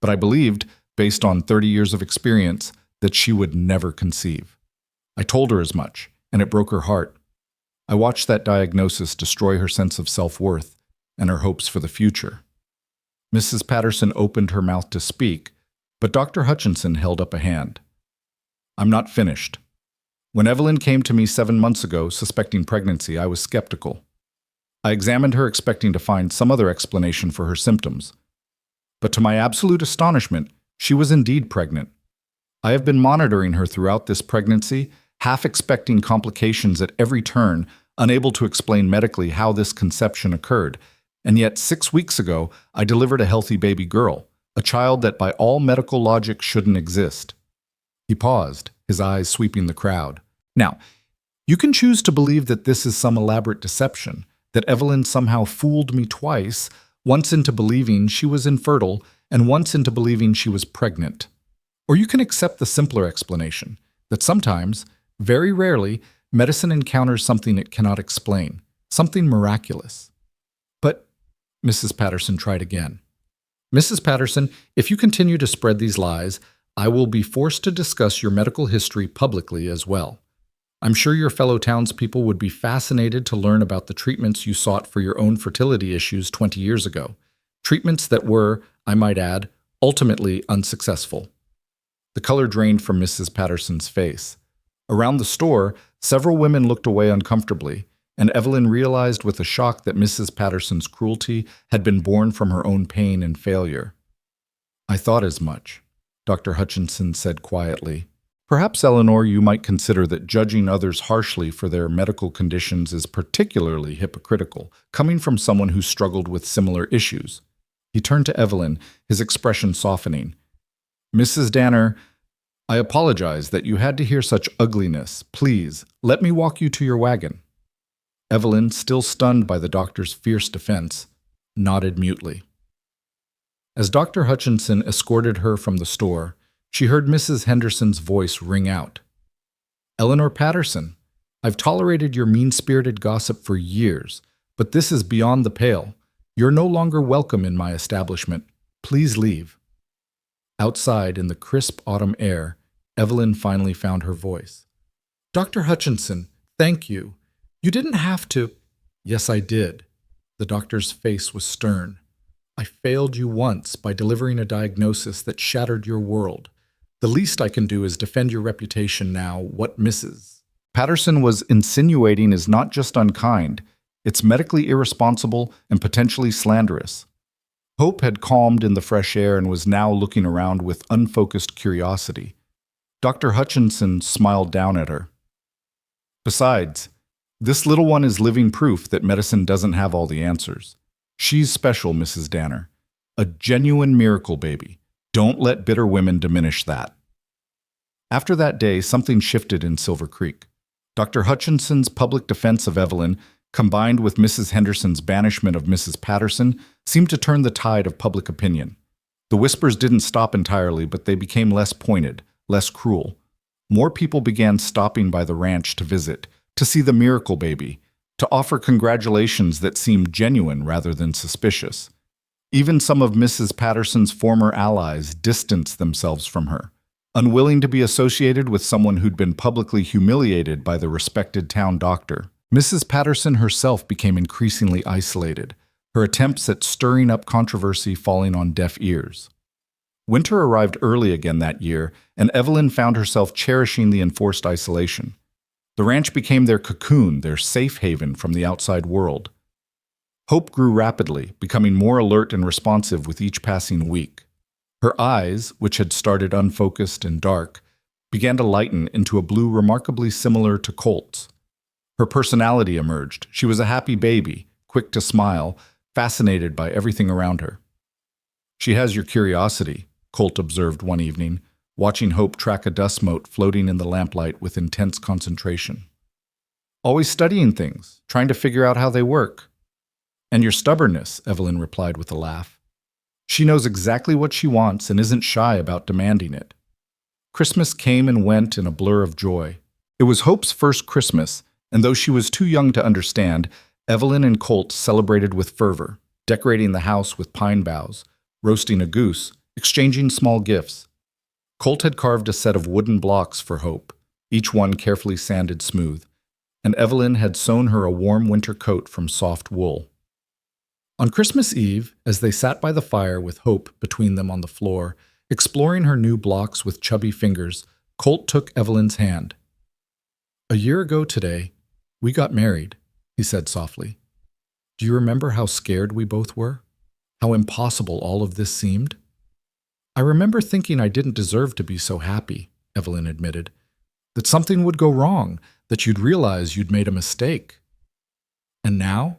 but I believed, based on 30 years of experience, that she would never conceive. I told her as much, and it broke her heart. I watched that diagnosis destroy her sense of self-worth and her hopes for the future." Mrs. Patterson opened her mouth to speak, but Dr. Hutchinson held up a hand. "I'm not finished. When Evelyn came to me 7 months ago suspecting pregnancy, I was skeptical. I examined her expecting to find some other explanation for her symptoms. But to my absolute astonishment, she was indeed pregnant. I have been monitoring her throughout this pregnancy, half expecting complications at every turn, unable to explain medically how this conception occurred. And yet 6 weeks ago, I delivered a healthy baby girl, a child that by all medical logic shouldn't exist." He paused, his eyes sweeping the crowd. "Now, you can choose to believe that this is some elaborate deception, that Evelyn somehow fooled me twice, once into believing she was infertile and once into believing she was pregnant. Or you can accept the simpler explanation, that sometimes, very rarely, medicine encounters something it cannot explain, something miraculous." "But," Mrs. Patterson tried again. "Mrs. Patterson, if you continue to spread these lies, I will be forced to discuss your medical history publicly as well. I'm sure your fellow townspeople would be fascinated to learn about the treatments you sought for your own fertility issues 20 years ago. Treatments that were, I might add, ultimately unsuccessful." The color drained from Mrs. Patterson's face. Around the store, several women looked away uncomfortably, and Evelyn realized with a shock that Mrs. Patterson's cruelty had been born from her own pain and failure. "I thought as much," Dr. Hutchinson said quietly. "Perhaps, Eleanor, you might consider that judging others harshly for their medical conditions is particularly hypocritical, coming from someone who struggled with similar issues." He turned to Evelyn, his expression softening. "Mrs. Danner, I apologize that you had to hear such ugliness. Please, let me walk you to your wagon." Evelyn, still stunned by the doctor's fierce defense, nodded mutely. As Dr. Hutchinson escorted her from the store, she heard Mrs. Henderson's voice ring out. "Eleanor Patterson, I've tolerated your mean-spirited gossip for years, but this is beyond the pale. You're no longer welcome in my establishment. Please leave." Outside, in the crisp autumn air, Evelyn finally found her voice. "Dr. Hutchinson, thank you. You didn't have to—" "Yes, I did." The doctor's face was stern. I failed you once by delivering a diagnosis that shattered your world. The least I can do is defend your reputation now. What misses? Patterson was insinuating is not just unkind, it's medically irresponsible and potentially slanderous. Hope had calmed in the fresh air and was now looking around with unfocused curiosity. Dr. Hutchinson smiled down at her. Besides, this little one is living proof that medicine doesn't have all the answers. She's special, Mrs. Danner. A genuine miracle baby. Don't let bitter women diminish that. After that day, something shifted in Silver Creek. Dr. Hutchinson's public defense of Evelyn, combined with Mrs. Henderson's banishment of Mrs. Patterson, seemed to turn the tide of public opinion. The whispers didn't stop entirely, but they became less pointed, less cruel. More people began stopping by the ranch to visit, to see the miracle baby, to offer congratulations that seemed genuine rather than suspicious. Even some of Mrs. Patterson's former allies distanced themselves from her, unwilling to be associated with someone who'd been publicly humiliated by the respected town doctor. Mrs. Patterson herself became increasingly isolated, her attempts at stirring up controversy falling on deaf ears. Winter arrived early again that year, and Evelyn found herself cherishing the enforced isolation. The ranch became their cocoon, their safe haven from the outside world. Hope grew rapidly, becoming more alert and responsive with each passing week. Her eyes, which had started unfocused and dark, began to lighten into a blue remarkably similar to Colt's. Her personality emerged. She was a happy baby, quick to smile, fascinated by everything around her. "She has your curiosity," Colt observed one evening, watching Hope track a dust mote floating in the lamplight with intense concentration. "Always studying things, trying to figure out how they work." "And your stubbornness," Evelyn replied with a laugh. "She knows exactly what she wants and isn't shy about demanding it." Christmas came and went in a blur of joy. It was Hope's first Christmas, and though she was too young to understand, Evelyn and Colt celebrated with fervor, decorating the house with pine boughs, roasting a goose, exchanging small gifts. Colt had carved a set of wooden blocks for Hope, each one carefully sanded smooth, and Evelyn had sewn her a warm winter coat from soft wool. On Christmas Eve, as they sat by the fire with Hope between them on the floor, exploring her new blocks with chubby fingers, Colt took Evelyn's hand. "A year ago today, we got married," he said softly. "Do you remember how scared we both were? How impossible all of this seemed?" "I remember thinking I didn't deserve to be so happy," Evelyn admitted. "That something would go wrong, that you'd realize you'd made a mistake." "And now?"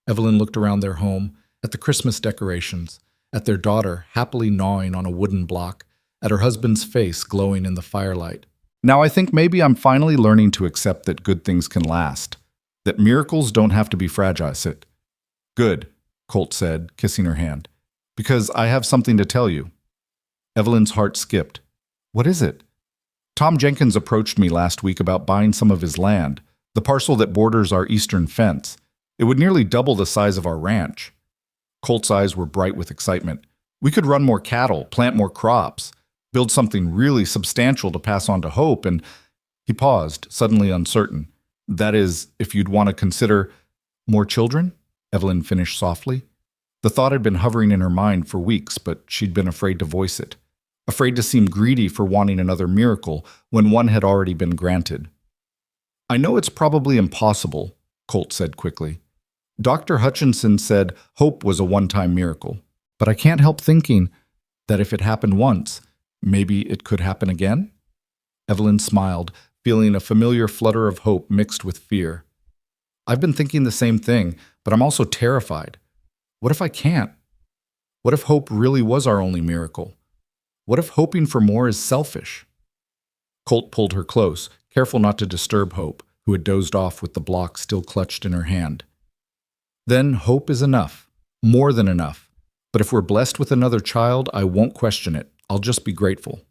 Evelyn looked around their home, at the Christmas decorations, at their daughter happily gnawing on a wooden block, at her husband's face glowing in the firelight. "Now I think maybe I'm finally learning to accept that good things can last, that miracles don't have to be fragile." "Good," Colt said, kissing her hand, "because I have something to tell you." Evelyn's heart skipped. "What is it?" "Tom Jenkins approached me last week about buying some of his land, the parcel that borders our eastern fence. It would nearly double the size of our ranch." Colt's eyes were bright with excitement. "We could run more cattle, plant more crops, build something really substantial to pass on to Hope, and—" He paused, suddenly uncertain. "That is, if you'd want to consider—" "More children?" Evelyn finished softly. The thought had been hovering in her mind for weeks, but she'd been afraid to voice it. Afraid to seem greedy for wanting another miracle when one had already been granted. "I know it's probably impossible," Colt said quickly. "Dr. Hutchinson said Hope was a one-time miracle, but I can't help thinking that if it happened once, maybe it could happen again?" Evelyn smiled, feeling a familiar flutter of hope mixed with fear. "I've been thinking the same thing, but I'm also terrified. What if I can't? What if Hope really was our only miracle? What if hoping for more is selfish?" Colt pulled her close, careful not to disturb Hope, who had dozed off with the block still clutched in her hand. "Then hope is enough, more than enough. But if we're blessed with another child, I won't question it. I'll just be grateful."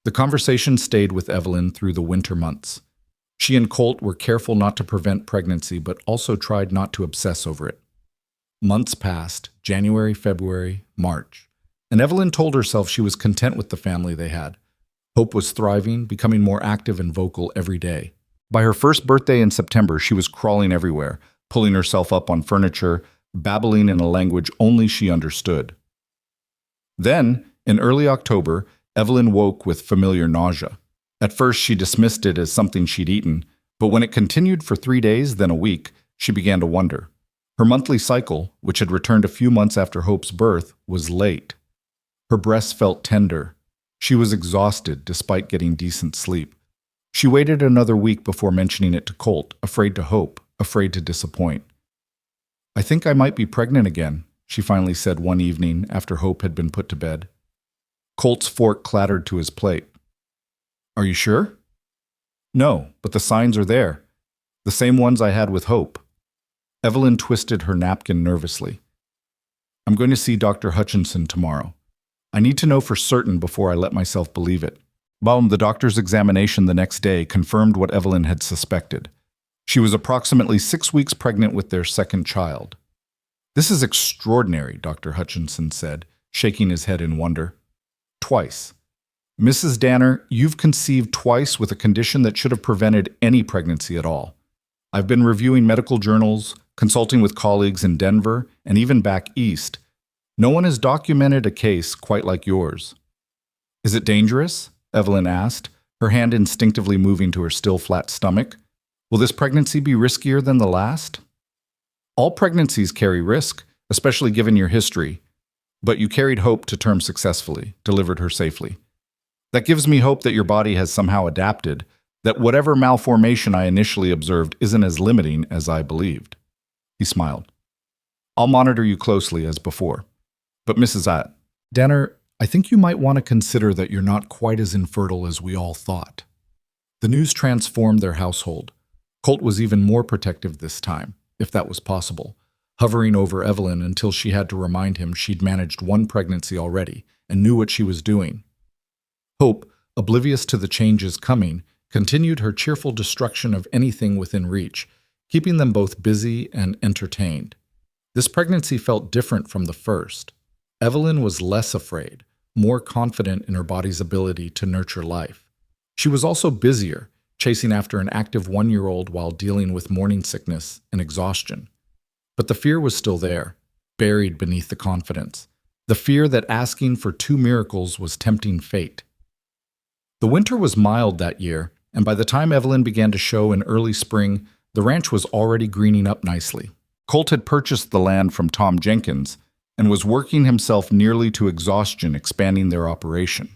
The conversation stayed with Evelyn through the winter months. She and Colt were careful not to prevent pregnancy, but also tried not to obsess over it. Months passed, January, February, March, and Evelyn told herself she was content with the family they had. Hope was thriving, becoming more active and vocal every day. By her first birthday in September, she was crawling everywhere, pulling herself up on furniture, babbling in a language only she understood. Then, in early October, Evelyn woke with familiar nausea. At first, she dismissed it as something she'd eaten, but when it continued for 3 days, then a week, she began to wonder. Her monthly cycle, which had returned a few months after Hope's birth, was late. Her breasts felt tender. She was exhausted despite getting decent sleep. She waited another week before mentioning it to Colt, afraid to hope, afraid to disappoint. "I think I might be pregnant again," she finally said one evening after Hope had been put to bed. Colt's fork clattered to his plate. "Are you sure?" "No, but the signs are there. The same ones I had with Hope." Evelyn twisted her napkin nervously. "I'm going to see Dr. Hutchinson tomorrow. I need to know for certain before I let myself believe it." The doctor's examination the next day confirmed what Evelyn had suspected. She was approximately 6 weeks pregnant with their second child. "This is extraordinary," Dr. Hutchinson said, shaking his head in wonder. "Twice. Mrs. Danner, you've conceived twice with a condition that should have prevented any pregnancy at all. I've been reviewing medical journals, consulting with colleagues in Denver, and even back east. No one has documented a case quite like yours." "Is it dangerous?" Evelyn asked, her hand instinctively moving to her still flat stomach. "Will this pregnancy be riskier than the last?" "All pregnancies carry risk, especially given your history. But you carried Hope to term successfully, delivered her safely. That gives me hope that your body has somehow adapted, that whatever malformation I initially observed isn't as limiting as I believed." He smiled. "I'll monitor you closely as before. But Mrs. Danner, I think you might want to consider that you're not quite as infertile as we all thought." The news transformed their household. Colt was even more protective this time, if that was possible, hovering over Evelyn until she had to remind him she'd managed one pregnancy already and knew what she was doing. Hope, oblivious to the changes coming, continued her cheerful destruction of anything within reach, keeping them both busy and entertained. This pregnancy felt different from the first. Evelyn was less afraid, more confident in her body's ability to nurture life. She was also busier, chasing after an active 1-year-old while dealing with morning sickness and exhaustion. But the fear was still there, buried beneath the confidence. The fear that asking for 2 miracles was tempting fate. The winter was mild that year, and by the time Evelyn began to show in early spring, the ranch was already greening up nicely. Colt had purchased the land from Tom Jenkins and was working himself nearly to exhaustion expanding their operation.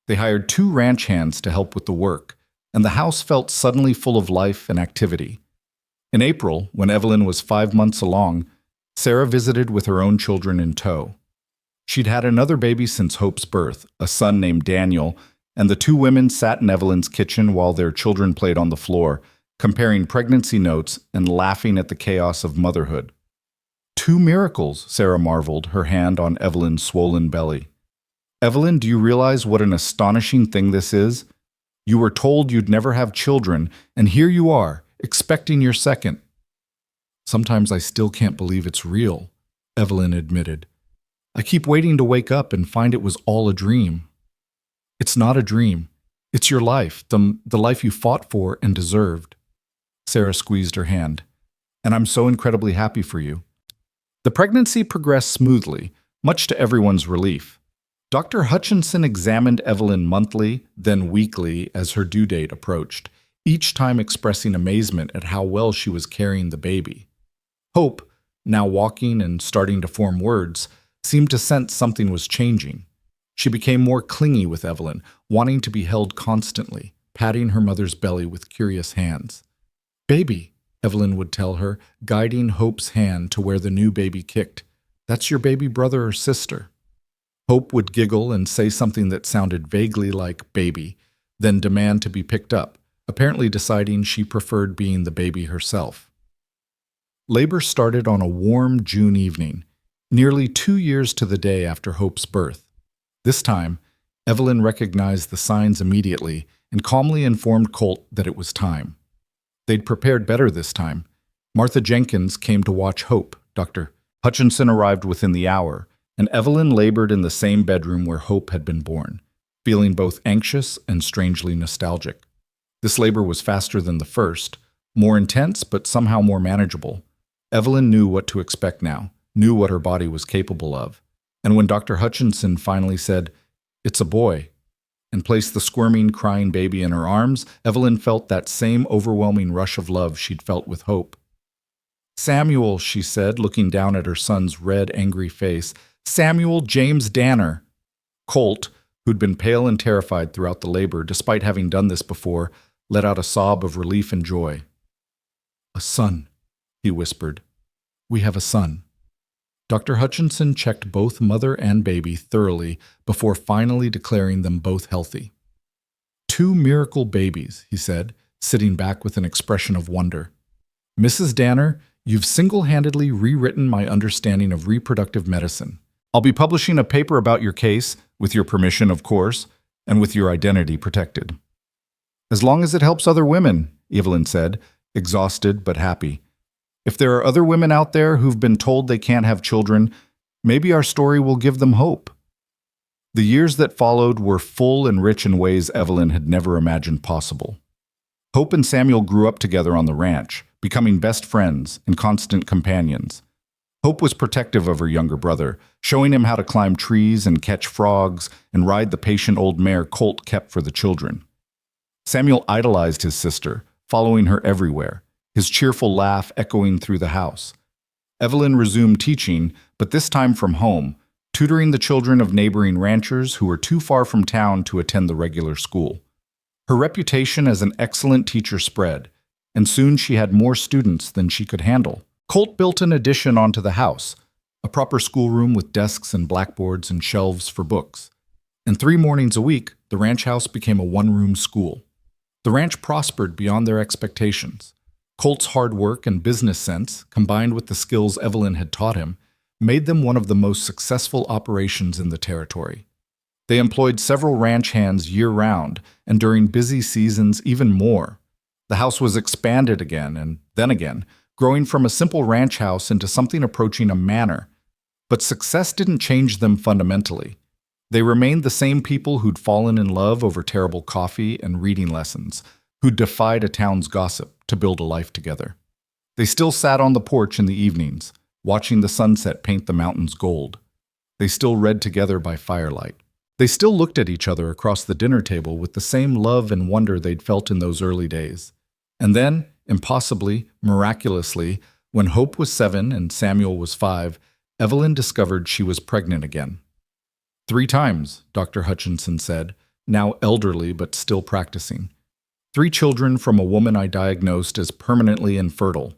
They hired 2 ranch hands to help with the work, and the house felt suddenly full of life and activity. In April, when Evelyn was 5 months along, Sarah visited with her own children in tow. She'd had another baby since Hope's birth, a son named Daniel, and the 2 women sat in Evelyn's kitchen while their children played on the floor, comparing pregnancy notes and laughing at the chaos of motherhood. 2 miracles, Sarah marveled, her hand on Evelyn's swollen belly. "Evelyn, do you realize what an astonishing thing this is? You were told you'd never have children, and here you are, expecting your second." "Sometimes I still can't believe it's real," Evelyn admitted. "I keep waiting to wake up and find it was all a dream." "It's not a dream. It's your life, the life you fought for and deserved." Sarah squeezed her hand. "And I'm so incredibly happy for you." The pregnancy progressed smoothly, much to everyone's relief. Dr. Hutchinson examined Evelyn monthly, then weekly as her due date approached, each time expressing amazement at how well she was carrying the baby. Hope, now walking and starting to form words, seemed to sense something was changing. She became more clingy with Evelyn, wanting to be held constantly, patting her mother's belly with curious hands. "Baby," Evelyn would tell her, guiding Hope's hand to where the new baby kicked. "That's your baby brother or sister." Hope would giggle and say something that sounded vaguely like baby, then demand to be picked up, apparently deciding she preferred being the baby herself. Labor started on a warm June evening, nearly 2 years to the day after Hope's birth. This time, Evelyn recognized the signs immediately and calmly informed Colt that it was time. They'd prepared better this time. Martha Jenkins came to watch Hope. Dr. Hutchinson arrived within the hour, and Evelyn labored in the same bedroom where Hope had been born, feeling both anxious and strangely nostalgic. This labor was faster than the first, more intense but somehow more manageable. Evelyn knew what to expect now, knew what her body was capable of. And when Dr. Hutchinson finally said, "It's a boy," and placed the squirming, crying baby in her arms, Evelyn felt that same overwhelming rush of love she'd felt with Hope. "Samuel," she said, looking down at her son's red, angry face. "Samuel James Danner." Colt, who'd been pale and terrified throughout the labor, despite having done this before, let out a sob of relief and joy. "A son," he whispered. "We have a son." Dr. Hutchinson checked both mother and baby thoroughly before finally declaring them both healthy. "Two miracle babies," he said, sitting back with an expression of wonder. "Mrs. Danner, you've single-handedly rewritten my understanding of reproductive medicine. I'll be publishing a paper about your case, with your permission, of course, and with your identity protected." "As long as it helps other women," Evelyn said, exhausted but happy. "If there are other women out there who've been told they can't have children, maybe our story will give them hope." The years that followed were full and rich in ways Evelyn had never imagined possible. Hope and Samuel grew up together on the ranch, becoming best friends and constant companions. Hope was protective of her younger brother, showing him how to climb trees and catch frogs and ride the patient old mare Colt kept for the children. Samuel idolized his sister, following her everywhere, his cheerful laugh echoing through the house. Evelyn resumed teaching, but this time from home, tutoring the children of neighboring ranchers who were too far from town to attend the regular school. Her reputation as an excellent teacher spread, and soon she had more students than she could handle. Colt built an addition onto the house, a proper schoolroom with desks and blackboards and shelves for books. And 3 mornings a week, the ranch house became a one-room school. The ranch prospered beyond their expectations. Colt's hard work and business sense, combined with the skills Evelyn had taught him, made them one of the most successful operations in the territory. They employed several ranch hands year-round, and during busy seasons even more. The house was expanded again and then again, growing from a simple ranch house into something approaching a manor. But success didn't change them fundamentally. They remained the same people who'd fallen in love over terrible coffee and reading lessons, who'd defied a town's gossip to build a life together. They still sat on the porch in the evenings, watching the sunset paint the mountains gold. They still read together by firelight. They still looked at each other across the dinner table with the same love and wonder they'd felt in those early days. And then, impossibly, miraculously, when Hope was 7 and Samuel was 5, Evelyn discovered she was pregnant again. 3 times, Dr. Hutchinson said, now elderly but still practicing. 3 children from a woman I diagnosed as permanently infertile.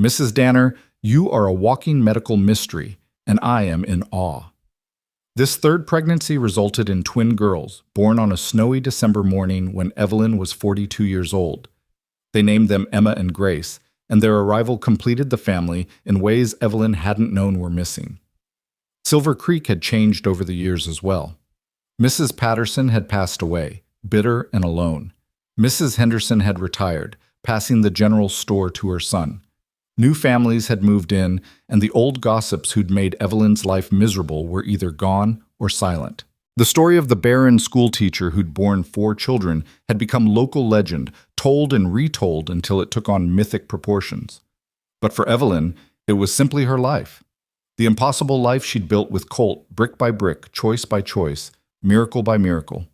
Mrs. Danner, you are a walking medical mystery, and I am in awe. This 3rd pregnancy resulted in twin girls, born on a snowy December morning when Evelyn was 42 years old. They named them Emma and Grace, and their arrival completed the family in ways Evelyn hadn't known were missing. Silver Creek had changed over the years as well. Mrs. Patterson had passed away, bitter and alone. Mrs. Henderson had retired, passing the general store to her son. New families had moved in, and the old gossips who'd made Evelyn's life miserable were either gone or silent. The story of the barren schoolteacher who'd borne 4 children had become local legend, told and retold until it took on mythic proportions. But for Evelyn, it was simply her life. The impossible life she'd built with Colt, brick by brick, choice by choice, miracle by miracle.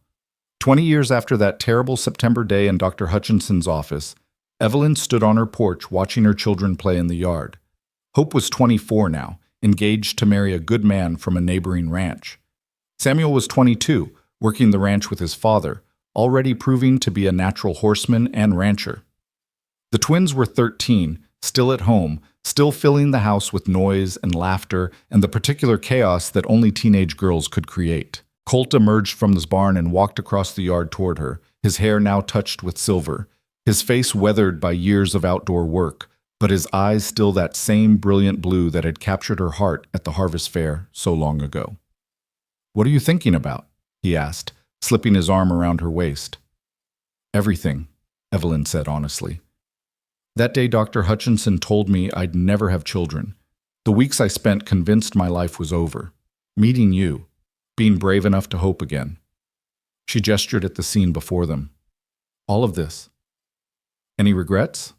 20 years after that terrible September day in Dr. Hutchinson's office, Evelyn stood on her porch watching her children play in the yard. Hope was 24 now, engaged to marry a good man from a neighboring ranch. Samuel was 22, working the ranch with his father, already proving to be a natural horseman and rancher. The twins were 13, still at home, still filling the house with noise and laughter and the particular chaos that only teenage girls could create. Colt emerged from his barn and walked across the yard toward her, his hair now touched with silver, his face weathered by years of outdoor work, but his eyes still that same brilliant blue that had captured her heart at the harvest fair so long ago. "What are you thinking about?" he asked, slipping his arm around her waist. "Everything," Evelyn said honestly. "That day Dr. Hutchinson told me I'd never have children. The weeks I spent convinced my life was over. Meeting you, being brave enough to hope again." She gestured at the scene before them. "All of this. Any regrets?"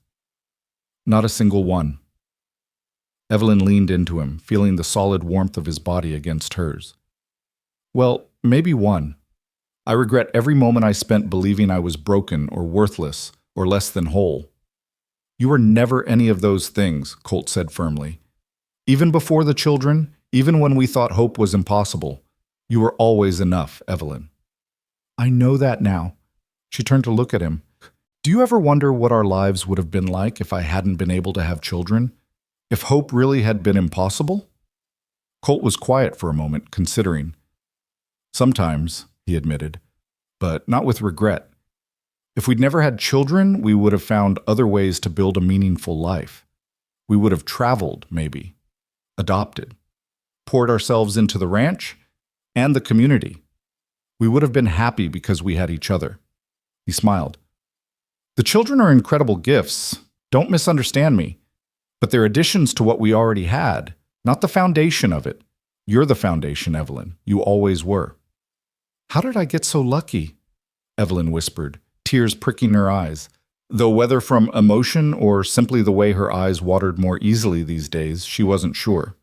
"Not a single one." Evelyn leaned into him, feeling the solid warmth of his body against hers. Well, maybe one. I regret every moment I spent believing I was broken or worthless or less than whole. You were never any of those things, Colt said firmly. Even before the children, even when we thought hope was impossible, you were always enough, Evelyn. I know that now. She turned to look at him. Do you ever wonder what our lives would have been like if I hadn't been able to have children? If hope really had been impossible? Colt was quiet for a moment, considering. Sometimes, he admitted, but not with regret. If we'd never had children, we would have found other ways to build a meaningful life. We would have traveled, maybe, adopted, poured ourselves into the ranch and the community. We would have been happy because we had each other. He smiled. The children are incredible gifts. Don't misunderstand me. But they're additions to what we already had, not the foundation of it. You're the foundation, Evelyn. You always were. How did I get so lucky? Evelyn whispered, tears pricking her eyes, though whether from emotion or simply the way her eyes watered more easily these days, she wasn't sure.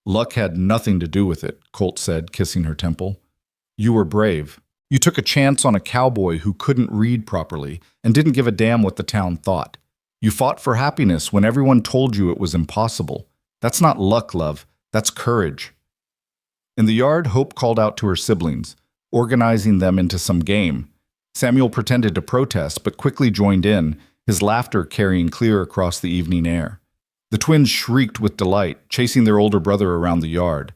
Luck had nothing to do with it, Colt said, kissing her temple. You were brave. You took a chance on a cowboy who couldn't read properly and didn't give a damn what the town thought. You fought for happiness when everyone told you it was impossible. That's not luck, love. That's courage. In the yard, Hope called out to her siblings, organizing them into some game. Samuel pretended to protest, but quickly joined in, his laughter carrying clear across the evening air. The twins shrieked with delight, chasing their older brother around the yard.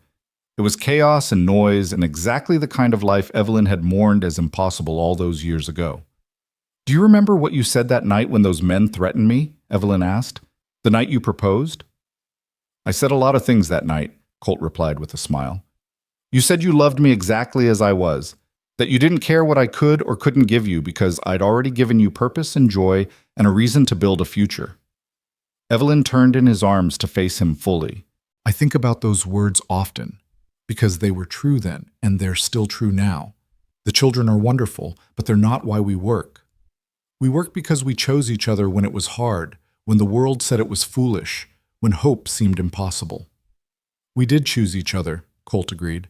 It was chaos and noise and exactly the kind of life Evelyn had mourned as impossible all those years ago. Do you remember what you said that night when those men threatened me? Evelyn asked. The night you proposed? I said a lot of things that night, Colt replied with a smile. You said you loved me exactly as I was, that you didn't care what I could or couldn't give you because I'd already given you purpose and joy and a reason to build a future. Evelyn turned in his arms to face him fully. I think about those words often, because they were true then and they're still true now. The children are wonderful, but they're not why we work. We work because we chose each other when it was hard, when the world said it was foolish, when hope seemed impossible. We did choose each other, Colt agreed,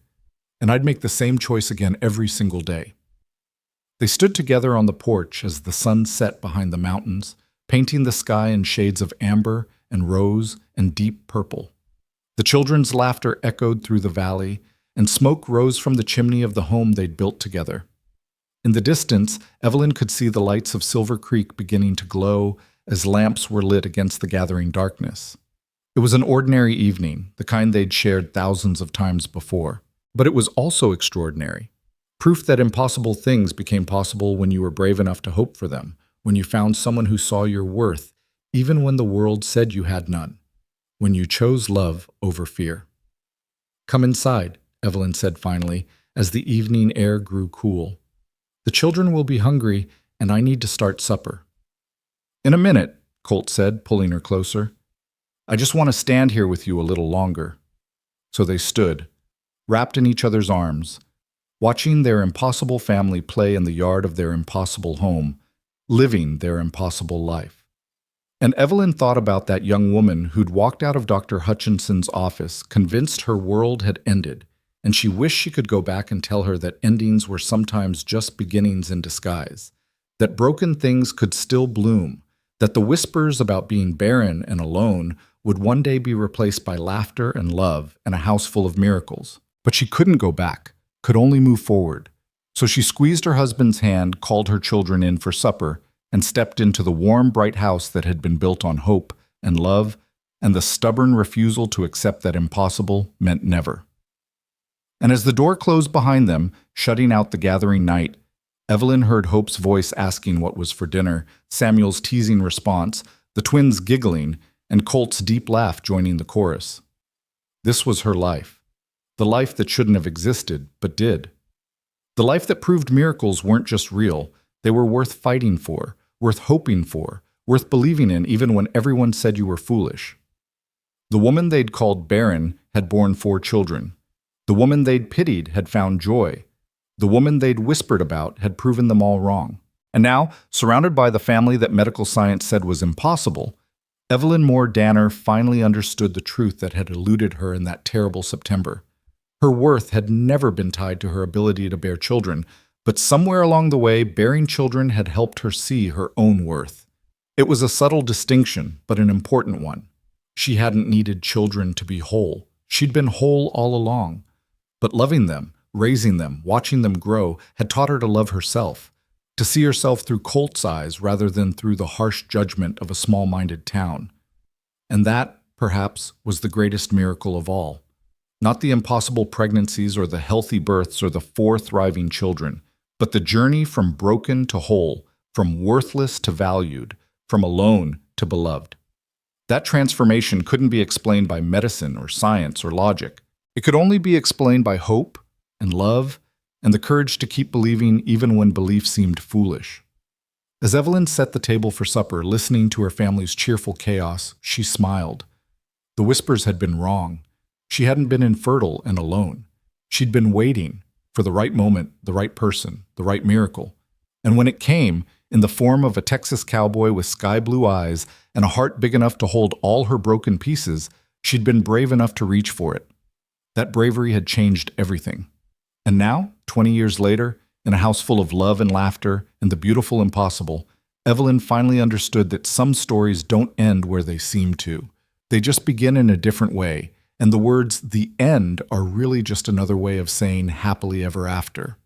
and I'd make the same choice again every single day. They stood together on the porch as the sun set behind the mountains, painting the sky in shades of amber and rose and deep purple. The children's laughter echoed through the valley, and smoke rose from the chimney of the home they'd built together. In the distance, Evelyn could see the lights of Silver Creek beginning to glow as lamps were lit against the gathering darkness. It was an ordinary evening, the kind they'd shared thousands of times before. But it was also extraordinary. Proof that impossible things became possible when you were brave enough to hope for them, when you found someone who saw your worth, even when the world said you had none, when you chose love over fear. Come inside, Evelyn said finally, as the evening air grew cool. The children will be hungry, and I need to start supper. In a minute, Colt said, pulling her closer. I just want to stand here with you a little longer. So they stood, wrapped in each other's arms, watching their impossible family play in the yard of their impossible home, living their impossible life. And Evelyn thought about that young woman who'd walked out of Dr. Hutchinson's office, convinced her world had ended, and she wished she could go back and tell her that endings were sometimes just beginnings in disguise, that broken things could still bloom, that the whispers about being barren and alone would one day be replaced by laughter and love and a house full of miracles. But she couldn't go back, could only move forward. So she squeezed her husband's hand, called her children in for supper, and stepped into the warm, bright house that had been built on hope and love, and the stubborn refusal to accept that impossible meant never. And as the door closed behind them, shutting out the gathering night, Evelyn heard Hope's voice asking what was for dinner, Samuel's teasing response, the twins giggling, and Colt's deep laugh joining the chorus. This was her life. The life that shouldn't have existed, but did. The life that proved miracles weren't just real, they were worth fighting for, worth hoping for, worth believing in even when everyone said you were foolish. The woman they'd called barren had borne 4 children. The woman they'd pitied had found joy. The woman they'd whispered about had proven them all wrong. And now, surrounded by the family that medical science said was impossible, Evelyn Moore Danner finally understood the truth that had eluded her in that terrible September. Her worth had never been tied to her ability to bear children, but somewhere along the way, bearing children had helped her see her own worth. It was a subtle distinction, but an important one. She hadn't needed children to be whole. She'd been whole all along. But loving them, raising them, watching them grow, had taught her to love herself, to see herself through Colt's eyes rather than through the harsh judgment of a small-minded town. And that, perhaps, was the greatest miracle of all. Not the impossible pregnancies or the healthy births or the 4 thriving children, but the journey from broken to whole, from worthless to valued, from alone to beloved. That transformation couldn't be explained by medicine or science or logic. It could only be explained by hope and love and the courage to keep believing even when belief seemed foolish. As Evelyn set the table for supper, listening to her family's cheerful chaos, she smiled. The whispers had been wrong. She hadn't been infertile and alone. She'd been waiting for the right moment, the right person, the right miracle. And when it came, in the form of a Texas cowboy with sky-blue eyes and a heart big enough to hold all her broken pieces, she'd been brave enough to reach for it. That bravery had changed everything. And now, 20 years later, in a house full of love and laughter and the beautiful impossible, Evelyn finally understood that some stories don't end where they seem to. They just begin in a different way, and the words "the end" are really just another way of saying happily ever after.